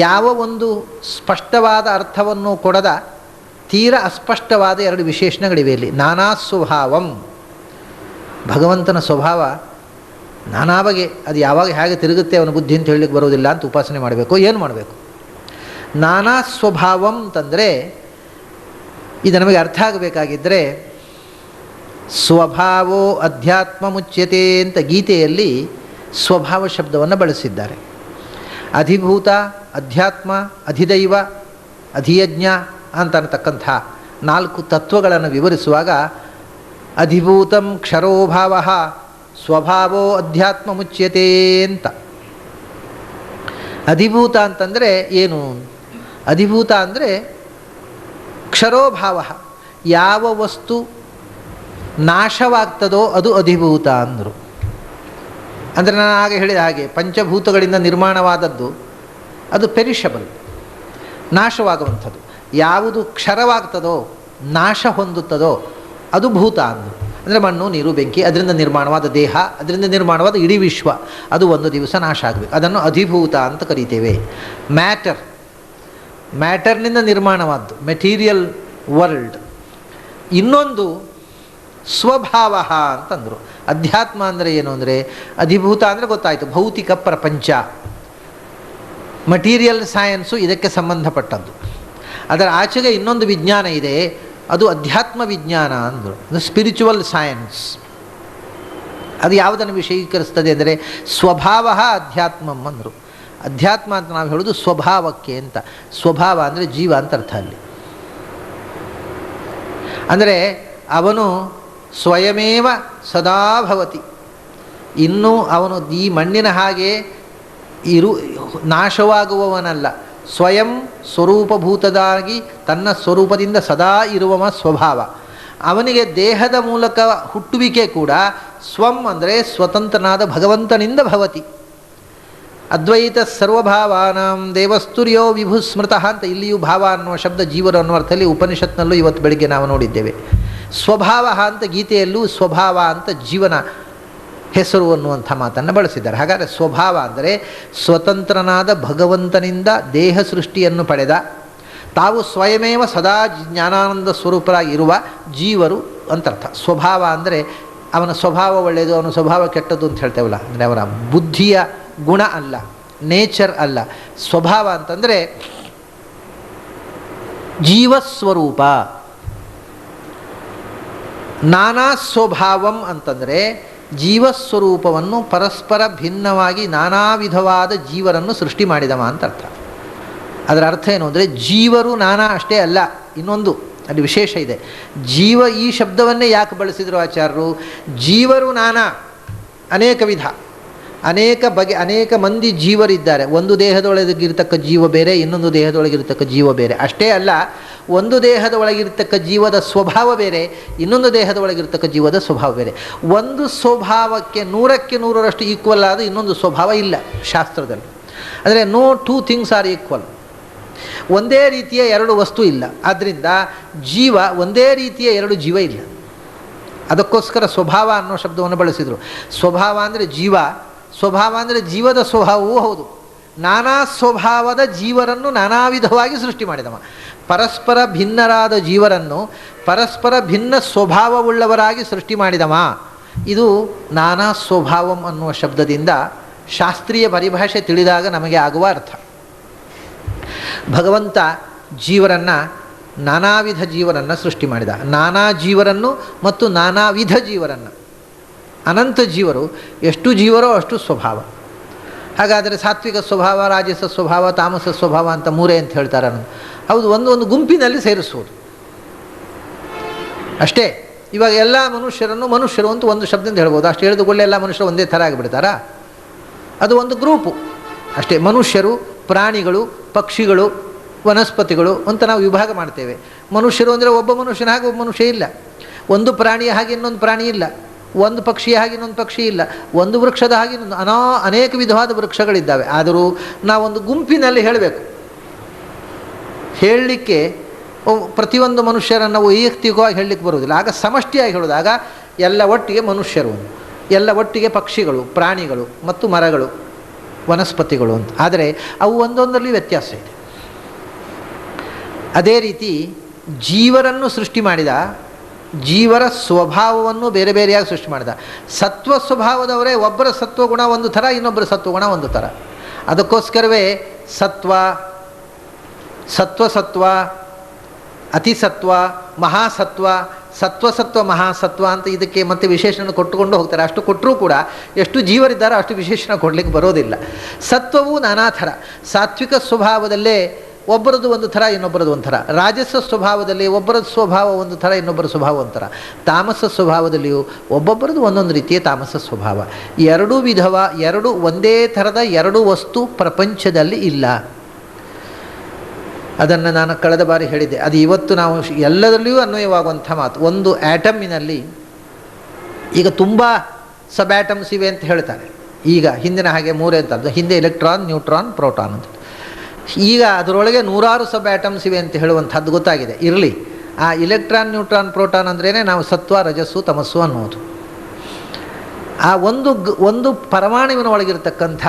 ಯಾವ ಒಂದು ಸ್ಪಷ್ಟವಾದ ಅರ್ಥವನ್ನು ಕೊಡದ ತೀರ ಅಸ್ಪಷ್ಟವಾದ ಎರಡು ವಿಶೇಷಣಗಳಿವೆ ಇಲ್ಲಿ. ನಾನಾ ಸ್ವಭಾವಂ, ಭಗವಂತನ ಸ್ವಭಾವ ನಾನಾ ಬಗೆ, ಅದು ಯಾವಾಗ ಹೇಗೆ ತಿರುಗುತ್ತೆ ಅವನ ಬುದ್ಧಿ ಅಂತ ಹೇಳಲಿಕ್ಕೆ ಬರೋದಿಲ್ಲ ಅಂತ ಉಪಾಸನೆ ಮಾಡಬೇಕು. ಏನು ಮಾಡಬೇಕು? ನಾನಾ ಸ್ವಭಾವಂ ಅಂತಂದರೆ ಇದು ನಮಗೆ ಅರ್ಥ ಆಗಬೇಕಾಗಿದ್ದರೆ, ಸ್ವಭಾವೋ ಅಧ್ಯಾತ್ಮ ಮುಚ್ಯತೆ ಅಂತ ಗೀತೆಯಲ್ಲಿ ಸ್ವಭಾವ ಶಬ್ದವನ್ನು ಬಳಸಿದ್ದಾರೆ. ಅಧಿಭೂತ, ಅಧ್ಯಾತ್ಮ, ಅಧಿದೈವ, ಅಧಿಯಜ್ಞ ಅಂತ ಅನ್ನತಕ್ಕಂಥ 4 ತತ್ವಗಳನ್ನು ವಿವರಿಸುವಾಗ ಅಧಿಭೂತಂ ಕ್ಷರೋಭಾವ ಸ್ವಭಾವೋ ಅಧ್ಯಾತ್ಮ ಮುಚ್ಯತೆ ಅಂತ. ಅಧಿಭೂತ ಅಂತಂದರೆ ಏನು? ಅಧಿಭೂತ ಅಂದರೆ ಕ್ಷರೋಭಾವ, ಯಾವ ವಸ್ತು ನಾಶವಾಗ್ತದೋ ಅದು ಅಧಿಭೂತ ಅಂದರು. ಅಂದರೆ ನಾನು ಆಗ ಹೇಳಿದ ಹಾಗೆ ಪಂಚಭೂತಗಳಿಂದ ನಿರ್ಮಾಣವಾದದ್ದು ಅದು ಪೆರಿಷಬಲ್, ನಾಶವಾಗುವಂಥದ್ದು. ಯಾವುದು ಕ್ಷರವಾಗ್ತದೋ, ನಾಶ ಹೊಂದುತ್ತದೋ ಅದು ಭೂತ ಅಂದರು. ಅಂದರೆ ಮಣ್ಣು, ನೀರು, ಬೆಂಕಿ, ಅದರಿಂದ ನಿರ್ಮಾಣವಾದ ದೇಹ, ಅದರಿಂದ ನಿರ್ಮಾಣವಾದ ಇಡೀ ವಿಶ್ವ, ಅದು ಒಂದು ದಿವಸ ನಾಶ ಆಗಬೇಕು. ಅದನ್ನು ಅಧಿಭೂತ ಅಂತ ಕರೀತೇವೆ. ಮ್ಯಾಟರ್ನಿಂದ ನಿರ್ಮಾಣವಾದ್ದು ಮೆಟೀರಿಯಲ್ ವರ್ಲ್ಡ್. ಇನ್ನೊಂದು ಸ್ವಭಾವ ಅಂತಂದರು. ಅಧ್ಯಾತ್ಮ ಅಂದರೆ ಏನು ಅಂದರೆ, ಅಧಿಭೂತ ಅಂದರೆ ಗೊತ್ತಾಯಿತು, ಭೌತಿಕ ಪ್ರಪಂಚ, ಮಟೀರಿಯಲ್ ಸೈನ್ಸು ಇದಕ್ಕೆ ಸಂಬಂಧಪಟ್ಟದ್ದು. ಅದರ ಆಚೆಗೆ ಇನ್ನೊಂದು ವಿಜ್ಞಾನ ಇದೆ, ಅದು ಅಧ್ಯಾತ್ಮ ವಿಜ್ಞಾನ ಅಂದರು, ಸ್ಪಿರಿಚುವಲ್ ಸೈನ್ಸ್. ಅದು ಯಾವುದನ್ನು ವಿಷಯೀಕರಿಸ್ತದೆ ಅಂದರೆ ಸ್ವಭಾವ ಅಧ್ಯಾತ್ಮಂ ಅಂದರು. ಅಧ್ಯಾತ್ಮ ಅಂತ ನಾವು ಹೇಳೋದು ಸ್ವಭಾವಕ್ಕೆ ಅಂತ. ಸ್ವಭಾವ ಅಂದರೆ ಜೀವ ಅಂತ ಅರ್ಥ ಅಲ್ಲಿ. ಅಂದರೆ ಅವನು ಸ್ವಯಮೇವ ಸದಾ ಭವತಿ, ಇನ್ನೂ ಅವನು ಈ ಮಣ್ಣಿನ ಹಾಗೆ ನಾಶವಾಗುವವನಲ್ಲ, ಸ್ವಯಂ ಸ್ವರೂಪಭೂತದಾಗಿ ತನ್ನ ಸ್ವರೂಪದಿಂದ ಸದಾ ಇರುವವ ಸ್ವಭಾವ. ಅವನಿಗೆ ದೇಹದ ಮೂಲಕ ಹುಟ್ಟುವಿಕೆ ಕೂಡ ಸ್ವಂ ಅಂದರೆ ಸ್ವತಂತ್ರನಾದ ಭಗವಂತನಿಂದ ಭವತಿ. ಅದ್ವೈತ ಸರ್ವಭಾವಾನಾಂ ದೇವಸ್ತುರ್ಯೋ ವಿಭು ಸ್ಮೃತಃ ಅಂತ ಇಲ್ಲಿಯೂ ಭಾವ ಅನ್ನುವ ಶಬ್ದ ಜೀವರು ಅನ್ನುವ ಅರ್ಥದಲ್ಲಿ ಉಪನಿಷತ್ನಲ್ಲೂ ಇವತ್ತು ಬೆಳಿಗ್ಗೆ ನಾವು ನೋಡಿದ್ದೇವೆ. ಸ್ವಭಾವ ಅಂತ ಗೀತೆಯಲ್ಲೂ ಸ್ವಭಾವ ಅಂತ ಜೀವನ ಹೆಸರು ಅನ್ನುವಂಥ ಮಾತನ್ನು ಬಳಸಿದ್ದಾರೆ. ಹಾಗಾದರೆ ಸ್ವಭಾವ ಅಂದರೆ ಸ್ವತಂತ್ರನಾದ ಭಗವಂತನಿಂದ ದೇಹ ಸೃಷ್ಟಿಯನ್ನು ಪಡೆದ, ತಾವು ಸ್ವಯಮೇವ ಸದಾ ಜ್ಞಾನಾನಂದ ಸ್ವರೂಪರಾಗಿರುವ ಜೀವರು ಅಂತರ್ಥ. ಸ್ವಭಾವ ಅಂದರೆ ಅವನ ಸ್ವಭಾವ ಒಳ್ಳೆಯದು, ಅವನ ಸ್ವಭಾವ ಕೆಟ್ಟದ್ದು ಅಂತ ಹೇಳ್ತೇವಲ್ಲ, ಅಂದರೆ ಅವನ ಬುದ್ಧಿಯ ಗುಣ ಅಲ್ಲ, ನೇಚರ್ ಅಲ್ಲ. ಸ್ವಭಾವ ಅಂತಂದರೆ ಜೀವಸ್ವರೂಪ. ನಾನಾ ಸ್ವಭಾವಂ ಅಂತಂದರೆ ಜೀವಸ್ವರೂಪವನ್ನು ಪರಸ್ಪರ ಭಿನ್ನವಾಗಿ ನಾನಾ ವಿಧವಾದ ಜೀವರನ್ನು ಸೃಷ್ಟಿ ಮಾಡಿದವ ಅಂತ ಅರ್ಥ. ಅದರ ಅರ್ಥ ಏನು ಅಂದರೆ ಜೀವರು ನಾನಾ ಅಷ್ಟೇ ಅಲ್ಲ, ಇನ್ನೊಂದು ಅಲ್ಲಿ ವಿಶೇಷ ಇದೆ. ಜೀವ ಈ ಶಬ್ದವನ್ನೇ ಯಾಕೆ ಬಳಸಿದರು ಆಚಾರ್ಯರು? ಜೀವರು ನಾನಾ, ಅನೇಕ ವಿಧ, ಅನೇಕ ಬಗೆ, ಅನೇಕ ಮಂದಿ ಜೀವರಿದ್ದಾರೆ. ಒಂದು ದೇಹದೊಳಗಿರ್ತಕ್ಕ ಜೀವ ಬೇರೆ, ಇನ್ನೊಂದು ದೇಹದೊಳಗಿರ್ತಕ್ಕ ಜೀವ ಬೇರೆ. ಅಷ್ಟೇ ಅಲ್ಲ, ಒಂದು ದೇಹದ ಒಳಗಿರ್ತಕ್ಕ ಜೀವದ ಸ್ವಭಾವ ಬೇರೆ, ಇನ್ನೊಂದು ದೇಹದ ಒಳಗಿರ್ತಕ್ಕ ಜೀವದ ಸ್ವಭಾವ ಬೇರೆ. ಒಂದು ಸ್ವಭಾವಕ್ಕೆ 100ಕ್ಕೆ 100ರಷ್ಟು ಈಕ್ವಲ್ ಆದ ಇನ್ನೊಂದು ಸ್ವಭಾವ ಇಲ್ಲ ಶಾಸ್ತ್ರದಲ್ಲಿ. ಅಂದರೆ no two things are equal. ಒಂದೇ ರೀತಿಯ ಎರಡು ವಸ್ತು ಇಲ್ಲ. ಆದ್ದರಿಂದ ಜೀವ ಒಂದೇ ರೀತಿಯ ಎರಡು ಜೀವ ಇಲ್ಲ. ಅದಕ್ಕೋಸ್ಕರ ಸ್ವಭಾವ ಅನ್ನೋ ಶಬ್ದವನ್ನು ಬಳಸಿದರು. ಸ್ವಭಾವ ಅಂದರೆ ಜೀವ, ಸ್ವಭಾವ ಅಂದರೆ ಜೀವದ ಸ್ವಭಾವವೂ ಹೌದು. ನಾನಾ ಸ್ವಭಾವದ ಜೀವರನ್ನು ನಾನಾ ವಿಧವಾಗಿ ಸೃಷ್ಟಿ ಮಾಡಿದವ. ಪರಸ್ಪರ ಭಿನ್ನರಾದ ಜೀವರನ್ನು ಪರಸ್ಪರ ಭಿನ್ನ ಸ್ವಭಾವವುಳ್ಳವರಾಗಿ ಸೃಷ್ಟಿ ಮಾಡಿದವ. ಇದು ನಾನಾ ಸ್ವಭಾವಂ ಅನ್ನುವ ಶಬ್ದದಿಂದ ಶಾಸ್ತ್ರೀಯ ಪರಿಭಾಷೆ ತಿಳಿದಾಗ ನಮಗೆ ಆಗುವ ಅರ್ಥ. ಭಗವಂತ ಜೀವರನ್ನು ನಾನಾ ವಿಧ ಜೀವರನ್ನು ಸೃಷ್ಟಿ ಮಾಡಿದ. ನಾನಾ ಜೀವರನ್ನು ಮತ್ತು ನಾನಾ ವಿಧ ಜೀವರನ್ನು, ಅನಂತ ಜೀವರು, ಎಷ್ಟು ಜೀವರೋ ಅಷ್ಟು ಸ್ವಭಾವ. ಹಾಗಾದರೆ ಸಾತ್ವಿಕ ಸ್ವಭಾವ, ರಾಜಸ ಸ್ವಭಾವ, ತಾಮಸ ಸ್ವಭಾವ ಅಂತ ಮೂರೇ ಅಂತ ಹೇಳ್ತಾರೆ. ಹೌದು, ಒಂದು ಗುಂಪಿನಲ್ಲಿ ಸೇರಿಸುವುದು ಅಷ್ಟೇ. ಇವಾಗ ಎಲ್ಲ ಮನುಷ್ಯರನ್ನು ಮನುಷ್ಯರು ಅಂತ ಒಂದು ಶಬ್ದದಿಂದ ಹೇಳ್ಬೋದು. ಅಷ್ಟು ಹೇಳಿದುಕೊಳ್ಳೆ ಎಲ್ಲ ಮನುಷ್ಯರು ಒಂದೇ ಥರ ಆಗಿಬಿಡ್ತಾರಾ? ಅದು ಒಂದು ಗ್ರೂಪು ಅಷ್ಟೇ. ಮನುಷ್ಯರು, ಪ್ರಾಣಿಗಳು, ಪಕ್ಷಿಗಳು, ವನಸ್ಪತಿಗಳು ಅಂತ ನಾವು ವಿಭಾಗ ಮಾಡ್ತೇವೆ. ಮನುಷ್ಯರು ಅಂದರೆ ಒಬ್ಬ ಮನುಷ್ಯನ ಹಾಗೆ ಒಬ್ಬ ಮನುಷ್ಯ ಇಲ್ಲ, ಒಂದು ಪ್ರಾಣಿಯ ಹಾಗೆ ಇನ್ನೊಂದು ಪ್ರಾಣಿ ಇಲ್ಲ, ಒಂದು ಪಕ್ಷಿಯ ಹಾಗೆ ಇನ್ನೊಂದು ಪಕ್ಷಿ ಇಲ್ಲ, ಒಂದು ವೃಕ್ಷದ ಹಾಗೆ ಇನ್ನೊಂದು ಅನೇಕ ವಿಧವಾದ ವೃಕ್ಷಗಳಿದ್ದಾವೆ. ಆದರೂ ನಾವೊಂದು ಗುಂಪಿನಲ್ಲಿ ಹೇಳಬೇಕು. ಹೇಳಲಿಕ್ಕೆ ಪ್ರತಿಯೊಂದು ಮನುಷ್ಯರನ್ನು ವೈಯಕ್ತಿಕವಾಗಿ ಹೇಳಲಿಕ್ಕೆ ಬರುವುದಿಲ್ಲ. ಆಗ ಸಮಷ್ಟಿಯಾಗಿ ಹೇಳೋದಾಗ ಎಲ್ಲ ಒಟ್ಟಿಗೆ ಮನುಷ್ಯರು, ಎಲ್ಲ ಒಟ್ಟಿಗೆ ಪಕ್ಷಿಗಳು, ಪ್ರಾಣಿಗಳು ಮತ್ತು ಮರಗಳು, ವನಸ್ಪತಿಗಳು ಅಂತ. ಆದರೆ ಅವು ಒಂದೊಂದರಲ್ಲಿ ವ್ಯತ್ಯಾಸ ಇದೆ. ಅದೇ ರೀತಿ ಜೀವರನ್ನು ಸೃಷ್ಟಿ ಮಾಡಿದ, ಜೀವರ ಸ್ವಭಾವವನ್ನು ಬೇರೆ ಬೇರೆಯಾಗಿ ಸೃಷ್ಟಿ ಮಾಡಿದ. ಸತ್ವ ಸ್ವಭಾವದವರೇ ಒಬ್ಬರ ಸತ್ವಗುಣ ಒಂದು ಥರ, ಇನ್ನೊಬ್ಬರ ಸತ್ವಗುಣ ಒಂದು ಥರ. ಅದಕ್ಕೋಸ್ಕರವೇ ಸತ್ವ, ಸತ್ವ, ಅತಿಸತ್ವ, ಮಹಾಸತ್ವ, ಸತ್ವ ಮಹಾಸತ್ವ ಅಂತ ಇದಕ್ಕೆ ಮತ್ತೆ ವಿಶೇಷಣ ಕೊಟ್ಟುಕೊಂಡು ಹೋಗ್ತಾರೆ. ಅಷ್ಟು ಕೊಟ್ಟರೂ ಕೂಡ ಎಷ್ಟು ಜೀವರಿದ್ದಾರೋ ಅಷ್ಟು ವಿಶೇಷಣ ಕೊಡಲಿಕ್ಕೆ ಬರೋದಿಲ್ಲ. ಸತ್ವವು ನಾನಾ ಥರ. ಸಾತ್ವಿಕ ಸ್ವಭಾವದಲ್ಲೇ ಒಬ್ಬರದು ಒಂದು ಥರ, ಇನ್ನೊಬ್ಬರದು ಒಂದು ಥರ. ರಾಜಸ ಸ್ವಭಾವದಲ್ಲಿ ಒಬ್ಬರದ್ದು ಸ್ವಭಾವ ಒಂದು ಥರ, ಇನ್ನೊಬ್ಬರ ಸ್ವಭಾವ ಒಂಥರ. ತಾಮಸ ಸ್ವಭಾವದಲ್ಲಿಯೂ ಒಬ್ಬೊಬ್ಬರದು ಒಂದೊಂದು ರೀತಿಯ ತಾಮಸ ಸ್ವಭಾವ. ಎರಡೂ ವಿಧವ, ಎರಡು ಒಂದೇ ಥರದ ಎರಡು ವಸ್ತು ಪ್ರಪಂಚದಲ್ಲಿ ಇಲ್ಲ. ಅದನ್ನು ನಾನು ಕಳೆದ ಬಾರಿ ಹೇಳಿದ್ದೆ. ಅದು ಇವತ್ತು ನಾವು ಎಲ್ಲದರಲ್ಲಿಯೂ ಅನ್ವಯವಾಗುವಂಥ ಮಾತು. ಒಂದು ಆ್ಯಟಮ್ಮಿನಲ್ಲಿ ಈಗ ತುಂಬ ಸಬ್ ಆ್ಯಟಮ್ಸ್ ಇವೆ ಅಂತ ಹೇಳ್ತಾರೆ. ಈಗ ಹಿಂದಿನ ಹಾಗೆ ಮೂರೇ ಅಂತ, ಹಿಂದೆ ಎಲೆಕ್ಟ್ರಾನ್, ನ್ಯೂಟ್ರಾನ್, ಪ್ರೋಟಾನ್ ಅಂತ. ಈಗ ಅದರೊಳಗೆ ನೂರಾರು ಸಬ್ ಆ್ಯಟಮ್ಸ್ ಇವೆ ಅಂತ ಹೇಳುವಂಥದ್ದು ಗೊತ್ತಾಗಿದೆ. ಇರಲಿ, ಆ ಇಲೆಕ್ಟ್ರಾನ್, ನ್ಯೂಟ್ರಾನ್, ಪ್ರೋಟಾನ್ ಅಂದ್ರೇ ನಾವು ಸತ್ವ, ರಜಸ್ಸು, ತಮಸ್ಸು ಅನ್ನೋದು. ಆ ಒಂದು ಪರಮಾಣುವಿನ ಒಳಗಿರ್ತಕ್ಕಂಥ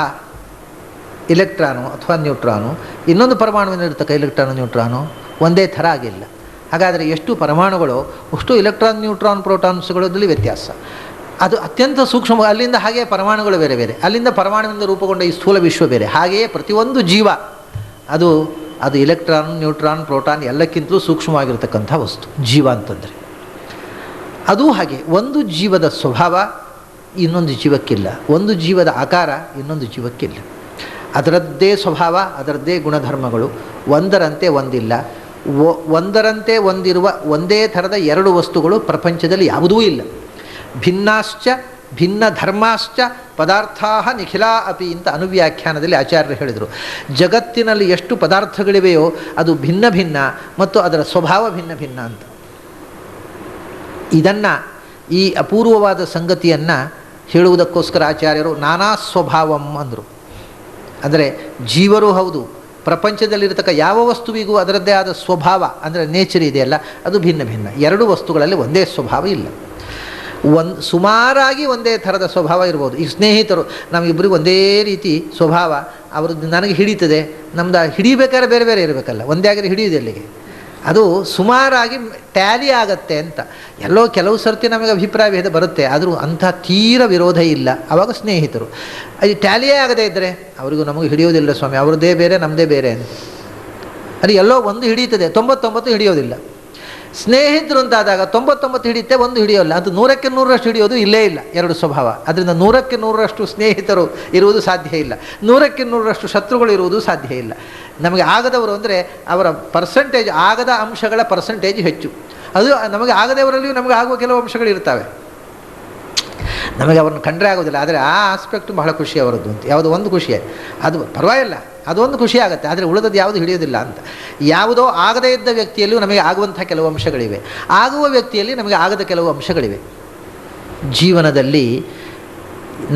ಇಲೆಕ್ಟ್ರಾನು ಅಥವಾ ನ್ಯೂಟ್ರಾನು ಇನ್ನೊಂದು ಪರಮಾಣುವಿನಲ್ಲಿರ್ತಕ್ಕ ಇಲೆಕ್ಟ್ರಾನು, ನ್ಯೂಟ್ರಾನು ಒಂದೇ ಥರ ಆಗಿಲ್ಲ. ಹಾಗಾದರೆ ಎಷ್ಟು ಪರಮಾಣುಗಳು ಅಷ್ಟು ಇಲೆಕ್ಟ್ರಾನ್, ನ್ಯೂಟ್ರಾನ್, ಪ್ರೋಟಾನ್ಸ್ಗಳಲ್ಲಿ ವ್ಯತ್ಯಾಸ. ಅದು ಅತ್ಯಂತ ಸೂಕ್ಷ್ಮ. ಅಲ್ಲಿಂದ ಹಾಗೆಯೇ ಪರಮಾಣುಗಳು ಬೇರೆ ಬೇರೆ, ಅಲ್ಲಿಂದ ಪರಮಾಣುವಿನಿಂದ ರೂಪುಗೊಂಡ ಈ ಸ್ಥೂಲ ವಿಶ್ವ ಬೇರೆ. ಹಾಗೆಯೇ ಪ್ರತಿಯೊಂದು ಜೀವ ಅದು ಇಲೆಕ್ಟ್ರಾನ್, ನ್ಯೂಟ್ರಾನ್, ಪ್ರೋಟಾನ್ ಎಲ್ಲಕ್ಕಿಂತಲೂ ಸೂಕ್ಷ್ಮವಾಗಿರ್ತಕ್ಕಂಥ ವಸ್ತು ಜೀವ ಅಂತಂದರೆ. ಅದೂ ಹಾಗೆ ಒಂದು ಜೀವದ ಸ್ವಭಾವ ಇನ್ನೊಂದು ಜೀವಕ್ಕಿಲ್ಲ, ಒಂದು ಜೀವದ ಆಕಾರ ಇನ್ನೊಂದು ಜೀವಕ್ಕಿಲ್ಲ. ಅದರದ್ದೇ ಸ್ವಭಾವ, ಅದರದ್ದೇ ಗುಣಧರ್ಮಗಳು, ಒಂದರಂತೆ ಒಂದಿಲ್ಲ. ಒಂದರಂತೆ ಒಂದಿರುವ ಒಂದೇ ಥರದ ಎರಡು ವಸ್ತುಗಳು ಪ್ರಪಂಚದಲ್ಲಿ ಯಾವುದೂ ಇಲ್ಲ. ಭಿನ್ನಾಶ್ಚ ಭಿನ್ನ ಧರ್ಮಾಶ್ಚ ಪದಾರ್ಥಾ ನಿಖಿಲಾ ಅಪಿ ಅಂತ ಅನುವ್ಯಾಖ್ಯಾನದಲ್ಲಿ ಆಚಾರ್ಯರು ಹೇಳಿದರು. ಜಗತ್ತಿನಲ್ಲಿ ಎಷ್ಟು ಪದಾರ್ಥಗಳಿವೆಯೋ ಅದು ಭಿನ್ನ ಭಿನ್ನ ಮತ್ತು ಅದರ ಸ್ವಭಾವ ಭಿನ್ನ ಭಿನ್ನ ಅಂತ. ಇದನ್ನು, ಈ ಅಪೂರ್ವವಾದ ಸಂಗತಿಯನ್ನು ಹೇಳುವುದಕ್ಕೋಸ್ಕರ ಆಚಾರ್ಯರು ನಾನಾ ಸ್ವಭಾವಂ ಅಂದರು. ಅಂದರೆ ಜೀವರು ಹೌದು, ಪ್ರಪಂಚದಲ್ಲಿರತಕ್ಕ ಯಾವ ವಸ್ತುವಿಗೂ ಅದರದ್ದೇ ಆದ ಸ್ವಭಾವ ಅಂದರೆ ನೇಚರ್ ಇದೆಯಲ್ಲ, ಅದು ಭಿನ್ನ ಭಿನ್ನ. ಎರಡು ವಸ್ತುಗಳಲ್ಲಿ ಒಂದೇ ಸ್ವಭಾವ ಇಲ್ಲ. ಸುಮಾರಾಗಿ ಒಂದೇ ಥರದ ಸ್ವಭಾವ ಇರ್ಬೋದು. ಈ ಸ್ನೇಹಿತರು ನಮಗಿಬ್ಬರಿಗೂ ಒಂದೇ ರೀತಿ ಸ್ವಭಾವ, ಅವ್ರದ್ದು ನನಗೆ ಹಿಡಿತದೆ, ನಮ್ದು ಹಿಡಿಬೇಕಾದ್ರೆ ಬೇರೆ ಬೇರೆ ಇರಬೇಕಲ್ಲ, ಒಂದೇ ಆಗಿದ್ರೆ ಹಿಡಿಯುವುದು ಎಲ್ಲಿಗೆ? ಅದು ಸುಮಾರಾಗಿ ಟ್ಯಾಲಿ ಆಗತ್ತೆ ಅಂತ. ಎಲ್ಲೋ ಕೆಲವು ಸರ್ತಿ ನಮಗೆ ಅಭಿಪ್ರಾಯ ಭೇದ ಬರುತ್ತೆ, ಆದರೂ ಅಂಥ ತೀರ ವಿರೋಧ ಇಲ್ಲ. ಆವಾಗ ಸ್ನೇಹಿತರು. ಅದು ಟ್ಯಾಲಿಯೇ ಆಗದೇ ಇದ್ದರೆ ಅವರಿಗೂ ನಮಗೆ ಹಿಡಿಯೋದಿಲ್ಲ ಸ್ವಾಮಿ, ಅವ್ರದ್ದೇ ಬೇರೆ ನಮ್ಮದೇ ಬೇರೆ ಅಂತ. ಅದು ಎಲ್ಲೋ ಒಂದು ಹಿಡಿಯುತ್ತದೆ, 99 ಹಿಡಿಯೋದಿಲ್ಲ. ಸ್ನೇಹಿತರು ಅಂತಾದಾಗ 99 ಹಿಡಿಯುತ್ತೆ, ಒಂದು ಹಿಡಿಯೋಲ್ಲ. ಅದು 100ಕ್ಕೆ 100ರಷ್ಟು ಹಿಡಿಯೋದು ಇಲ್ಲೇ ಇಲ್ಲ, ಎರಡು ಸ್ವಭಾವ. ಅದರಿಂದ 100ಕ್ಕೆ 100ರಷ್ಟು ಸ್ನೇಹಿತರು ಇರುವುದು ಸಾಧ್ಯ ಇಲ್ಲ, 100ಕ್ಕೆ 100ರಷ್ಟು ಶತ್ರುಗಳು ಇರುವುದು ಸಾಧ್ಯ ಇಲ್ಲ. ನಮಗೆ ಆಗದವರು ಅಂದರೆ ಅವರ ಪರ್ಸೆಂಟೇಜ್, ಆಗದ ಅಂಶಗಳ ಪರ್ಸೆಂಟೇಜ್ ಹೆಚ್ಚು. ಅದು ನಮಗೆ ಆಗದವರಲ್ಲಿಯೂ ನಮಗೆ ಆಗುವ ಕೆಲವು ಅಂಶಗಳಿರ್ತವೆ. ನಮಗೆ ಅವ್ರನ್ನ ಕಂಡ್ರೆ ಆಗೋದಿಲ್ಲ, ಆದರೆ ಆ ಆಸ್ಪೆಕ್ಟು ಬಹಳ ಖುಷಿ ಅವರದ್ದು ಅಂತ. ಯಾವುದೋ ಒಂದು ಖುಷಿಯೇ, ಅದು ಪರವಾಗಿಲ್ಲ, ಅದೊಂದು ಖುಷಿ ಆಗುತ್ತೆ. ಆದರೆ ಉಳಿದದ್ದು ಯಾವುದು ಹಿಡಿಯೋದಿಲ್ಲ ಅಂತ. ಯಾವುದೋ ಆಗದೇ ಇದ್ದ ವ್ಯಕ್ತಿಯಲ್ಲೂ ನಮಗೆ ಆಗುವಂಥ ಕೆಲವು ಅಂಶಗಳಿವೆ, ಆಗುವ ವ್ಯಕ್ತಿಯಲ್ಲಿ ನಮಗೆ ಆಗದ ಕೆಲವು ಅಂಶಗಳಿವೆ. ಜೀವನದಲ್ಲಿ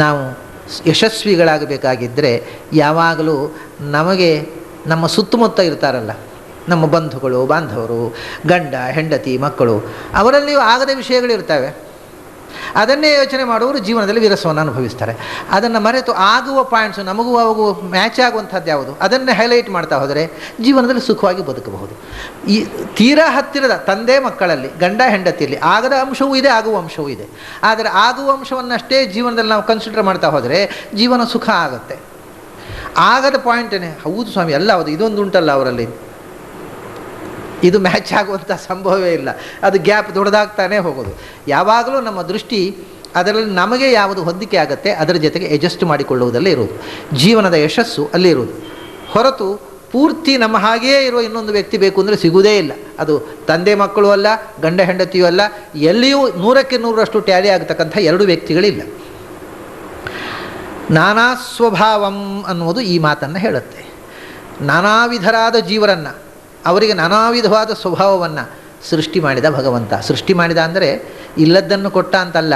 ನಾವು ಯಶಸ್ವಿಗಳಾಗಬೇಕಾಗಿದ್ದರೆ ಯಾವಾಗಲೂ ನಮಗೆ ನಮ್ಮ ಸುತ್ತಮುತ್ತ ಇರ್ತಾರಲ್ಲ, ನಮ್ಮ ಬಂಧುಗಳು, ಬಾಂಧವರು, ಗಂಡ ಹೆಂಡತಿ, ಮಕ್ಕಳು, ಅವರಲ್ಲಿಯೂ ಆಗದ ವಿಷಯಗಳಿರ್ತವೆ. ಅದನ್ನೇ ಯೋಚನೆ ಮಾಡುವವರು ಜೀವನದಲ್ಲಿ ವಿರಸವನ್ನು ಅನುಭವಿಸ್ತಾರೆ. ಅದನ್ನು ಮರೆತು ಆಗುವ ಪಾಯಿಂಟ್ಸು ನಮಗೂ ಅವಾಗೂ ಮ್ಯಾಚ್ ಆಗುವಂಥದ್ದು ಯಾವುದು ಅದನ್ನೇ ಹೈಲೈಟ್ ಮಾಡ್ತಾ ಹೋದರೆ ಜೀವನದಲ್ಲಿ ಸುಖವಾಗಿ ಬದುಕಬಹುದು. ಈ ತೀರಾ ಹತ್ತಿರದ ತಂದೆ ಮಕ್ಕಳಲ್ಲಿ, ಗಂಡ ಹೆಂಡತಿಯಲ್ಲಿ ಆಗದ ಅಂಶವೂ ಇದೆ, ಆಗುವ ಅಂಶವೂ ಇದೆ. ಆದರೆ ಆಗುವ ಅಂಶವನ್ನಷ್ಟೇ ಜೀವನದಲ್ಲಿ ನಾವು ಕನ್ಸಿಡರ್ ಮಾಡ್ತಾ ಹೋದರೆ ಜೀವನ ಸುಖ ಆಗುತ್ತೆ. ಆಗದ ಪಾಯಿಂಟೇ ಹೌದು ಸ್ವಾಮಿ ಎಲ್ಲ ಹೌದು, ಇದೊಂದು ಉಂಟಲ್ಲ ಅವರಲ್ಲಿ, ಇದು ಮ್ಯಾಚ್ ಆಗುವಂಥ ಸಂಭವವೇ ಇಲ್ಲ, ಅದು ಗ್ಯಾಪ್ ದೊಡ್ಡದಾಗ್ತಾನೆ ಹೋಗೋದು. ಯಾವಾಗಲೂ ನಮ್ಮ ದೃಷ್ಟಿ ಅದರಲ್ಲಿ ನಮಗೆ ಯಾವುದು ಹೊಂದಿಕೆ ಆಗುತ್ತೆ ಅದರ ಜೊತೆಗೆ ಅಡ್ಜಸ್ಟ್ ಮಾಡಿಕೊಳ್ಳುವುದಲ್ಲೇ ಇರೋದು. ಜೀವನದ ಯಶಸ್ಸು ಅಲ್ಲೇ ಇರೋದು. ಹೊರತು ಪೂರ್ತಿ ನಮ್ಮ ಹಾಗೆಯೇ ಇರುವ ಇನ್ನೊಂದು ವ್ಯಕ್ತಿ ಬೇಕು ಅಂದರೆ ಸಿಗುವುದೇ ಇಲ್ಲ. ಅದು ತಂದೆ ಮಕ್ಕಳು ಅಲ್ಲ, ಗಂಡ ಹೆಂಡತಿಯೂ ಅಲ್ಲ, ಎಲ್ಲಿಯೂ 100ಕ್ಕೆ 100ರಷ್ಟು ಟ್ಯಾಲಿ ಆಗತಕ್ಕಂಥ ಎರಡು ವ್ಯಕ್ತಿಗಳಿಲ್ಲ. ನಾನಾ ಸ್ವಭಾವಂ ಅನ್ನುವುದು ಈ ಮಾತನ್ನು ಹೇಳುತ್ತೆ. ನಾನಾ ವಿಧರಾದ ಜೀವರನ್ನು, ಅವರಿಗೆ ನಾನಾ ವಿಧವಾದ ಸ್ವಭಾವವನ್ನು ಸೃಷ್ಟಿ ಮಾಡಿದ ಭಗವಂತ. ಸೃಷ್ಟಿ ಮಾಡಿದ ಅಂದರೆ ಇಲ್ಲದ್ದನ್ನು ಕೊಟ್ಟ ಅಂತಲ್ಲ,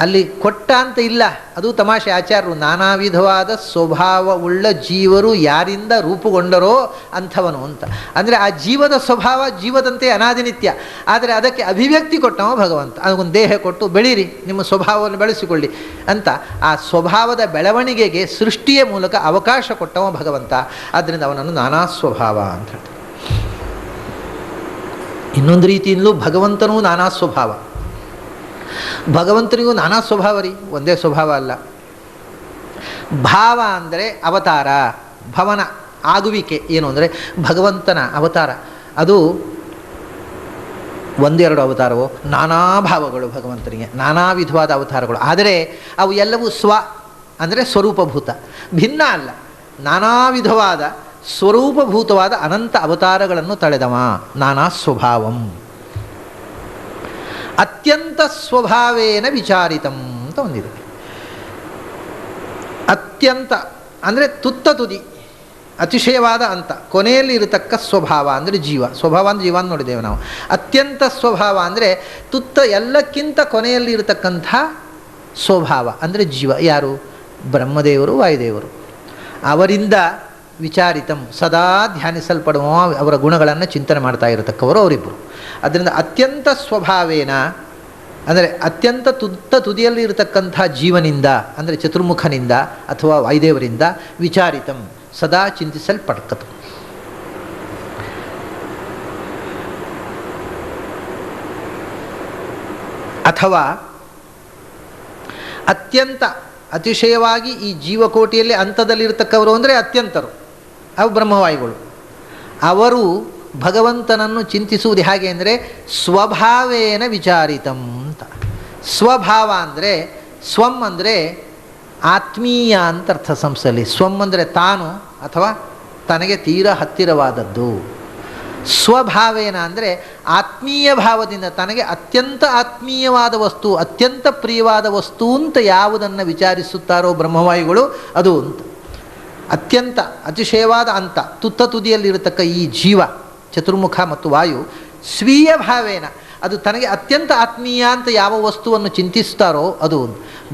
ಅಲ್ಲಿ ಕೊಟ್ಟ ಅಂತ ಇಲ್ಲ, ಅದು ತಮಾಷೆ. ಆಚಾರ್ಯರು ನಾನಾ ವಿಧವಾದ ಸ್ವಭಾವವುಳ್ಳ ಜೀವರು ಯಾರಿಂದ ರೂಪುಗೊಂಡರೋ ಅಂಥವನು ಅಂತ. ಅಂದರೆ ಆ ಜೀವದ ಸ್ವಭಾವ ಜೀವದಂತೆ ಅನಾದಿನಿತ್ಯ, ಆದರೆ ಅದಕ್ಕೆ ಅಭಿವ್ಯಕ್ತಿ ಕೊಟ್ಟವ ಭಗವಂತ. ಅದಕ್ಕೊಂದು ದೇಹ ಕೊಟ್ಟು ಬೆಳೀರಿ, ನಿಮ್ಮ ಸ್ವಭಾವವನ್ನು ಬೆಳೆಸಿಕೊಳ್ಳಿ ಅಂತ ಆ ಸ್ವಭಾವದ ಬೆಳವಣಿಗೆಗೆ ಸೃಷ್ಟಿಯ ಮೂಲಕ ಅವಕಾಶ ಕೊಟ್ಟವ ಭಗವಂತ. ಆದ್ದರಿಂದ ಅವನನ್ನು ನಾನಾ ಸ್ವಭಾವ ಅಂತ ಹೇಳ್ತಾರೆ. ಇನ್ನೊಂದು ರೀತಿಯಿಂದಲೂ ಭಗವಂತನೂ ನಾನಾ ಸ್ವಭಾವ. ಭಗವಂತನಿಗೂ ನಾನಾ ಸ್ವಭಾವ ರೀ, ಒಂದೇ ಸ್ವಭಾವ ಅಲ್ಲ. ಭಾವ ಅಂದರೆ ಅವತಾರ, ಭವನ ಆಗುವಿಕೆ. ಏನು ಅಂದರೆ ಭಗವಂತನ ಅವತಾರ ಅದು ಒಂದೆರಡು ಅವತಾರವೋ, ನಾನಾ ಭಾವಗಳು ಭಗವಂತನಿಗೆ, ನಾನಾ ವಿಧವಾದ ಅವತಾರಗಳು. ಆದರೆ ಅವು ಎಲ್ಲವೂ ಅಂದರೆ ಸ್ವರೂಪಭೂತ, ಭಿನ್ನ ಅಲ್ಲ. ನಾನಾ ವಿಧವಾದ ಸ್ವರೂಪಭೂತವಾದ ಅನಂತ ಅವತಾರಗಳನ್ನು ತಳೆದವ ನಾನಾ ಸ್ವಭಾವಂ. ಅತ್ಯಂತ ಸ್ವಭಾವೇನ ವಿಚಾರಿತಂ ಅಂತ ಒಂದಿದೆ. ಅತ್ಯಂತ ಅಂದರೆ ತುತ್ತ ತುದಿ, ಅತಿಶಯವಾದ ಅಂತ, ಕೊನೆಯಲ್ಲಿ ಇರತಕ್ಕ ಸ್ವಭಾವ ಅಂದರೆ ಜೀವ. ಸ್ವಭಾವ ಅಂದರೆ ಜೀವ ಅಂತ ನೋಡಿದ್ದೇವೆ ನಾವು. ಅತ್ಯಂತ ಸ್ವಭಾವ ಅಂದರೆ ತುತ್ತ ಎಲ್ಲಕ್ಕಿಂತ ಕೊನೆಯಲ್ಲಿ ಇರತಕ್ಕಂಥ ಸ್ವಭಾವ ಅಂದರೆ ಜೀವ. ಯಾರು? ಬ್ರಹ್ಮದೇವರು, ವಾಯುದೇವರು. ಅವರಿಂದ ವಿಚಾರಿತಂ, ಸದಾ ಧ್ಯಾನಿಸಲ್ಪಡುವ, ಅವರ ಗುಣಗಳನ್ನು ಚಿಂತನೆ ಮಾಡ್ತಾ ಇರತಕ್ಕವರು ಅವರಿಬ್ಬರು. ಅದರಿಂದ ಅತ್ಯಂತ ಸ್ವಭಾವೇನ ಅಂದರೆ ಅತ್ಯಂತ ತುದಿಯಲ್ಲಿ ಇರತಕ್ಕಂಥ ಜೀವನಿಂದ ಅಂದರೆ ಚತುರ್ಮುಖನಿಂದ ಅಥವಾ ವಾಯುದೇವರಿಂದ ವಿಚಾರಿತಂ, ಸದಾ ಚಿಂತಿಸಲ್ಪಡ್ಕತು. ಅಥವಾ ಅತ್ಯಂತ ಅತಿಶಯವಾಗಿ ಈ ಜೀವಕೋಟಿಯಲ್ಲಿ ಹಂತದಲ್ಲಿರ್ತಕ್ಕವರು ಅಂದರೆ ಅತ್ಯಂತರು, ಅವು ಬ್ರಹ್ಮವಾಯುಗಳು. ಅವರು ಭಗವಂತನನ್ನು ಚಿಂತಿಸುವುದು ಹೇಗೆ ಅಂದರೆ ಸ್ವಭಾವೇನ ವಿಚಾರಿತಂ ಅಂತ. ಸ್ವಭಾವ ಅಂದರೆ ಸ್ವಂ ಅಂದರೆ ಆತ್ಮೀಯ ಅಂತ ಅರ್ಥ ಸಂಸ್ಥೆಯಲ್ಲಿ. ಸ್ವಂ ಅಂದರೆ ತಾನು ಅಥವಾ ತನಗೆ ತೀರಾ ಹತ್ತಿರವಾದದ್ದು. ಸ್ವಭಾವೇನ ಅಂದರೆ ಆತ್ಮೀಯ ಭಾವದಿಂದ ತನಗೆ ಅತ್ಯಂತ ಆತ್ಮೀಯವಾದ ವಸ್ತು, ಅತ್ಯಂತ ಪ್ರಿಯವಾದ ವಸ್ತು ಅಂತ ಯಾವುದನ್ನು ವಿಚಾರಿಸುತ್ತಾರೋ ಬ್ರಹ್ಮವಾಯುಗಳು ಅದು ಅಂತ. ಅತ್ಯಂತ ಅತಿಶಯವಾದ ಅಂತ ತುತ್ತ ತುದಿಯಲ್ಲಿರತಕ್ಕ ಈ ಜೀವ ಚತುರ್ಮುಖ ಮತ್ತು ವಾಯು ಸ್ವೀಯ ಭಾವೇನ ಅದು ತನಗೆ ಅತ್ಯಂತ ಆತ್ಮೀಯ ಅಂತ ಯಾವ ವಸ್ತುವನ್ನು ಚಿಂತಿಸ್ತಾರೋ ಅದು.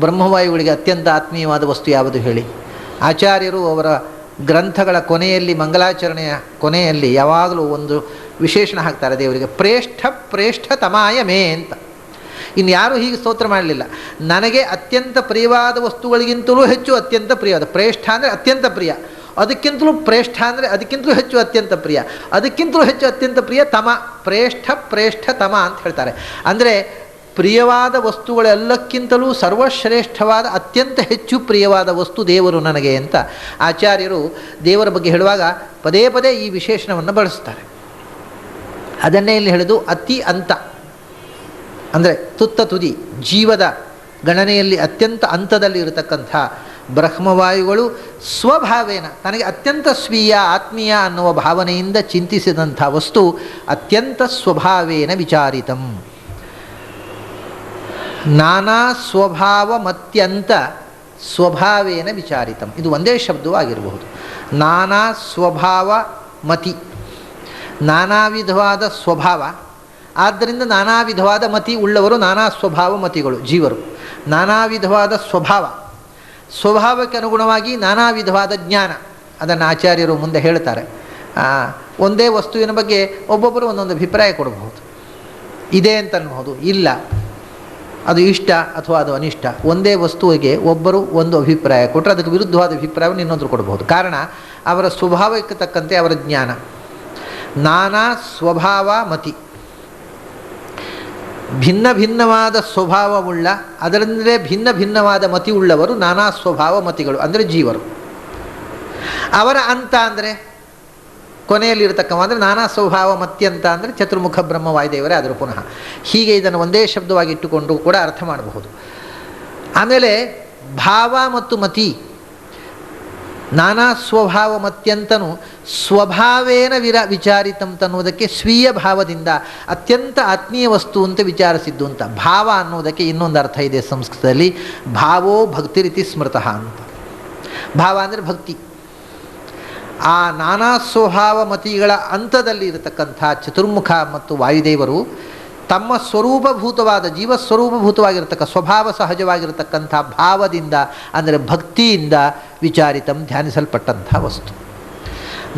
ಬ್ರಹ್ಮವಾಯುಗಳಿಗೆ ಅತ್ಯಂತ ಆತ್ಮೀಯವಾದ ವಸ್ತು ಯಾವುದು ಹೇಳಿ? ಆಚಾರ್ಯರು ಅವರ ಗ್ರಂಥಗಳ ಕೊನೆಯಲ್ಲಿ, ಮಂಗಲಾಚರಣೆಯ ಕೊನೆಯಲ್ಲಿ ಯಾವಾಗಲೂ ಒಂದು ವಿಶೇಷಣ ಹಾಕ್ತಾರೆ ದೇವರಿಗೆ, ಪ್ರೇಷ್ಠ ಪ್ರೇಷ್ಠ ತಮಾಯ ಮೇ ಅಂತ. ಇನ್ನು ಯಾರೂ ಹೀಗೆ ಸ್ತೋತ್ರ ಮಾಡಲಿಲ್ಲ. ನನಗೆ ಅತ್ಯಂತ ಪ್ರಿಯವಾದ ವಸ್ತುಗಳಿಗಿಂತಲೂ ಹೆಚ್ಚು ಅತ್ಯಂತ ಪ್ರಿಯವಾದ, ಪ್ರೇಷ್ಠ ಅಂದರೆ ಅತ್ಯಂತ ಪ್ರಿಯ, ಅದಕ್ಕಿಂತಲೂ ಪ್ರೇಷ್ಠ ಅಂದರೆ ಅದಕ್ಕಿಂತಲೂ ಹೆಚ್ಚು ಅತ್ಯಂತ ಪ್ರಿಯ, ಅದಕ್ಕಿಂತಲೂ ಹೆಚ್ಚು ಅತ್ಯಂತ ಪ್ರಿಯ ತಮ, ಪ್ರೇಷ್ಠ ಪ್ರೇಷ್ಠ ತಮ ಅಂತ ಹೇಳ್ತಾರೆ. ಅಂದರೆ ಪ್ರಿಯವಾದ ವಸ್ತುಗಳೆಲ್ಲಕ್ಕಿಂತಲೂ ಸರ್ವಶ್ರೇಷ್ಠವಾದ ಅತ್ಯಂತ ಹೆಚ್ಚು ಪ್ರಿಯವಾದ ವಸ್ತು ದೇವರು ನನಗೆ ಅಂತ ಆಚಾರ್ಯರು ದೇವರ ಬಗ್ಗೆ ಹೇಳುವಾಗ ಪದೇ ಪದೇ ಈ ವಿಶೇಷಣವನ್ನು ಬಳಸ್ತಾರೆ. ಅದನ್ನೇ ಇಲ್ಲಿ ಹೇಳಿದು ಅತಿ ಅಂತ ಅಂದರೆ ತುತ್ತ ತುದಿ, ಜೀವದ ಗಣನೆಯಲ್ಲಿ ಅತ್ಯಂತ ಅಂತದಲ್ಲಿ ಇರತಕ್ಕಂಥ ಬ್ರಹ್ಮವಾಯುಗಳು ಸ್ವಭಾವೇನ ತನಗೆ ಅತ್ಯಂತ ಸ್ವೀಯ ಆತ್ಮೀಯ ಅನ್ನುವ ಭಾವನೆಯಿಂದ ಚಿಂತಿಸಿದಂಥ ವಸ್ತು ಅತ್ಯಂತ ಸ್ವಭಾವೇನ ವಿಚಾರಿತಂ. ನಾನಾ ಸ್ವಭಾವ ಮತ್ಯಂತ ಸ್ವಭಾವೇನ ವಿಚಾರಿತಂ, ಇದು ಒಂದೇ ಶಬ್ದವಾಗಿರಬಹುದು. ನಾನಾ ಸ್ವಭಾವ ಮತಿ, ನಾನಾ ವಿಧವಾದ ಸ್ವಭಾವ, ಆದ್ದರಿಂದ ನಾನಾ ವಿಧವಾದ ಮತಿ ಉಳ್ಳವರು ನಾನಾ ಸ್ವಭಾವ ಮತಿಗಳು ಜೀವರು. ನಾನಾ ವಿಧವಾದ ಸ್ವಭಾವ, ಸ್ವಭಾವಕ್ಕೆ ಅನುಗುಣವಾಗಿ ನಾನಾ ವಿಧವಾದ ಜ್ಞಾನ. ಅದನ್ನು ಆಚಾರ್ಯರು ಮುಂದೆ ಹೇಳ್ತಾರೆ. ಒಂದೇ ವಸ್ತುವಿನ ಬಗ್ಗೆ ಒಬ್ಬೊಬ್ಬರು ಒಂದೊಂದು ಅಭಿಪ್ರಾಯ ಕೊಡಬಹುದು. ಇದೆ ಅಂತ ಅನ್ನಬಹುದು, ಇಲ್ಲ ಅದು ಇಷ್ಟ ಅಥವಾ ಅದು ಅನಿಷ್ಟ. ಒಂದೇ ವಸ್ತುವಿಗೆ ಒಬ್ಬರು ಒಂದು ಅಭಿಪ್ರಾಯ ಕೊಟ್ಟರೆ ಅದಕ್ಕೆ ವಿರುದ್ಧವಾದ ಅಭಿಪ್ರಾಯವನ್ನು ಇನ್ನೊಂದರು ಕೊಡಬಹುದು. ಕಾರಣ ಅವರ ಸ್ವಭಾವಕ್ಕೆ ತಕ್ಕಂತೆ ಅವರ ಜ್ಞಾನ. ನಾನಾ ಸ್ವಭಾವ ಮತಿ, ಭಿನ್ನ ಭಿನ್ನವಾದ ಸ್ವಭಾವವುಳ್ಳ, ಅದರಿಂದಲೇ ಭಿನ್ನ ಭಿನ್ನವಾದ ಮತಿ ಉಳ್ಳವರು ನಾನಾ ಸ್ವಭಾವ ಮತಿಗಳು, ಅಂದರೆ ಜೀವರು. ಅವರ ಅಂತ ಅಂದರೆ ಕೊನೆಯಲ್ಲಿರತಕ್ಕವ ಅಂದರೆ ನಾನಾ ಸ್ವಭಾವ ಮತ್ಯಂತ ಅಂದರೆ ಚತುರ್ಮುಖ ಬ್ರಹ್ಮ ವಾಯುದೇವರೇ ಆದರೂ ಪುನಃ. ಹೀಗೆ ಇದನ್ನು ಒಂದೇ ಶಬ್ದವಾಗಿ ಇಟ್ಟುಕೊಂಡು ಕೂಡ ಅರ್ಥ ಮಾಡಬಹುದು. ಆಮೇಲೆ ಭಾವ ಮತ್ತು ಮತಿ, ನಾನಾ ಸ್ವಭಾವ ಮತ್ಯಂತನು ಸ್ವಭಾವೇನ ವಿಚಾರಿತಂ ಅನ್ನುವುದಕ್ಕೆ ಸ್ವೀಯ ಭಾವದಿಂದ ಅತ್ಯಂತ ಆತ್ಮೀಯ ವಸ್ತು ಅಂತ ವಿಚಾರಿಸಿದ್ದು ಅಂತ. ಭಾವ ಅನ್ನುವುದಕ್ಕೆ ಇನ್ನೊಂದು ಅರ್ಥ ಇದೆ ಸಂಸ್ಕೃತದಲ್ಲಿ, ಭಾವೋ ಭಕ್ತಿರಿತಿ ಸ್ಮೃತಃ ಅಂತ. ಭಾವ ಅಂದರೆ ಭಕ್ತಿ. ಆ ನಾನಾ ಸ್ವಭಾವ ಮತಿಗಳ ಅಂತದಲ್ಲಿ ಇರತಕ್ಕಂಥ ಚತುರ್ಮುಖ ಮತ್ತು ವಾಯುದೇವರು ತಮ್ಮ ಸ್ವರೂಪಭೂತವಾದ ಜೀವಸ್ವರೂಪಭೂತವಾಗಿರತಕ್ಕ ಸ್ವಭಾವ ಸಹಜವಾಗಿರತಕ್ಕಂಥ ಭಾವದಿಂದ ಅಂದರೆ ಭಕ್ತಿಯಿಂದ ವಿಚಾರಿತಂ ಧ್ಯಾನಿಸಲ್ಪಟ್ಟಂಥ ವಸ್ತು.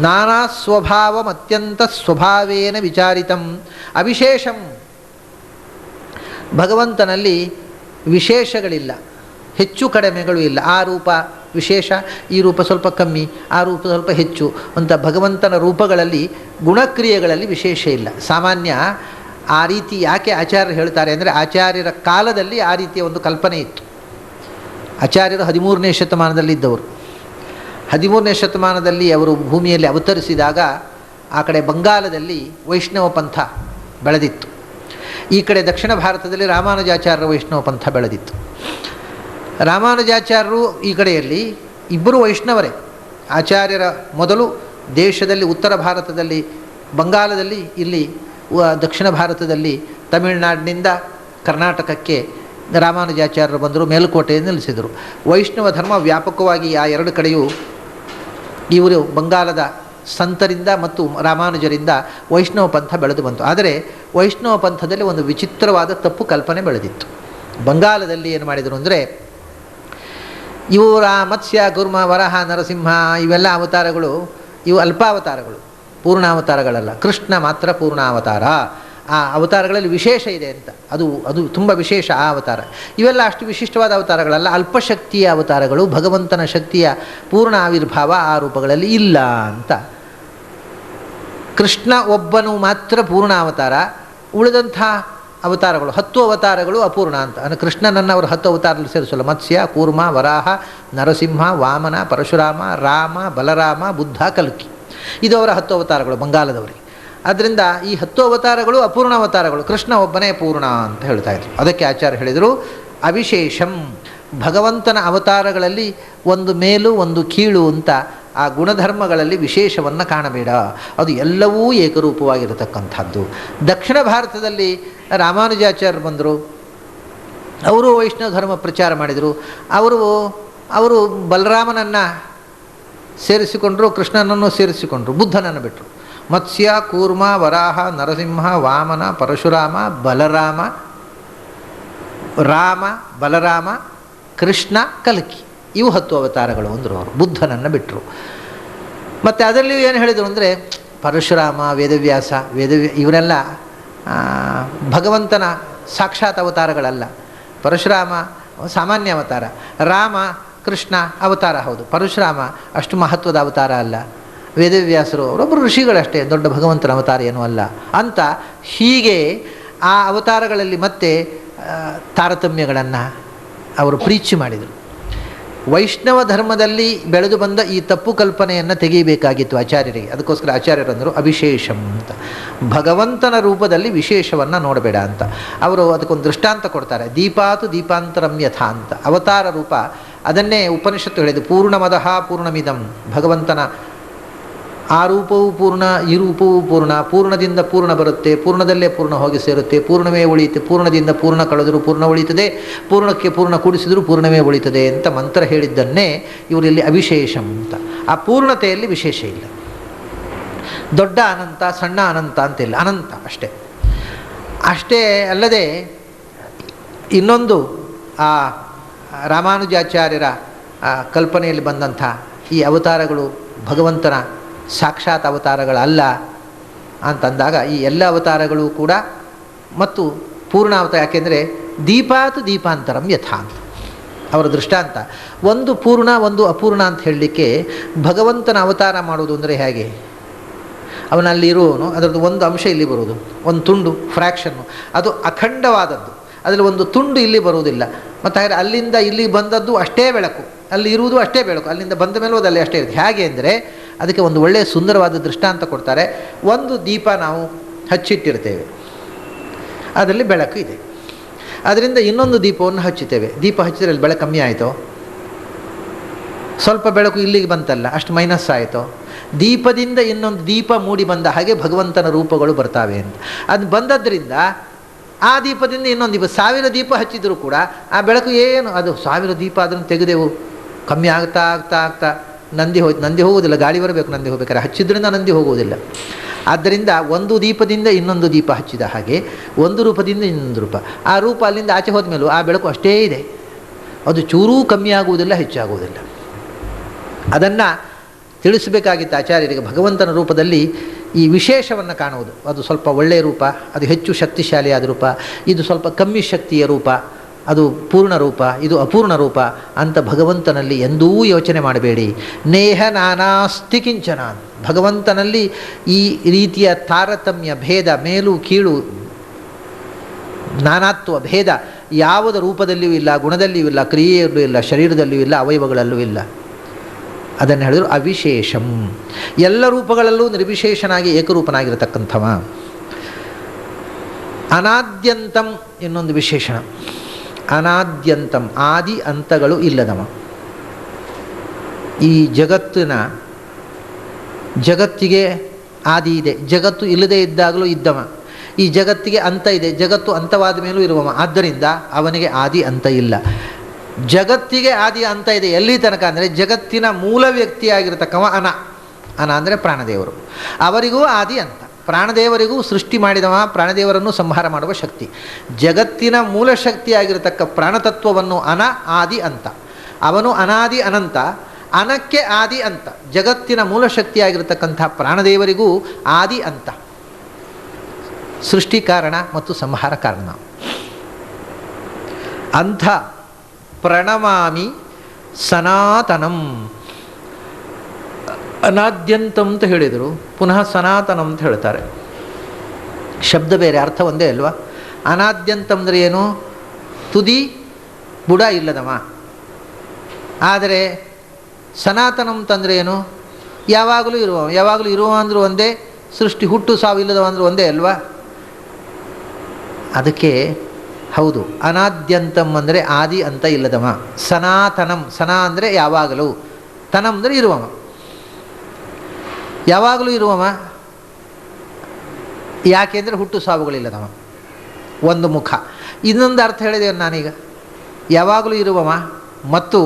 ನಾನಾ ಸ್ವಭಾವಂ ಅತ್ಯಂತ ಸ್ವಭಾವೇನ ವಿಚಾರಿತಂ ಅವಿಶೇಷಂ. ಭಗವಂತನಲ್ಲಿ ವಿಶೇಷಗಳಿಲ್ಲ, ಹೆಚ್ಚು ಕಡಿಮೆಗಳು ಇಲ್ಲ. ಆ ರೂಪ ವಿಶೇಷ, ಈ ರೂಪ ಸ್ವಲ್ಪ ಕಮ್ಮಿ, ಆ ರೂಪ ಸ್ವಲ್ಪ ಹೆಚ್ಚು ಅಂತ ಭಗವಂತನ ರೂಪಗಳಲ್ಲಿ ಗುಣಕ್ರಿಯೆಗಳಲ್ಲಿ ವಿಶೇಷ ಇಲ್ಲ. ಸಾಮಾನ್ಯ ಆ ರೀತಿ ಯಾಕೆ ಆಚಾರ್ಯರು ಹೇಳ್ತಾರೆ ಅಂದರೆ ಆಚಾರ್ಯರ ಕಾಲದಲ್ಲಿ ಆ ರೀತಿಯ ಒಂದು ಕಲ್ಪನೆ ಇತ್ತು. ಆಚಾರ್ಯರು 13ನೇ ಶತಮಾನದಲ್ಲಿದ್ದವರು. 13ನೇ ಶತಮಾನದಲ್ಲಿ ಅವರು ಭೂಮಿಯಲ್ಲಿ ಅವತರಿಸಿದಾಗ ಆ ಕಡೆ ಬಂಗಾಲದಲ್ಲಿ ವೈಷ್ಣವ ಪಂಥ ಬೆಳೆದಿತ್ತು, ಈ ಕಡೆ ದಕ್ಷಿಣ ಭಾರತದಲ್ಲಿ ರಾಮಾನುಜಾಚಾರ್ಯರ ವೈಷ್ಣವ ಪಂಥ ಬೆಳೆದಿತ್ತು. ರಾಮಾನುಜಾಚಾರ್ಯರು ಈ ಕಡೆಯಲ್ಲಿ ಇಬ್ಬರು ವೈಷ್ಣವರೇ. ಆಚಾರ್ಯರ ಮೊದಲು ದೇಶದಲ್ಲಿ ಉತ್ತರ ಭಾರತದಲ್ಲಿ ಬಂಗಾಲದಲ್ಲಿ, ಇಲ್ಲಿ ದಕ್ಷಿಣ ಭಾರತದಲ್ಲಿ ತಮಿಳುನಾಡಿನಿಂದ ಕರ್ನಾಟಕಕ್ಕೆ ರಾಮಾನುಜಾಚಾರ್ಯರು ಬಂದರು, ಮೇಲುಕೋಟೆಯನ್ನು ನಿಲ್ಲಿಸಿದರು. ವೈಷ್ಣವ ಧರ್ಮ ವ್ಯಾಪಕವಾಗಿ ಆ ಎರಡು ಕಡೆಯೂ ಇವರು ಬಂಗಾಲದ ಸಂತರಿಂದ ಮತ್ತು ರಾಮಾನುಜರಿಂದ ವೈಷ್ಣವ ಪಂಥ ಬೆಳೆದು ಬಂತು. ಆದರೆ ವೈಷ್ಣವ ಪಂಥದಲ್ಲಿ ಒಂದು ವಿಚಿತ್ರವಾದ ತಪ್ಪು ಕಲ್ಪನೆ ಬೆಳೆದಿತ್ತು. ಬಂಗಾಲದಲ್ಲಿ ಏನು ಮಾಡಿದರು ಅಂದರೆ, ಇವರ ಮತ್ಸ್ಯ ಕೂರ್ಮ ವರಾಹ ನರಸಿಂಹ ಇವೆಲ್ಲ ಅವತಾರಗಳು ಇವು ಅಲ್ಪಾವತಾರಗಳು, ಪೂರ್ಣಾವತಾರಗಳಲ್ಲ. ಕೃಷ್ಣ ಮಾತ್ರ ಪೂರ್ಣಾವತಾರ. ಆ ಅವತಾರಗಳಲ್ಲಿ ವಿಶೇಷ ಇದೆ ಅಂತ, ಅದು ತುಂಬ ವಿಶೇಷ ಆ ಅವತಾರ. ಇವೆಲ್ಲ ಅಷ್ಟು ವಿಶಿಷ್ಟವಾದ ಅವತಾರಗಳಲ್ಲ, ಅಲ್ಪಶಕ್ತಿಯ ಅವತಾರಗಳು. ಭಗವಂತನ ಶಕ್ತಿಯ ಪೂರ್ಣ ಆವಿರ್ಭಾವ ಆ ರೂಪಗಳಲ್ಲಿ ಇಲ್ಲ ಅಂತ. ಕೃಷ್ಣ ಒಬ್ಬನು ಮಾತ್ರ ಪೂರ್ಣಾವತಾರ, ಉಳಿದಂಥ ಅವತಾರಗಳು 10 ಅವತಾರಗಳು ಅಪೂರ್ಣ ಅಂತ. ಅಂದರೆ ಕೃಷ್ಣನನ್ನು ಅವರು 10 ಅವತಾರದಲ್ಲಿ ಸೇರಿಸಲ್ಲ. ಮತ್ಸ್ಯ ಕೂರ್ಮ ವರಾಹ ನರಸಿಂಹ ವಾಮನ ಪರಶುರಾಮ ರಾಮ ಬಲರಾಮ ಬುದ್ಧ ಕಲ್ಕಿ, ಇದು ಅವರ 10 ಅವತಾರಗಳು ಬಂಗಾಲದವರಿಗೆ. ಆದ್ದರಿಂದ ಈ 10 ಅವತಾರಗಳು ಅಪೂರ್ಣ ಅವತಾರಗಳು, ಕೃಷ್ಣ ಒಬ್ಬನೇ ಪೂರ್ಣ ಅಂತ ಹೇಳ್ತಾ ಇದ್ರು. ಅದಕ್ಕೆ ಆಚಾರ್ಯ ಹೇಳಿದರು ಅವಿಶೇಷಂ. ಭಗವಂತನ ಅವತಾರಗಳಲ್ಲಿ ಒಂದು ಮೇಲು ಒಂದು ಕೀಳು ಅಂತ ಆ ಗುಣಧರ್ಮಗಳಲ್ಲಿ ವಿಶೇಷವನ್ನು ಕಾಣಬೇಡ, ಅದು ಎಲ್ಲವೂ ಏಕರೂಪವಾಗಿರತಕ್ಕಂಥದ್ದು. ದಕ್ಷಿಣ ಭಾರತದಲ್ಲಿ ರಾಮಾನುಜಾಚಾರ್ಯರು ಬಂದರು, ಅವರು ವೈಷ್ಣವ ಧರ್ಮ ಪ್ರಚಾರ ಮಾಡಿದರು. ಅವರು ಬಲರಾಮನನ್ನು ಸೇರಿಸಿಕೊಂಡರು, ಕೃಷ್ಣನನ್ನು ಸೇರಿಸಿಕೊಂಡರು, ಬುದ್ಧನನ್ನು ಬಿಟ್ಟರು. ಮತ್ಸ್ಯ ಕೂರ್ಮ ವರಾಹ ನರಸಿಂಹ ವಾಮನ ಪರಶುರಾಮ ಬಲರಾಮ ರಾಮ ಬಲರಾಮ ಕೃಷ್ಣ ಕಲ್ಕಿ, ಇವು 10 ಅವತಾರಗಳು ಅಂದರು. ಅವರು ಬುದ್ಧನನ್ನು ಬಿಟ್ಟರು. ಮತ್ತು ಅದರಲ್ಲಿಯೂ ಏನು ಹೇಳಿದರು ಅಂದರೆ, ಪರಶುರಾಮ ವೇದವ್ಯಾಸ ಇವರೆಲ್ಲ ಭಗವಂತನ ಸಾಕ್ಷಾತ್ ಅವತಾರಗಳಲ್ಲ. ಪರಶುರಾಮ ಸಾಮಾನ್ಯ ಅವತಾರ, ರಾಮ ಕೃಷ್ಣ ಅವತಾರ ಹೌದು, ಪರಶುರಾಮ ಅಷ್ಟು ಮಹತ್ವದ ಅವತಾರ ಅಲ್ಲ. ವೇದವ್ಯಾಸರು ಅವರೊಬ್ಬರು ಋಷಿಗಳಷ್ಟೇ, ದೊಡ್ಡ ಭಗವಂತನ ಅವತಾರ ಏನೂ ಅಲ್ಲ ಅಂತ. ಹೀಗೆ ಆ ಅವತಾರಗಳಲ್ಲಿ ಮತ್ತೆ ತಾರತಮ್ಯಗಳನ್ನು ಅವರು ಪ್ರೀಚ್ ಮಾಡಿದರು. ವೈಷ್ಣವ ಧರ್ಮದಲ್ಲಿ ಬೆಳೆದು ಬಂದ ಈ ತಪ್ಪು ಕಲ್ಪನೆಯನ್ನು ತೆಗೆಯಬೇಕಾಗಿತ್ತು ಆಚಾರ್ಯರಿಗೆ. ಅದಕ್ಕೋಸ್ಕರ ಆಚಾರ್ಯರಂದರು ಅವಿಶೇಷಂ ಅಂತ, ಭಗವಂತನ ರೂಪದಲ್ಲಿ ವಿಶೇಷವನ್ನು ನೋಡಬೇಡ ಅಂತ. ಅವರು ಅದಕ್ಕೊಂದು ದೃಷ್ಟಾಂತ ಕೊಡ್ತಾರೆ, ದೀಪಾತು ದೀಪಾಂತರಂ ಯಥಾ ಅಂತ. ಅವತಾರ ರೂಪ ಅದನ್ನೇ ಉಪನಿಷತ್ತು ಹೇಳಿದ್ದು, ಪೂರ್ಣಮದಃ ಪೂರ್ಣಮಿದಂ. ಭಗವಂತನ ಆ ರೂಪವೂ ಪೂರ್ಣ, ಈ ರೂಪವೂ ಪೂರ್ಣ, ಪೂರ್ಣದಿಂದ ಪೂರ್ಣ ಬರುತ್ತೆ, ಪೂರ್ಣದಲ್ಲೇ ಪೂರ್ಣ ಹೋಗಿ ಸೇರುತ್ತೆ, ಪೂರ್ಣವೇ ಉಳಿಯುತ್ತೆ, ಪೂರ್ಣದಿಂದ ಪೂರ್ಣ ಕಳೆದರೂ ಪೂರ್ಣ ಉಳಿಯುತ್ತದೆ, ಪೂರ್ಣಕ್ಕೆ ಪೂರ್ಣ ಕೂಡಿಸಿದರೂ ಪೂರ್ಣವೇ ಉಳಿಯುತ್ತದೆ ಅಂತ ಮಂತ್ರ ಹೇಳಿದ್ದನ್ನೇ ಇವರಲ್ಲಿ ಅವಿಶೇಷಂ ಅಂತ. ಆ ಪೂರ್ಣತೆಯಲ್ಲಿ ವಿಶೇಷ ಇಲ್ಲ. ದೊಡ್ಡ ಅನಂತ ಸಣ್ಣ ಅನಂತ ಅಂತಿಲ್ಲ, ಅನಂತ ಅಷ್ಟೇ. ಅಷ್ಟೇ ಅಲ್ಲದೆ ಇನ್ನೊಂದು ಆ ರಾಮಾನುಜಾಚಾರ್ಯರ ಕಲ್ಪನೆಯಲ್ಲಿ ಬಂದಂಥ ಈ ಅವತಾರಗಳು ಭಗವಂತನ ಸಾಕ್ಷಾತ್ ಅವತಾರಗಳಲ್ಲ ಅಂತಂದಾಗ, ಈ ಎಲ್ಲ ಅವತಾರಗಳು ಕೂಡ ಮತ್ತು ಪೂರ್ಣ ಅವತಾರ, ಯಾಕೆಂದರೆ ದೀಪಾತ್ ದೀಪಾಂತರಂ ಯಥಾ ಅಂತ ಅವರ ದೃಷ್ಟಾಂತ. ಒಂದು ಪೂರ್ಣ ಒಂದು ಅಪೂರ್ಣ ಅಂತ ಹೇಳಲಿಕ್ಕೆ ಭಗವಂತನ ಅವತಾರ ಮಾಡುವುದು ಅಂದರೆ ಹೇಗೆ? ಅವನಲ್ಲಿರುವವನು ಅದರದ್ದು ಒಂದು ಅಂಶ ಇಲ್ಲಿ ಬರುವುದು, ಒಂದು ತುಂಡು ಫ್ರ್ಯಾಕ್ಷನ್ನು, ಅದು ಅಖಂಡವಾದದ್ದು, ಅದರಲ್ಲಿ ಒಂದು ತುಂಡು ಇಲ್ಲಿ ಬರುವುದಿಲ್ಲ. ಮತ್ತು ಹಾಗೆ ಅಲ್ಲಿಂದ ಇಲ್ಲಿ ಬಂದದ್ದು ಅಷ್ಟೇ ಬೆಳಕು, ಅಲ್ಲಿ ಇರುವುದು ಅಷ್ಟೇ ಬೆಳಕು, ಅಲ್ಲಿಂದ ಬಂದ ಮೇಲೂ ಅದು ಅಲ್ಲಿ ಅಷ್ಟೇ ಇರುತ್ತೆ. ಹೇಗೆ ಅಂದರೆ ಅದಕ್ಕೆ ಒಂದು ಒಳ್ಳೆಯ ಸುಂದರವಾದ ದೃಷ್ಟಾಂತ ಕೊಡ್ತಾರೆ. ಒಂದು ದೀಪ ನಾವು ಹಚ್ಚಿಟ್ಟಿರ್ತೇವೆ, ಅದರಲ್ಲಿ ಬೆಳಕು ಇದೆ. ಅದರಿಂದ ಇನ್ನೊಂದು ದೀಪವನ್ನು ಹಚ್ಚುತ್ತೇವೆ. ದೀಪ ಹಚ್ಚಿದ್ರೆ ಅಲ್ಲಿ ಬೆಳಕು ಕಮ್ಮಿ ಆಯಿತೋ? ಸ್ವಲ್ಪ ಬೆಳಕು ಇಲ್ಲಿಗೆ ಬಂತಲ್ಲ, ಅಷ್ಟು ಮೈನಸ್ ಆಯಿತೋ? ದೀಪದಿಂದ ಇನ್ನೊಂದು ದೀಪ ಮೂಡಿ ಬಂದ ಹಾಗೆ ಭಗವಂತನ ರೂಪಗಳು ಬರ್ತಾವೆ ಅಂತ. ಅದು ಬಂದದ್ರಿಂದ ಆ ದೀಪದಿಂದ ಇನ್ನೊಂದು ದೀಪ, 1000 ದೀಪ ಹಚ್ಚಿದರೂ ಕೂಡ ಆ ಬೆಳಕು ಏನು, ಅದು 1000 ದೀಪ ಅದನ್ನು ತೆಗೆದೆವು, ಕಮ್ಮಿ ಆಗ್ತಾ ಆಗ್ತಾ ಆಗ್ತಾ ನಂದಿ ಹೋಗೋದಿಲ್ಲ, ಗಾಳಿ ಬರಬೇಕು ನಂದಿ ಹೋಗ್ಬೇಕಾದ್ರೆ, ಹಚ್ಚಿದ್ರಿಂದ ನಂದಿ ಹೋಗುವುದಿಲ್ಲ. ಆದ್ದರಿಂದ ಒಂದು ದೀಪದಿಂದ ಇನ್ನೊಂದು ದೀಪ ಹಚ್ಚಿದ ಹಾಗೆ ಒಂದು ರೂಪದಿಂದ ಇನ್ನೊಂದು ರೂಪ, ಆ ರೂಪ ಅಲ್ಲಿಂದ ಆಚೆ ಹೋದ ಮೇಲೂ ಆ ಬೆಳಕು ಅಷ್ಟೇ ಇದೆ, ಅದು ಚೂರೂ ಕಮ್ಮಿ ಆಗುವುದಿಲ್ಲ, ಹೆಚ್ಚಾಗುವುದಿಲ್ಲ. ಅದನ್ನು ತಿಳಿಸಬೇಕಾಗಿತ್ತು ಆಚಾರ್ಯರಿಗೆ. ಭಗವಂತನ ರೂಪದಲ್ಲಿ ಈ ವಿಶೇಷವನ್ನು ಕಾಣುವುದು, ಅದು ಸ್ವಲ್ಪ ಒಳ್ಳೆಯ ರೂಪ, ಅದು ಹೆಚ್ಚು ಶಕ್ತಿಶಾಲಿಯಾದ ರೂಪ, ಇದು ಸ್ವಲ್ಪ ಕಮ್ಮಿ ಶಕ್ತಿಯ ರೂಪ, ಅದು ಪೂರ್ಣ ರೂಪ, ಇದು ಅಪೂರ್ಣ ರೂಪ ಅಂತ ಭಗವಂತನಲ್ಲಿ ಎಂದೂ ಯೋಚನೆ ಮಾಡಬೇಡಿ. ನೇಹ ನಾನಾಸ್ತಿ ಕಿಂಚನ. ಭಗವಂತನಲ್ಲಿ ಈ ರೀತಿಯ ತಾರತಮ್ಯ, ಭೇದ, ಮೇಲು ಕೀಳು, ನಾನಾತ್ವ, ಭೇದ ಯಾವುದ ರೂಪದಲ್ಲಿಯೂ ಇಲ್ಲ, ಗುಣದಲ್ಲಿಯೂ ಇಲ್ಲ, ಕ್ರಿಯೆಯಲ್ಲೂ ಇಲ್ಲ, ಶರೀರದಲ್ಲಿಯೂ ಇಲ್ಲ, ಅವಯವಗಳಲ್ಲೂ ಇಲ್ಲ. ಅದನ್ನು ಹೇಳಿದ್ರು ಅವಿಶೇಷಂ. ಎಲ್ಲ ರೂಪಗಳಲ್ಲೂ ನಿರ್ವಿಶೇಷನಾಗಿ ಏಕರೂಪನಾಗಿರತಕ್ಕಂಥವ. ಅನಾದ್ಯಂತಂ ಇನ್ನೊಂದು ವಿಶೇಷಣ. ಅನಾದ್ಯಂತಂ, ಆದಿ ಅಂತಗಳು ಇಲ್ಲದವ. ಈ ಜಗತ್ತಿಗೆ ಆದಿ ಇದೆ, ಜಗತ್ತು ಇಲ್ಲದೇ ಇದ್ದಾಗಲೂ ಇದ್ದವ. ಈ ಜಗತ್ತಿಗೆ ಅಂತ ಇದೆ, ಜಗತ್ತು ಅಂತವಾದ ಮೇಲೂ ಇರುವವ. ಆದ್ದರಿಂದ ಅವನಿಗೆ ಆದಿ ಅಂತ ಇಲ್ಲ. ಜಗತ್ತಿಗೆ ಆದಿ ಅಂತ ಇದೆ ಎಲ್ಲಿ ತನಕ ಅಂದರೆ ಜಗತ್ತಿನ ಮೂಲ ವ್ಯಕ್ತಿಯಾಗಿರತಕ್ಕವ ಅನ ಅಂದರೆ ಪ್ರಾಣದೇವರು, ಅವರಿಗೂ ಆದಿ ಅಂತ. ಪ್ರಾಣದೇವರಿಗೂ ಸೃಷ್ಟಿ ಮಾಡಿದವ, ಪ್ರಾಣದೇವರನ್ನು ಸಂಹಾರ ಮಾಡುವ ಶಕ್ತಿ. ಜಗತ್ತಿನ ಮೂಲ ಶಕ್ತಿಯಾಗಿರತಕ್ಕ ಪ್ರಾಣತತ್ವವನ್ನು ಅನ ಆದಿ ಅಂತ, ಅವನು ಅನಾದಿ ಅನಂತ, ಅನಕ್ಕೆ ಆದಿ ಅಂತ. ಜಗತ್ತಿನ ಮೂಲ ಶಕ್ತಿಯಾಗಿರತಕ್ಕಂಥ ಪ್ರಾಣದೇವರಿಗೂ ಆದಿ ಅಂತ, ಸೃಷ್ಟಿ ಕಾರಣ ಮತ್ತು ಸಂಹಾರ ಕಾರಣ. ಅಂಥ ಪ್ರಣಮಾಮಿ ಸನಾತನಂ. ಅನಾದ್ಯಂತಂ ಅಂತ ಹೇಳಿದರು, ಪುನಃ ಸನಾತನಂ ಅಂತ ಹೇಳ್ತಾರೆ. ಶಬ್ದ ಬೇರೆ, ಅರ್ಥ ಒಂದೇ ಅಲ್ವಾ? ಅನಾದ್ಯಂತಂ ಅಂದರೆ ಏನು? ತುದಿ ಬುಡ ಇಲ್ಲದವ. ಆದರೆ ಸನಾತನಂ ಅಂತಂದರೆ ಏನು? ಯಾವಾಗಲೂ ಇರುವ. ಯಾವಾಗಲೂ ಇರುವ ಅಂದರೂ ಒಂದೇ, ಸೃಷ್ಟಿ ಹುಟ್ಟು ಸಾವು ಇಲ್ಲದವ ಅಂದರೂ ಒಂದೇ ಅಲ್ವಾ? ಅದಕ್ಕೆ ಹೌದು, ಅನಾದ್ಯಂತಂ ಅಂದರೆ ಆದಿ ಅಂತ ಇಲ್ಲದವ. ಸನಾತನಂ, ಸನಾ ಅಂದರೆ ಯಾವಾಗಲೂ, ತನಂ ಅಂದರೆ ಇರುವವ, ಯಾವಾಗಲೂ ಇರುವವ. ಯಾಕೆಂದರೆ ಹುಟ್ಟು ಸಾವುಗಳಿಲ್ಲದವ, ಒಂದು ಮುಖ. ಇನ್ನೊಂದು ಅರ್ಥ ಹೇಳಿದೆ ನಾನೀಗ, ಯಾವಾಗಲೂ ಇರುವವ ಮತ್ತು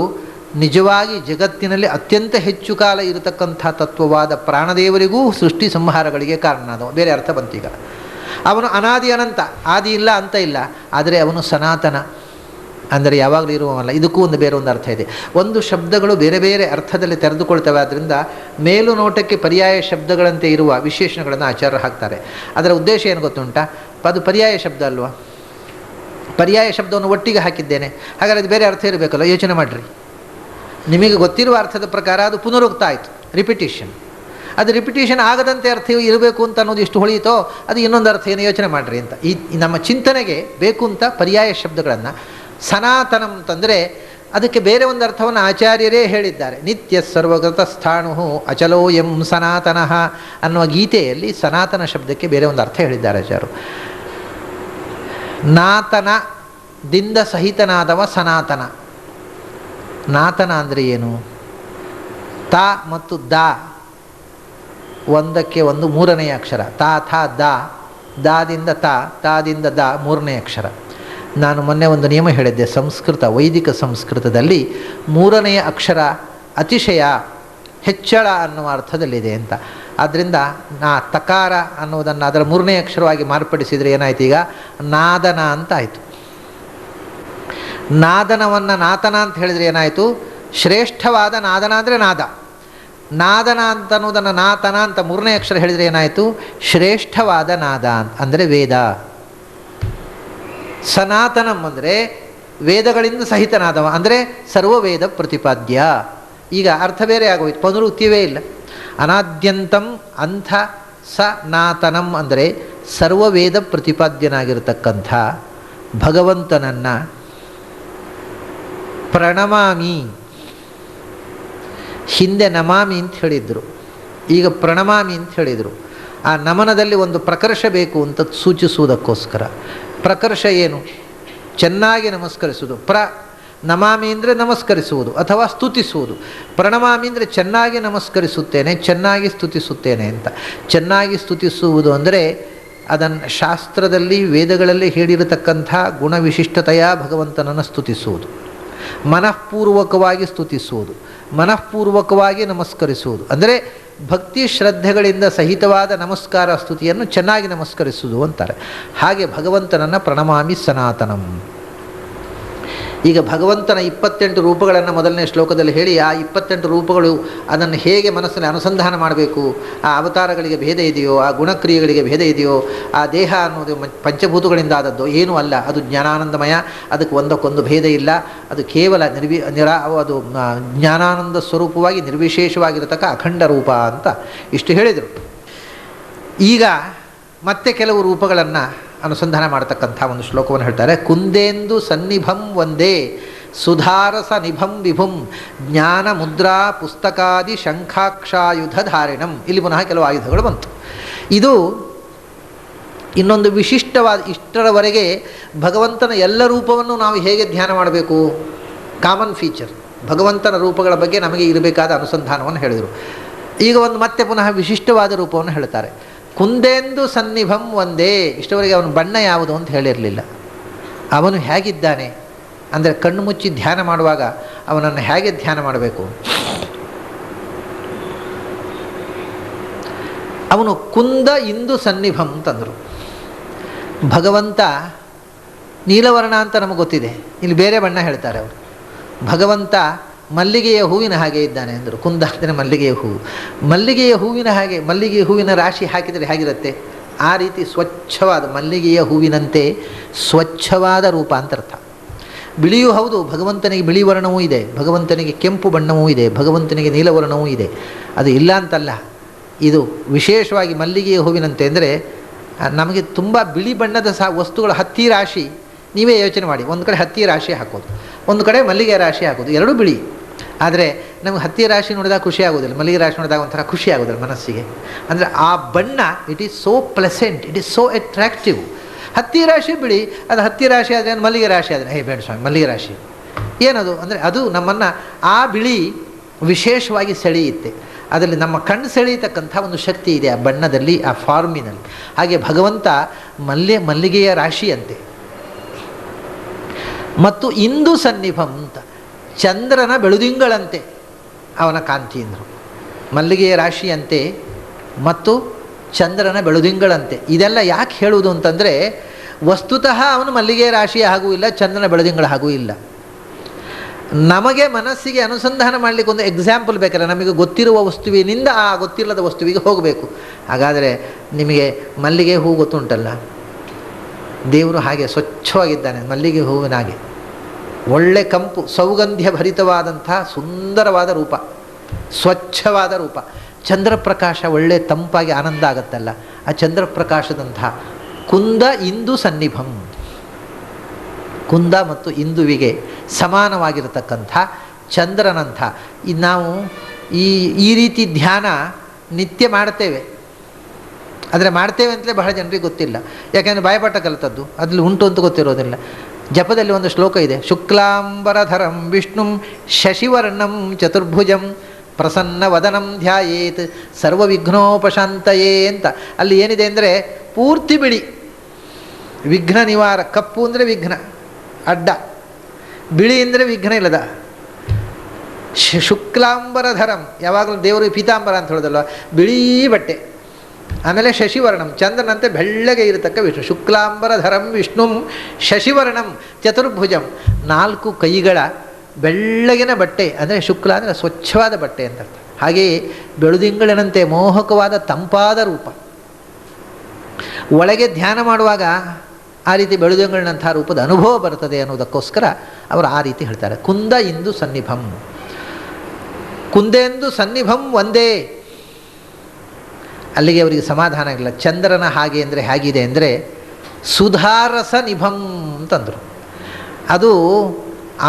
ನಿಜವಾಗಿ ಜಗತ್ತಿನಲ್ಲಿ ಅತ್ಯಂತ ಹೆಚ್ಚು ಕಾಲ ಇರತಕ್ಕಂಥ ತತ್ವವಾದ ಪ್ರಾಣದೇವರಿಗೂ ಸೃಷ್ಟಿ ಸಂಹಾರಗಳಿಗೆ ಕಾರಣನಾದವ. ಬೇರೆ ಅರ್ಥ ಬಂತೀಗ. ಅವನು ಅನಾದಿ ಅನಂತ, ಆದಿ ಇಲ್ಲ ಅಂತ ಇಲ್ಲ, ಆದರೆ ಅವನು ಸನಾತನ ಅಂದರೆ ಯಾವಾಗಲೂ ಇರುವವಲ್ಲ. ಇದಕ್ಕೂ ಒಂದು ಬೇರೆ ಒಂದು ಅರ್ಥ ಇದೆ. ಒಂದು ಶಬ್ದಗಳು ಬೇರೆ ಬೇರೆ ಅರ್ಥದಲ್ಲಿ ತೆರೆದುಕೊಳ್ತವೆ. ಆದ್ದರಿಂದ ಮೇಲು ನೋಟಕ್ಕೆ ಪರ್ಯಾಯ ಶಬ್ದಗಳಂತೆ ಇರುವ ವಿಶೇಷಣಗಳನ್ನು ಆಚಾರ್ಯರು ಹಾಕ್ತಾರೆ. ಅದರ ಉದ್ದೇಶ ಏನು ಗೊತ್ತುಂಟಾ? ಅದು ಪರ್ಯಾಯ ಶಬ್ದ ಅಲ್ವಾ? ಪರ್ಯಾಯ ಶಬ್ದವನ್ನು ಒಟ್ಟಿಗೆ ಹಾಕಿದ್ದೇನೆ, ಹಾಗಾದರೆ ಅದು ಬೇರೆ ಅರ್ಥ ಇರಬೇಕಲ್ಲ. ಯೋಚನೆ ಮಾಡಿರಿ. ನಿಮಗೆ ಗೊತ್ತಿರುವ ಅರ್ಥದ ಪ್ರಕಾರ ಅದು ಪುನರುಕ್ತ ಆಯಿತು, ರಿಪಿಟೇಷನ್. ಅದು ರಿಪಿಟೇಷನ್ ಆಗದಂತೆ ಅರ್ಥ ಇರಬೇಕು ಅಂತ ಅನ್ನೋದು ಎಷ್ಟು ಹೊಳೆಯಿತೋ ಅದು ಇನ್ನೊಂದು ಅರ್ಥ ಏನು ಯೋಚನೆ ಮಾಡಿರಿ ಅಂತ. ಈ ನಮ್ಮ ಚಿಂತನೆಗೆ ಬೇಕು ಅಂತ ಪರ್ಯಾಯ ಶಬ್ದಗಳನ್ನು. ಸನಾತನಂ ಅಂತಂದರೆ ಅದಕ್ಕೆ ಬೇರೆ ಒಂದು ಅರ್ಥವನ್ನು ಆಚಾರ್ಯರೇ ಹೇಳಿದ್ದಾರೆ. ನಿತ್ಯ ಸರ್ವಗತ ಸ್ಥಾಣು ಅಚಲೋ ಎಂ ಸನಾತನಃ ಅನ್ನುವ ಗೀತೆಯಲ್ಲಿ ಸನಾತನ ಶಬ್ದಕ್ಕೆ ಬೇರೆ ಒಂದು ಅರ್ಥ ಹೇಳಿದ್ದಾರೆ ಆಚಾರ್ಯರು. ನಾತನದಿಂದ ಸಹಿತನಾದವ ಸನಾತನ. ನಾತನ ಅಂದರೆ ಏನು? ತಾ ಮತ್ತು ದಾ ಒಂದಕ್ಕೆ ಒಂದು ಮೂರನೆಯ ಅಕ್ಷರ. ತಾ ಥಾ ದಾ, ದಾದಿಂದ ತಾ, ತಾದಿಂದ ದಾ ಮೂರನೇ ಅಕ್ಷರ. ನಾನು ಮೊನ್ನೆ ಒಂದು ನಿಯಮ ಹೇಳಿದ್ದೆ, ಸಂಸ್ಕೃತ, ವೈದಿಕ ಸಂಸ್ಕೃತದಲ್ಲಿ ಮೂರನೆಯ ಅಕ್ಷರ ಅತಿಶಯ, ಹೆಚ್ಚಳ ಅನ್ನುವ ಅರ್ಥದಲ್ಲಿದೆ ಅಂತ. ಆದ್ದರಿಂದ ತಕಾರ ಅನ್ನುವುದನ್ನು ಅದರ ಮೂರನೇ ಅಕ್ಷರವಾಗಿ ಮಾರ್ಪಡಿಸಿದರೆ ಏನಾಯ್ತು? ಈಗ ನಾದನ ಅಂತ ಆಯಿತು. ನಾದನವನ್ನು ನಾತನ ಅಂತ ಹೇಳಿದರೆ ಏನಾಯಿತು? ಶ್ರೇಷ್ಠವಾದ ನಾದನ ಅಂದರೆ ನಾದ. ನಾದನ ಅಂತ ಅನ್ನೋದನ್ನು ನಾತನ ಅಂತ ಮೂರನೇ ಅಕ್ಷರ ಹೇಳಿದರೆ ಏನಾಯಿತು? ಶ್ರೇಷ್ಠವಾದ ನಾದ ಅಂದರೆ ವೇದ. ಸನಾತನಂ ಅಂದರೆ ವೇದಗಳಿಂದ ಸಹಿತನಾದವ ಅಂದರೆ ಸರ್ವವೇದ ಪ್ರತಿಪಾದ್ಯ. ಈಗ ಅರ್ಥ ಬೇರೆ ಆಗೋಯ್ತು, ಪುನರುಕ್ತಿಯವೇ ಇಲ್ಲ. ಅನಾದ್ಯಂತಂ ಅಂಥ ಸನಾತನಂ ಅಂದರೆ ಸರ್ವವೇದ ಪ್ರತಿಪಾದ್ಯನಾಗಿರತಕ್ಕಂಥ ಭಗವಂತನನ್ನು ಪ್ರಣಮಾಮಿ. ಹಿಂದೆ ನಮಾಮಿ ಅಂತ ಹೇಳಿದರು, ಈಗ ಪ್ರಣಮಾಮಿ ಅಂತ ಹೇಳಿದರು. ಆ ನಮನದಲ್ಲಿ ಒಂದು ಪ್ರಕರ್ಷ ಬೇಕು ಅಂತ ಸೂಚಿಸುವುದಕ್ಕೋಸ್ಕರ. ಪ್ರಕರ್ಷ ಏನು? ಚೆನ್ನಾಗಿ ನಮಸ್ಕರಿಸುವುದು. ನಮಾಮಿ ಅಂದರೆ ನಮಸ್ಕರಿಸುವುದು ಅಥವಾ ಸ್ತುತಿಸುವುದು. ಪ್ರಣಮಾಮಿ ಅಂದರೆ ಚೆನ್ನಾಗಿ ನಮಸ್ಕರಿಸುತ್ತೇನೆ, ಚೆನ್ನಾಗಿ ಸ್ತುತಿಸುತ್ತೇನೆ ಅಂತ. ಚೆನ್ನಾಗಿ ಸ್ತುತಿಸುವುದು ಅಂದರೆ ಅದನ್ನು ಶಾಸ್ತ್ರದಲ್ಲಿ ವೇದಗಳಲ್ಲಿ ಹೇಳಿರತಕ್ಕಂಥ ಗುಣವಿಶಿಷ್ಟತೆಯ ಭಗವಂತನನ್ನು ಸ್ತುತಿಸುವುದು, ಮನಃಪೂರ್ವಕವಾಗಿ ಸ್ತುತಿಸುವುದು, ಮನಃಪೂರ್ವಕವಾಗಿ ನಮಸ್ಕರಿಸುವುದು. ಅಂದರೆ ಭಕ್ತಿ ಶ್ರದ್ಧೆಗಳಿಂದ ಸಹಿತವಾದ ನಮಸ್ಕಾರ ಸ್ತುತಿಯನ್ನು ಚೆನ್ನಾಗಿ ನಮಸ್ಕರಿಸುವುದು ಅಂತಾರೆ. ಹಾಗೆ ಭಗವಂತನನ್ನು ಪ್ರಣಮಾಮಿ ಸನಾತನಂ. ಈಗ ಭಗವಂತನ 28 ರೂಪಗಳನ್ನು ಮೊದಲನೇ ಶ್ಲೋಕದಲ್ಲಿ ಹೇಳಿ, ಆ 28 ರೂಪಗಳು ಅದನ್ನು ಹೇಗೆ ಮನಸ್ಸಲ್ಲಿ ಅನುಸಂಧಾನ ಮಾಡಬೇಕು, ಆ ಅವತಾರಗಳಿಗೆ ಭೇದ ಇದೆಯೋ, ಆ ಗುಣಕ್ರಿಯೆಗಳಿಗೆ ಭೇದ ಇದೆಯೋ, ಆ ದೇಹ ಅನ್ನೋದು ಪಂಚಭೂತಗಳಿಂದ ಆದದ್ದು ಏನೂ ಅಲ್ಲ, ಅದು ಜ್ಞಾನಾನಂದಮಯ, ಅದಕ್ಕೆ ಒಂದಕ್ಕೊಂದು ಭೇದ ಇಲ್ಲ, ಅದು ಕೇವಲ ಅದು ಜ್ಞಾನಾನಂದ ಸ್ವರೂಪವಾಗಿ ನಿರ್ವಿಶೇಷವಾಗಿರತಕ್ಕ ಅಖಂಡ ರೂಪ ಅಂತ ಇಷ್ಟು ಹೇಳಿದರು. ಈಗ ಮತ್ತೆ ಕೆಲವು ರೂಪಗಳನ್ನು ಅನುಸಂಧಾನ ಮಾಡತಕ್ಕಂಥ ಒಂದು ಶ್ಲೋಕವನ್ನು ಹೇಳ್ತಾರೆ. ಕುಂದೇಂದು ಸನ್ನಿಭಂ ಒಂದೇ ಸುಧಾರಸ ನಿಭಂ ವಿಭುಂ ಜ್ಞಾನ ಮುದ್ರಾ ಪುಸ್ತಕಾದಿ ಶಂಖಾಕ್ಷಾಯುಧ ಧಾರಿಣಂ. ಇಲ್ಲಿ ಪುನಃ ಕೆಲವು ಆಯುಧಗಳು ಬಂತು. ಇದು ಇನ್ನೊಂದು ವಿಶಿಷ್ಟವಾದ, ಇಷ್ಟರವರೆಗೆ ಭಗವಂತನ ಎಲ್ಲ ರೂಪವನ್ನು ನಾವು ಹೇಗೆ ಧ್ಯಾನ ಮಾಡಬೇಕು, ಕಾಮನ್ ಫೀಚರ್ ಭಗವಂತನ ರೂಪಗಳ ಬಗ್ಗೆ ನಮಗೆ ಇರಬೇಕಾದ ಅನುಸಂಧಾನವನ್ನು ಹೇಳಿದರು. ಈಗ ಒಂದು ಮತ್ತೆ ಪುನಃ ವಿಶಿಷ್ಟವಾದ ರೂಪವನ್ನು ಹೇಳ್ತಾರೆ. ಕುಂದೇಂದು ಸನ್ನಿಭಂ ಒಂದೇ. ಇಷ್ಟವರೆಗೆ ಅವನ ಬಣ್ಣ ಯಾವುದು ಅಂತ ಹೇಳಿರಲಿಲ್ಲ. ಅವನು ಹೇಗಿದ್ದಾನೆ ಅಂದರೆ ಕಣ್ಣು ಮುಚ್ಚಿ ಧ್ಯಾನ ಮಾಡುವಾಗ ಅವನನ್ನು ಹೇಗೆ ಧ್ಯಾನ ಮಾಡಬೇಕು. ಅವನು ಕುಂದ ಇಂದು ಸನ್ನಿಭಂ ಅಂತಂದರು. ಭಗವಂತ ನೀಲವರ್ಣ ಅಂತ ನಮಗೆ ಗೊತ್ತಿದೆ, ಇಲ್ಲಿ ಬೇರೆ ಬಣ್ಣ ಹೇಳ್ತಾರೆ ಅವರು. ಭಗವಂತ ಮಲ್ಲಿಗೆಯ ಹೂವಿನ ಹಾಗೆ ಇದ್ದಾನೆ ಅಂದರು. ಕುಂದ ಅಂದರೆ ಮಲ್ಲಿಗೆಯ ಹೂವು. ಮಲ್ಲಿಗೆಯ ಹೂವಿನ ಹಾಗೆ, ಮಲ್ಲಿಗೆಯ ಹೂವಿನ ರಾಶಿ ಹಾಕಿದರೆ ಹೇಗಿರುತ್ತೆ ಆ ರೀತಿ ಸ್ವಚ್ಛವಾದ ಮಲ್ಲಿಗೆಯ ಹೂವಿನಂತೆ ಸ್ವಚ್ಛವಾದ ರೂಪ ಅಂತರ್ಥ. ಬಿಳಿಯೂ ಹೌದು, ಭಗವಂತನಿಗೆ ಬಿಳಿ ವರ್ಣವೂ ಇದೆ, ಭಗವಂತನಿಗೆ ಕೆಂಪು ಬಣ್ಣವೂ ಇದೆ, ಭಗವಂತನಿಗೆ ನೀಲವರ್ಣವೂ ಇದೆ. ಅದು ಇಲ್ಲ ಅಂತಲ್ಲ, ಇದು ವಿಶೇಷವಾಗಿ ಮಲ್ಲಿಗೆಯ ಹೂವಿನಂತೆ. ಅಂದರೆ ನಮಗೆ ತುಂಬ ಬಿಳಿ ಬಣ್ಣದ ವಸ್ತುಗಳ ಹತ್ತಿ ರಾಶಿ ನೀವೇ ಯೋಚನೆ ಮಾಡಿ. ಒಂದು ಕಡೆ ಹತ್ತಿ ರಾಶಿ ಹಾಕೋದು, ಒಂದು ಕಡೆ ಮಲ್ಲಿಗೆ ರಾಶಿ ಹಾಕೋದು, ಎರಡೂ ಬಿಳಿ. ಆದರೆ ನಮಗೆ ಹತ್ತಿ ರಾಶಿ ನೋಡಿದಾಗ ಖುಷಿ ಆಗೋದಿಲ್ಲ, ಮಲ್ಲಿಗೆ ರಾಶಿ ನೋಡಿದಾಗ ಒಂಥರ ಖುಷಿ ಆಗೋದಿಲ್ಲ ಮನಸ್ಸಿಗೆ. ಅಂದರೆ ಆ ಬಣ್ಣ it is so pleasant, it is so attractive. ಹತ್ತಿ ರಾಶಿ ಬಿಳಿ, ಅದು ಹತ್ತಿ ರಾಶಿ ಆದರೆ ಮಲ್ಲಿಗೆ ರಾಶಿ ಆದರೆ ಬೇಡ ಸ್ವಾಮಿ ಮಲ್ಲಿಗೆ ರಾಶಿ ಏನದು ಅಂದರೆ ಅದು ನಮ್ಮನ್ನು ಆ ಬಿಳಿ ವಿಶೇಷವಾಗಿ ಸೆಳೆಯುತ್ತೆ. ಅದರಲ್ಲಿ ನಮ್ಮ ಕಣ್ಣು ಸೆಳೆಯತಕ್ಕಂಥ ಒಂದು ಶಕ್ತಿ ಇದೆ ಆ ಬಣ್ಣದಲ್ಲಿ, ಆ ಫಾರ್ಮಿನಲ್ಲಿ. ಹಾಗೆ ಭಗವಂತ ಮಲ್ಲಿಗೆಯ ರಾಶಿಯಂತೆ. ಮತ್ತು ಇಂದು ಸನ್ನಿಭಂ ಅಂತ ಚಂದ್ರನ ಬೆಳುದಿಂಗಳಂತೆ ಅವನ ಕಾಂತಿ ಎಂದರು. ಮಲ್ಲಿಗೆಯ ರಾಶಿಯಂತೆ ಮತ್ತು ಚಂದ್ರನ ಬೆಳುದಿಂಗಳಂತೆ. ಇದೆಲ್ಲ ಯಾಕೆ ಹೇಳುವುದು ಅಂತಂದರೆ, ವಸ್ತುತಃ ಅವನು ಮಲ್ಲಿಗೆಯ ರಾಶಿಯ ಹಾಗೂ ಇಲ್ಲ, ಚಂದ್ರನ ಬೆಳುದಿಂಗಳ ಹಾಗೂ ಇಲ್ಲ. ನಮಗೆ ಮನಸ್ಸಿಗೆ ಅನುಸಂಧಾನ ಮಾಡಲಿಕ್ಕೆ ಒಂದು ಎಕ್ಸಾಂಪಲ್ ಬೇಕಾದ್ರೆ ನಮಗೆ ಗೊತ್ತಿರುವ ವಸ್ತುವಿನಿಂದ ಆ ಗೊತ್ತಿಲ್ಲದ ವಸ್ತುವಿಗೆ ಹೋಗಬೇಕು. ಹಾಗಾದರೆ ನಿಮಗೆ ಮಲ್ಲಿಗೆ ಹೂ ಗೊತ್ತುಂಟಲ್ಲ, ದೇವರು ಹಾಗೆ ಸ್ವಚ್ಛವಾಗಿದ್ದಾನೆ, ಮಲ್ಲಿಗೆ ಹೂವಿನಾಗೆ ಒಳ್ಳೆ ಕಂಪು ಸೌಗಂಧ್ಯ ಭರಿತವಾದಂಥ ಸುಂದರವಾದ ರೂಪ, ಸ್ವಚ್ಛವಾದ ರೂಪ. ಚಂದ್ರಪ್ರಕಾಶ ಒಳ್ಳೆ ತಂಪಾಗಿ ಆನಂದ ಆಗುತ್ತಲ್ಲ, ಆ ಚಂದ್ರಪ್ರಕಾಶದಂಥ ಕುಂದ ಇಂದು ಸನ್ನಿಭಂ. ಕುಂದ ಮತ್ತು ಇಂದುವಿಗೆ ಸಮಾನವಾಗಿರತಕ್ಕಂಥ ಚಂದ್ರನಂಥ. ಇದು ನಾವು ಈ ರೀತಿ ಧ್ಯಾನ ನಿತ್ಯ ಮಾಡ್ತೇವೆ, ಆದರೆ ಮಾಡ್ತೇವೆ ಅಂತಲೇ ಬಹಳ ಜನರಿಗೆ ಗೊತ್ತಿಲ್ಲ. ಯಾಕೆಂದರೆ ಬಾಯಪಾಠ ಕಲಿತದ್ದು ಅದ್ರಲ್ಲಿ ಉಂಟು ಅಂತ ಗೊತ್ತಿರೋದಿಲ್ಲ. ಜಪದಲ್ಲಿ ಒಂದು ಶ್ಲೋಕ ಇದೆ, ಶುಕ್ಲಾಂಬರಧರಂ ವಿಷ್ಣುಂ ಶಶಿವರ್ಣಂ ಚತುರ್ಭುಜಂ ಪ್ರಸನ್ನ ವದನಂ ಧ್ಯಾಯೇತ್ ಸರ್ವವಿಘ್ನೋಪಶಾಂತಯೇ ಅಂತ. ಅಲ್ಲಿ ಏನಿದೆ ಅಂದರೆ ಪೂರ್ತಿ ಬಿಳಿ, ವಿಘ್ನ ನಿವಾರ. ಕಪ್ಪು ಅಂದರೆ ವಿಘ್ನ ಅಡ್ಡ, ಬಿಳಿ ಅಂದರೆ ವಿಘ್ನ ಇಲ್ಲದ. ಶುಕ್ಲಾಂಬರಧರಂ, ಯಾವಾಗಲೂ ದೇವರು ಪೀತಾಂಬರ ಅಂತ ಹೇಳೋದಲ್ವ, ಬಿಳಿ ಬಟ್ಟೆ. ಆಮೇಲೆ ಶಶಿವರ್ಣಂ, ಚಂದ್ರನಂತೆ ಬೆಳ್ಳಗೆ ಇರತಕ್ಕ ವಿಷ್ಣು. ಶುಕ್ಲಾಂಬರಧರಂ ವಿಷ್ಣುಂ ಶಶಿವರ್ಣಂ ಚತುರ್ಭುಜಂ, 4 ಕೈಗಳ ಬೆಳ್ಳಗಿನ ಬಟ್ಟೆ. ಅಂದರೆ ಶುಕ್ಲ ಅಂದರೆ ಸ್ವಚ್ಛವಾದ ಬಟ್ಟೆ ಅಂತ ಅರ್ಥ. ಹಾಗೆಯೇ ಬೆಳುದಿಂಗಳಿನಂತೆ ಮೋಹಕವಾದ ತಂಪಾದ ರೂಪ. ಒಳಗೆ ಧ್ಯಾನ ಮಾಡುವಾಗ ಆ ರೀತಿ ಬೆಳುದಂಗಳಂಥ ರೂಪದ ಅನುಭವ ಬರ್ತದೆ ಅನ್ನೋದಕ್ಕೋಸ್ಕರ ಅವರು ಆ ರೀತಿ ಹೇಳ್ತಾರೆ. ಕುಂದ ಇಂದು ಸನ್ನಿಭಂ, ಕುಂದೆಂದು ಸನ್ನಿಭಂ ಒಂದೇ. ಅಲ್ಲಿಗೆ ಅವರಿಗೆ ಸಮಾಧಾನ ಇಲ್ಲ. ಚಂದ್ರನ ಹಾಗೆ ಅಂದರೆ ಹೇಗಿದೆ ಅಂದರೆ ಸುಧಾರಸ ನಿಭಂ ಅಂತಂದರು. ಅದು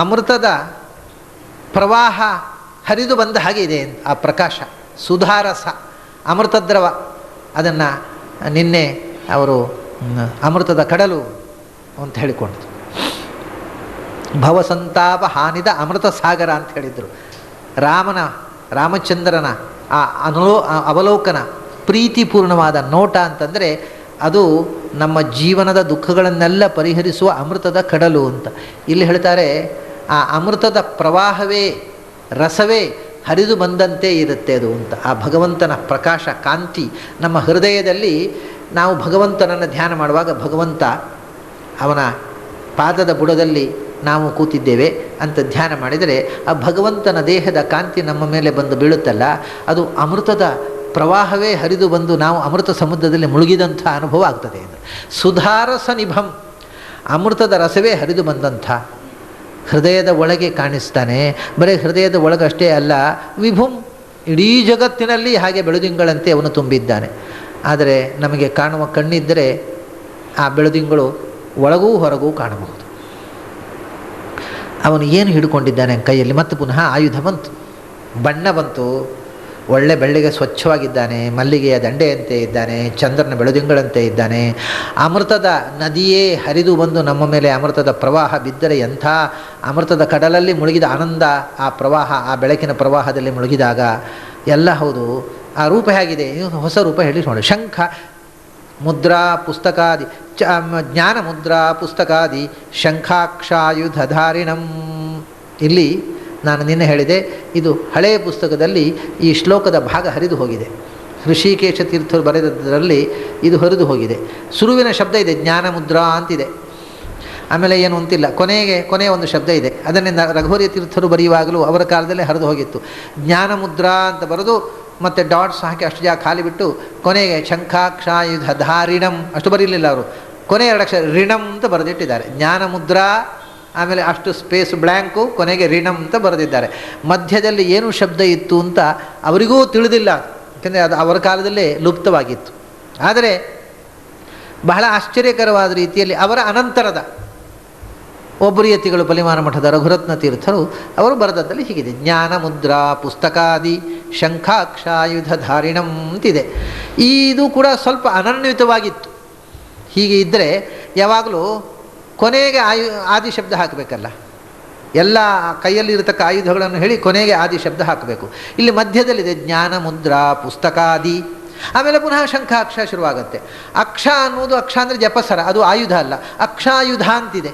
ಅಮೃತದ ಪ್ರವಾಹ ಹರಿದು ಬಂದ ಹಾಗೆ ಇದೆ ಆ ಪ್ರಕಾಶ. ಸುಧಾರಸ ಅಮೃತದ್ರವ, ಅದನ್ನು ನಿನ್ನೆ ಅವರು ಅಮೃತದ ಕಡಲು ಅಂತ ಹೇಳಿಕೊಂಡಿದ್ರು. ಭವಸಂತಾಪ ಹಾನಿದ ಅಮೃತ ಸಾಗರ ಅಂತ ಹೇಳಿದರು. ರಾಮಚಂದ್ರನ ಆ ಅವಲೋಕನ ಪ್ರೀತಿಪೂರ್ಣವಾದ ನೋಟ ಅಂತಂದರೆ ಅದು ನಮ್ಮ ಜೀವನದ ದುಃಖಗಳನ್ನೆಲ್ಲ ಪರಿಹರಿಸುವ ಅಮೃತದ ಕಡಲು ಅಂತ. ಇಲ್ಲಿ ಹೇಳ್ತಾರೆ ಆ ಅಮೃತದ ಪ್ರವಾಹವೇ ರಸವೇ ಹರಿದು ಬಂದಂತೆ ಇರುತ್ತೆ ಅದು ಅಂತ. ಆ ಭಗವಂತನ ಪ್ರಕಾಶ ಕಾಂತಿ ನಮ್ಮ ಹೃದಯದಲ್ಲಿ ನಾವು ಭಗವಂತನನ್ನು ಧ್ಯಾನ ಮಾಡುವಾಗ ಭಗವಂತ ಅವನ ಪಾದದ ಬುಡದಲ್ಲಿ ನಾವು ಕೂತಿದ್ದೇವೆ ಅಂತ ಧ್ಯಾನ ಮಾಡಿದರೆ ಆ ಭಗವಂತನ ದೇಹದ ಕಾಂತಿ ನಮ್ಮ ಮೇಲೆ ಬಂದು ಬೀಳುತ್ತಲ್ಲ, ಅದು ಅಮೃತದ ಪ್ರವಾಹವೇ ಹರಿದು ಬಂದು ನಾವು ಅಮೃತ ಸಮುದ್ರದಲ್ಲಿ ಮುಳುಗಿದಂಥ ಅನುಭವ ಆಗ್ತದೆ. ಇದು ಸುಧಾರಸ ನಿಭಂ, ಅಮೃತದ ರಸವೇ ಹರಿದು ಬಂದಂಥ ಹೃದಯದ ಒಳಗೆ ಕಾಣಿಸ್ತಾನೆ. ಬರೀ ಹೃದಯದ ಒಳಗಷ್ಟೇ ಅಲ್ಲ, ವಿಭುಂ ಇಡೀ ಜಗತ್ತಿನಲ್ಲಿ ಹಾಗೆ ಬೆಳುದಿಂಗಳಂತೆ ಅವನು ತುಂಬಿದ್ದಾನೆ. ಆದರೆ ನಮಗೆ ಕಾಣುವ ಕಣ್ಣಿದ್ದರೆ ಆ ಬೆಳುದಿಂಗಳು ಒಳಗೂ ಹೊರಗೂ ಕಾಣಬಹುದು. ಅವನು ಏನು ಹಿಡ್ಕೊಂಡಿದ್ದಾನೆ ಕೈಯಲ್ಲಿ? ಮತ್ತು ಪುನಃ ಆಯುಧ ಬಂತು, ಬಣ್ಣ ಬಂತು, ಒಳ್ಳೆ ಬೆಳ್ಳಿಗೆ ಸ್ವಚ್ಛವಾಗಿದ್ದಾನೆ, ಮಲ್ಲಿಗೆಯ ದಂಡೆಯಂತೆ ಇದ್ದಾನೆ, ಚಂದ್ರನ ಬೆಳುದಿಂಗಳಂತೆ ಇದ್ದಾನೆ. ಅಮೃತದ ನದಿಯೇ ಹರಿದು ಬಂದು ನಮ್ಮ ಮೇಲೆ ಅಮೃತದ ಪ್ರವಾಹ ಬಿದ್ದರೆ ಎಂಥ ಅಮೃತದ ಕಡಲಲ್ಲಿ ಮುಳುಗಿದ ಆನಂದ ಆ ಪ್ರವಾಹ, ಆ ಬೆಳಕಿನ ಪ್ರವಾಹದಲ್ಲಿ ಮುಳುಗಿದಾಗ ಎಲ್ಲ ಹೌದು. ಆ ರೂಪ ಹೇಗಿದೆ? ಹೊಸ ರೂಪ ಹೇಳಿ ನೋಡಿ. ಶಂಖ ಮುದ್ರಾ ಪುಸ್ತಕಾದಿ ಜ್ಞಾನ ಮುದ್ರಾ ಪುಸ್ತಕಾದಿ ಶಂಖಾಕ್ಷಾಯುಧಧಾರಿಣಂ. ಇಲ್ಲಿ ನಾನು ನಿನ್ನೆ ಹೇಳಿದೆ, ಇದು ಹಳೆಯ ಪುಸ್ತಕದಲ್ಲಿ ಈ ಶ್ಲೋಕದ ಭಾಗ ಹರಿದು ಹೋಗಿದೆ. ಋಷಿಕೇಶ ತೀರ್ಥರು ಬರೆದರಲ್ಲಿ ಇದು ಹರಿದು ಹೋಗಿದೆ. ಸುರುವಿನ ಶಬ್ದ ಇದೆ, ಜ್ಞಾನ ಮುದ್ರಾ ಅಂತಿದೆ. ಆಮೇಲೆ ಏನು ಅಂತಿಲ್ಲ, ಕೊನೆಯ ಒಂದು ಶಬ್ದ ಇದೆ. ಅದನ್ನೇ ರಘುವರಿ ತೀರ್ಥರು ಬರೆಯುವಾಗಲೂ ಅವರ ಕಾಲದಲ್ಲೇ ಹರಿದು ಹೋಗಿತ್ತು. ಜ್ಞಾನ ಮುದ್ರಾ ಅಂತ ಬರೆದು ಮತ್ತು ಡಾಟ್ಸ್ ಹಾಕಿ ಅಷ್ಟು ಜಾಗ ಖಾಲಿ ಬಿಟ್ಟು ಕೊನೆಗೆ ಶಂಖಾಕ್ಷಾಯುಧ ಧಾರಿಣಂ ಅಷ್ಟು ಬರೀಲಿಲ್ಲ ಅವರು. ಕೊನೆಯ 2 ಅಕ್ಷರ ಋಣಂ ಅಂತ ಬರೆದಿಟ್ಟಿದ್ದಾರೆ. ಜ್ಞಾನ ಮುದ್ರಾ, ಆಮೇಲೆ ಅಷ್ಟು ಸ್ಪೇಸ್ ಬ್ಲ್ಯಾಂಕು, ಕೊನೆಗೆ ಋಣಂ ಅಂತ ಬರೆದಿದ್ದಾರೆ. ಮಧ್ಯದಲ್ಲಿ ಏನು ಶಬ್ದ ಇತ್ತು ಅಂತ ಅವರಿಗೂ ತಿಳಿದಿಲ್ಲ, ಯಾಕೆಂದರೆ ಅದು ಅವರ ಕಾಲದಲ್ಲೇ ಲುಪ್ತವಾಗಿತ್ತು. ಆದರೆ ಬಹಳ ಆಶ್ಚರ್ಯಕರವಾದ ರೀತಿಯಲ್ಲಿ ಅವರ ಅನಂತರದ ಒಬ್ಬರು ಯತಿಗಳು ಬಲಿಮಾನ ಮಠದ ರಘುರತ್ನ ತೀರ್ಥರು ಅವರು ಬರೆದದ್ದಲ್ಲಿ ಹೀಗಿದೆ, ಜ್ಞಾನ ಮುದ್ರಾ ಪುಸ್ತಕಾದಿ ಶಂಖಾಕ್ಷಾಯುಧ ಧಾರಿಣಂ ಅಂತಿದೆ. ಇದು ಕೂಡ ಸ್ವಲ್ಪ ಅನನ್ವಿತವಾಗಿತ್ತು. ಹೀಗೆ ಇದ್ದರೆ ಯಾವಾಗಲೂ ಕೊನೆಗೆ ಆದಿ ಶಬ್ದ ಹಾಕಬೇಕಲ್ಲ, ಎಲ್ಲ ಕೈಯಲ್ಲಿ ಇರತಕ್ಕ ಆಯುಧಗಳನ್ನು ಹೇಳಿ ಕೊನೆಗೆ ಆದಿ ಶಬ್ದ ಹಾಕಬೇಕು. ಇಲ್ಲಿ ಮಧ್ಯದಲ್ಲಿದೆ ಜ್ಞಾನ ಮುದ್ರಾ ಪುಸ್ತಕಾದಿ, ಆಮೇಲೆ ಪುನಃ ಶಂಖಾಕ್ಷ ಶುರುವಾಗುತ್ತೆ. ಅಕ್ಷ ಅನ್ನೋದು, ಅಕ್ಷ ಅಂದರೆ ಜಪಸರ, ಅದು ಆಯುಧ ಅಲ್ಲ, ಅಕ್ಷಾಯುಧ ಅಂತಿದೆ.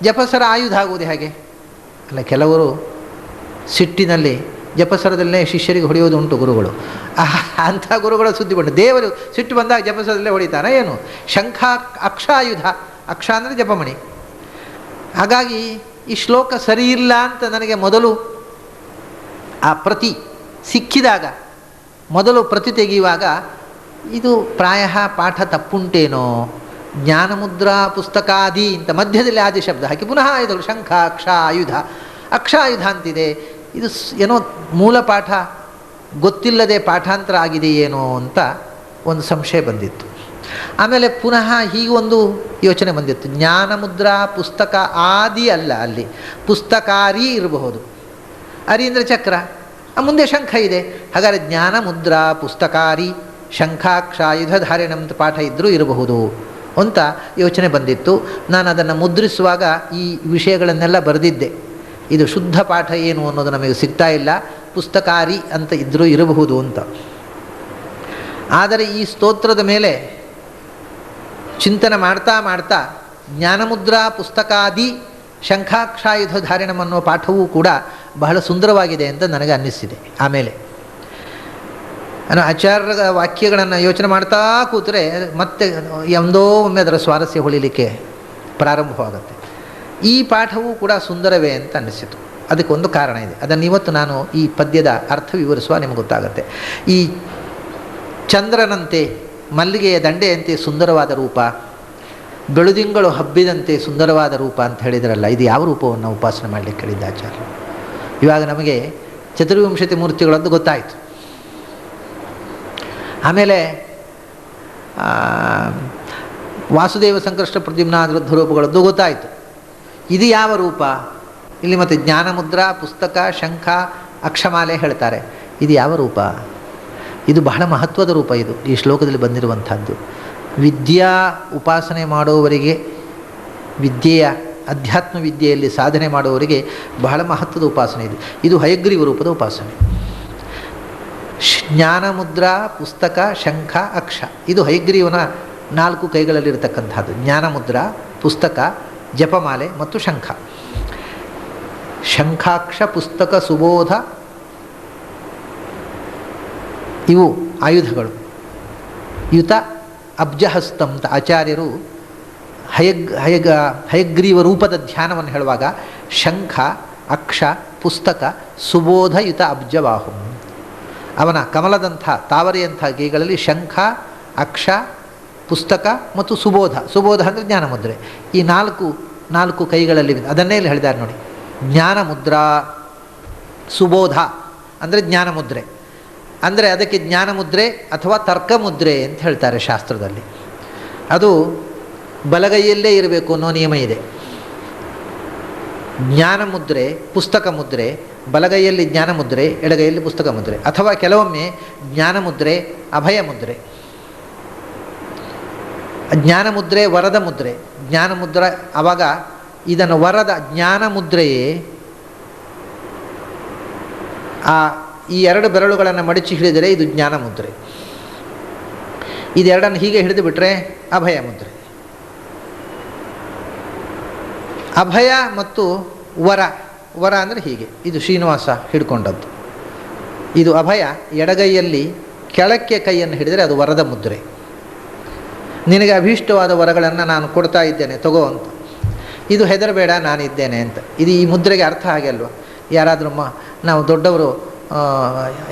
ಜಪಸರ ಆಯುಧ ಆಗುವುದು ಹೇಗೆ? ಅಲ್ಲ, ಕೆಲವರು ಸಿಟ್ಟಿನಲ್ಲಿ ಜಪಸರದಲ್ಲೇ ಶಿಷ್ಯರಿಗೆ ಹೊಡೆಯೋದು ಉಂಟು ಗುರುಗಳು. ಅಂಥ ಗುರುಗಳ ಸುದ್ದಿ ಬಂದು ದೇವರು ಸಿಟ್ಟು ಬಂದಾಗ ಜಪಸರದಲ್ಲೇ ಹೊಡಿತಾನೆ ಏನು? ಶಂಖ ಅಕ್ಷಾಯುಧ, ಅಕ್ಷ ಅಂದರೆ ಜಪಮಣಿ. ಹಾಗಾಗಿ ಈ ಶ್ಲೋಕ ಸರಿ ಇಲ್ಲ ಅಂತ ನನಗೆ ಮೊದಲು ಆ ಪ್ರತಿ ಸಿಕ್ಕಿದಾಗ, ಮೊದಲು ಪ್ರತಿ ತೆಗೆಯುವಾಗ ಇದು ಪ್ರಾಯ ಪಾಠ ತಪ್ಪುಂಟೇನೋ, ಜ್ಞಾನಮುದ್ರಾ ಪುಸ್ತಕಾದಿ ಅಂತ ಮಧ್ಯದಲ್ಲಿ ಆದಿ ಶಬ್ದ ಹಾಕಿ ಪುನಃ ಆಯುಧಗಳು ಶಂಖ ಅಕ್ಷ ಆಯುಧ, ಅಕ್ಷಾಯುಧ ಅಂತಿದೆ. ಇದು ಏನೋ ಮೂಲ ಪಾಠ ಗೊತ್ತಿಲ್ಲದೆ ಪಾಠಾಂತರ ಆಗಿದೆಯೇನೋ ಅಂತ ಒಂದು ಸಂಶಯ ಬಂದಿತ್ತು. ಆಮೇಲೆ ಪುನಃ ಹೀಗೊಂದು ಯೋಚನೆ ಬಂದಿತ್ತು, ಜ್ಞಾನಮುದ್ರಾ ಪುಸ್ತಕ ಆದಿ ಅಲ್ಲ, ಅಲ್ಲಿ ಪುಸ್ತಕಾರಿ ಇರಬಹುದು. ಅರಿ ಅಂದರೆ ಚಕ್ರ, ಮುಂದೆ ಶಂಖ ಇದೆ. ಹಾಗಾದರೆ ಜ್ಞಾನಮುದ್ರಾ ಪುಸ್ತಕಾರಿ ಶಂಖಾಕ್ಷಾಯುಧ ಧಾರಣಂತ ಪಾಠ ಇದ್ದರೂ ಇರಬಹುದು ಅಂತ ಯೋಚನೆ ಬಂದಿತ್ತು. ನಾನು ಅದನ್ನು ಮುದ್ರಿಸುವಾಗ ಈ ವಿಷಯಗಳನ್ನೆಲ್ಲ ಬರೆದಿದ್ದೆ. ಇದು ಶುದ್ಧ ಪಾಠ ಏನು ಅನ್ನೋದು ನಮಗೆ ಸಿಗ್ತಾ ಇಲ್ಲ, ಪುಸ್ತಕಾರಿ ಅಂತ ಇದ್ದರೂ ಇರಬಹುದು ಅಂತ. ಆದರೆ ಈ ಸ್ತೋತ್ರದ ಮೇಲೆ ಚಿಂತನೆ ಮಾಡ್ತಾ ಮಾಡ್ತಾ ಜ್ಞಾನಮುದ್ರಾ ಪುಸ್ತಕಾದಿ ಶಂಖಾಕ್ಷಾಯುಧ ಧಾರಣಂ ಅನ್ನುವ ಪಾಠವೂ ಕೂಡ ಬಹಳ ಸುಂದರವಾಗಿದೆ ಅಂತ ನನಗೆ ಅನ್ನಿಸಿದೆ. ಆಮೇಲೆ ನಾನು ಆಚಾರ್ಯರ ವಾಕ್ಯಗಳನ್ನು ಯೋಚನೆ ಮಾಡ್ತಾ ಕೂತರೆ ಮತ್ತೆ ಒಂದೋ ಒಮ್ಮೆ ಅದರ ಸ್ವಾರಸ್ಯ ಹೊಳಿಲಿಕ್ಕೆ ಪ್ರಾರಂಭವಾಗುತ್ತೆ. ಈ ಪಾಠವೂ ಕೂಡ ಸುಂದರವೇ ಅಂತ ಅನ್ನಿಸಿತು. ಅದಕ್ಕೊಂದು ಕಾರಣ ಇದೆ, ಅದನ್ನು ಇವತ್ತು ನಾನು ಈ ಪದ್ಯದ ಅರ್ಥ ವಿವರಿಸುವ ನಿಮಗೆ ಗೊತ್ತಾಗುತ್ತೆ. ಈ ಚಂದ್ರನಂತೆ ಮಲ್ಲಿಗೆಯ ದಂಡೆಯಂತೆ ಸುಂದರವಾದ ರೂಪ, ಬೆಳುದಿಂಗಳು ಹಬ್ಬಿದಂತೆ ಸುಂದರವಾದ ರೂಪ ಅಂತ ಹೇಳಿದ್ರಲ್ಲ, ಇದು ಯಾವ ರೂಪವನ್ನು ಉಪಾಸನೆ ಮಾಡಲಿಕ್ಕೆ ಹೇಳಿದ್ದ ಆಚಾರ್ಯ? ಇವಾಗ ನಮಗೆ ಚತುರ್ವಿಂಶತಿ ಮೂರ್ತಿಗಳದ್ದು ಗೊತ್ತಾಯಿತು. ಆಮೇಲೆ ವಾಸುದೇವ ಸಂಕೃಷ್ಟ ಪ್ರದ್ಯುಮ್ನಾದ ರೂಪಗಳದ್ದು ಗೊತ್ತಾಯಿತು. ಇದು ಯಾವ ರೂಪ? ಇಲ್ಲಿ ಮತ್ತು ಜ್ಞಾನಮುದ್ರಾ, ಪುಸ್ತಕ, ಶಂಖ, ಅಕ್ಷಮಾಲೆ ಹೇಳ್ತಾರೆ. ಇದು ಯಾವ ರೂಪ? ಇದು ಬಹಳ ಮಹತ್ವದ ರೂಪ. ಇದು ಈ ಶ್ಲೋಕದಲ್ಲಿ ಬಂದಿರುವಂಥದ್ದು. ವಿದ್ಯಾ ಉಪಾಸನೆ ಮಾಡುವವರಿಗೆ, ವಿದ್ಯೆಯ ಅಧ್ಯಾತ್ಮ ವಿದ್ಯೆಯಲ್ಲಿ ಸಾಧನೆ ಮಾಡುವವರಿಗೆ ಬಹಳ ಮಹತ್ವದ ಉಪಾಸನೆ ಇದು. ಇದು ಹಯಗ್ರೀವ ರೂಪದ ಉಪಾಸನೆ. ಜ್ಞಾನಮುದ್ರಾ, ಪುಸ್ತಕ, ಶಂಖ, ಅಕ್ಷ, ಇದು ಹಯಗ್ರೀವನ 4 ಕೈಗಳಲ್ಲಿರತಕ್ಕಂಥದ್ದು. ಜ್ಞಾನಮುದ್ರಾ, ಪುಸ್ತಕ, ಜಪಮಾಲೆ ಮತ್ತು ಶಂಖ. ಶಂಖಾಕ್ಷ, ಪುಸ್ತಕ, ಸುಬೋಧ ಇವು ಆಯುಧಗಳು. ಯುತ ಅಬ್ಜಹಸ್ತಂ ಅಂತ ಆಚಾರ್ಯರು ಹಯಗ್ರೀವ ರೂಪದ ಧ್ಯಾನವನ್ನು ಹೇಳುವಾಗ ಶಂಖ, ಅಕ್ಷ, ಪುಸ್ತಕ, ಸುಬೋಧ ಯುತ ಅಬ್ಜಬಾಹು, ಅವನ ಕಮಲದಂಥ ತಾವರೆಯಂಥ ಕೈಗಳಲ್ಲಿ ಶಂಖ, ಅಕ್ಷ, ಪುಸ್ತಕ ಮತ್ತು ಸುಬೋಧ. ಸುಬೋಧ ಅಂದರೆ ಜ್ಞಾನಮುದ್ರೆ. ಈ ನಾಲ್ಕು ಕೈಗಳಲ್ಲಿ ಅದನ್ನೇ ಇಲ್ಲಿ ಹೇಳಿದ್ದಾರೆ ನೋಡಿ. ಜ್ಞಾನಮುದ್ರಾ, ಸುಬೋಧ ಅಂದರೆ ಜ್ಞಾನಮುದ್ರೆ. ಅಂದರೆ ಅದಕ್ಕೆ ಜ್ಞಾನಮುದ್ರೆ ಅಥವಾ ತರ್ಕಮುದ್ರೆ ಅಂತ ಹೇಳ್ತಾರೆ ಶಾಸ್ತ್ರದಲ್ಲಿ. ಅದು ಬಲಗೈಯಲ್ಲೇ ಇರಬೇಕು ಅನ್ನೋ ನಿಯಮ ಇದೆ. ಜ್ಞಾನಮುದ್ರೆ, ಪುಸ್ತಕ ಮುದ್ರೆ, ಬಲಗೈಯಲ್ಲಿ ಜ್ಞಾನಮುದ್ರೆ, ಎಡಗೈಯಲ್ಲಿ ಪುಸ್ತಕ ಮುದ್ರೆ. ಅಥವಾ ಕೆಲವೊಮ್ಮೆ ಜ್ಞಾನಮುದ್ರೆ, ಅಭಯ ಮುದ್ರೆ. ಜ್ಞಾನಮುದ್ರೆ ವರದ ಮುದ್ರೆ. ಜ್ಞಾನಮುದ್ರ ಆವಾಗ ಇದನ್ನು ವರದ ಜ್ಞಾನಮುದ್ರೆಯೇ ಈ 2 ಬೆರಳುಗಳನ್ನು ಮಡಚಿ ಹಿಡಿದರೆ ಇದು ಜ್ಞಾನಮುದ್ರೆ. ಇದೆರಡನ್ನು ಹೀಗೆ ಹಿಡಿದು ಬಿಟ್ಟರೆ ಅಭಯ ಮುದ್ರೆ. ಅಭಯ ಮತ್ತು ವರ ಅಂದರೆ ಹೀಗೆ, ಇದು ಶ್ರೀನಿವಾಸ ಹಿಡ್ಕೊಂಡದ್ದು. ಇದು ಅಭಯ. ಎಡಗೈಯಲ್ಲಿ ಕೆಳಕ್ಕೆ ಕೈಯನ್ನು ಹಿಡಿದರೆ ಅದು ವರದ ಮುದ್ರೆ. ನಿನಗೆ ಅಭೀಷ್ಟವಾದ ವರಗಳನ್ನು ನಾನು ಕೊಡ್ತಾ ಇದ್ದೇನೆ, ತಗೋ ಅಂತ. ಇದು ಹೆದರಬೇಡ, ನಾನಿದ್ದೇನೆ ಅಂತ. ಇದು ಈ ಮುದ್ರೆಗೆ ಅರ್ಥ ಹಾಗೆ ಅಲ್ವ? ಯಾರಾದರೂ ನಾವು ದೊಡ್ಡವರು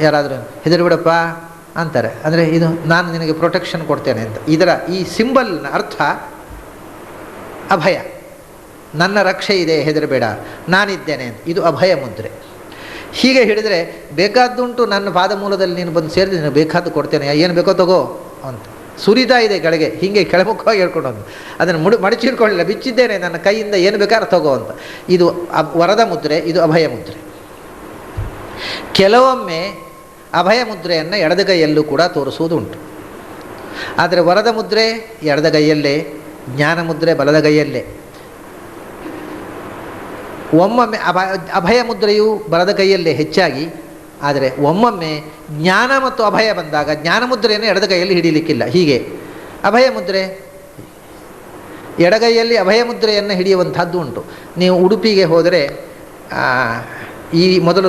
ಯಾರಾದರೂ ಹೆದರಬೇಡಪ್ಪ ಅಂತಾರೆ, ಅಂದರೆ ಇದು ನಾನು ನಿನಗೆ ಪ್ರೊಟೆಕ್ಷನ್ ಕೊಡ್ತೇನೆ ಅಂತ. ಇದರ ಈ ಸಿಂಬಲ್ನ ಅರ್ಥ ಅಭಯ, ನನ್ನ ರಕ್ಷೆ ಇದೆ, ಹೆದರಬೇಡ, ನಾನಿದ್ದೇನೆ ಅಂತ. ಇದು ಅಭಯ ಮುದ್ರೆ. ಹೀಗೆ ಹಿಡಿದರೆ ಬೇಕಾದ್ದುಂಟು, ನನ್ನ ಪಾದಮೂಲದಲ್ಲಿ ನೀನು ಬಂದು ಸೇರಿದ್ರೆ ನೀನು ಬೇಕಾದ್ದು ಕೊಡ್ತೇನೆ, ಏನು ಬೇಕೋ ತಗೋ ಅಂತ. ಸುರಿತಾ ಇದೆ ಕೆಳಗೆ, ಹೀಗೆ ಕೆಳಮುಖವಾಗಿ ಹೇಳ್ಕೊಂಡು ಹೋಗಿ ಅದನ್ನು ಮಡಚಿ ಹಿಡ್ಕೊಳ್ಳಿಲ್ಲ, ಬಿಚ್ಚಿದ್ದೇನೆ, ನನ್ನ ಕೈಯಿಂದ ಏನು ಬೇಕಾದ್ರೆ ತಗೋ ಅಂತ. ಇದು ವರದ ಮುದ್ರೆ, ಇದು ಅಭಯ ಮುದ್ರೆ. ಕೆಲವೊಮ್ಮೆ ಅಭಯ ಮುದ್ರೆಯನ್ನು ಎಡದಗೈಯಲ್ಲೂ ಕೂಡ ತೋರಿಸುವುದುಂಟು. ಆದರೆ ವರದ ಮುದ್ರೆ ಎಡದಗೈಯಲ್ಲೇ, ಜ್ಞಾನ ಮುದ್ರೆ ಬಲದಗೈಯಲ್ಲೇ. ಒಮ್ಮೊಮ್ಮೆ ಅಭಯ ಮುದ್ರೆಯು ಬಲದ ಕೈಯಲ್ಲೇ ಹೆಚ್ಚಾಗಿ, ಆದರೆ ಒಮ್ಮೊಮ್ಮೆ ಜ್ಞಾನ ಮತ್ತು ಅಭಯ ಬಂದಾಗ ಜ್ಞಾನ ಮುದ್ರೆಯನ್ನು ಎಡದ ಕೈಯಲ್ಲಿ ಹಿಡಿಯಲಿಕ್ಕಿಲ್ಲ. ಹೀಗೆ ಅಭಯ ಮುದ್ರೆ ಎಡಗೈಯಲ್ಲಿ ಅಭಯ ಮುದ್ರೆಯನ್ನು ಹಿಡಿಯುವಂಥದ್ದು ಉಂಟು. ನೀವು ಉಡುಪಿಗೆ ಹೋದರೆ ಈ ಮೊದಲು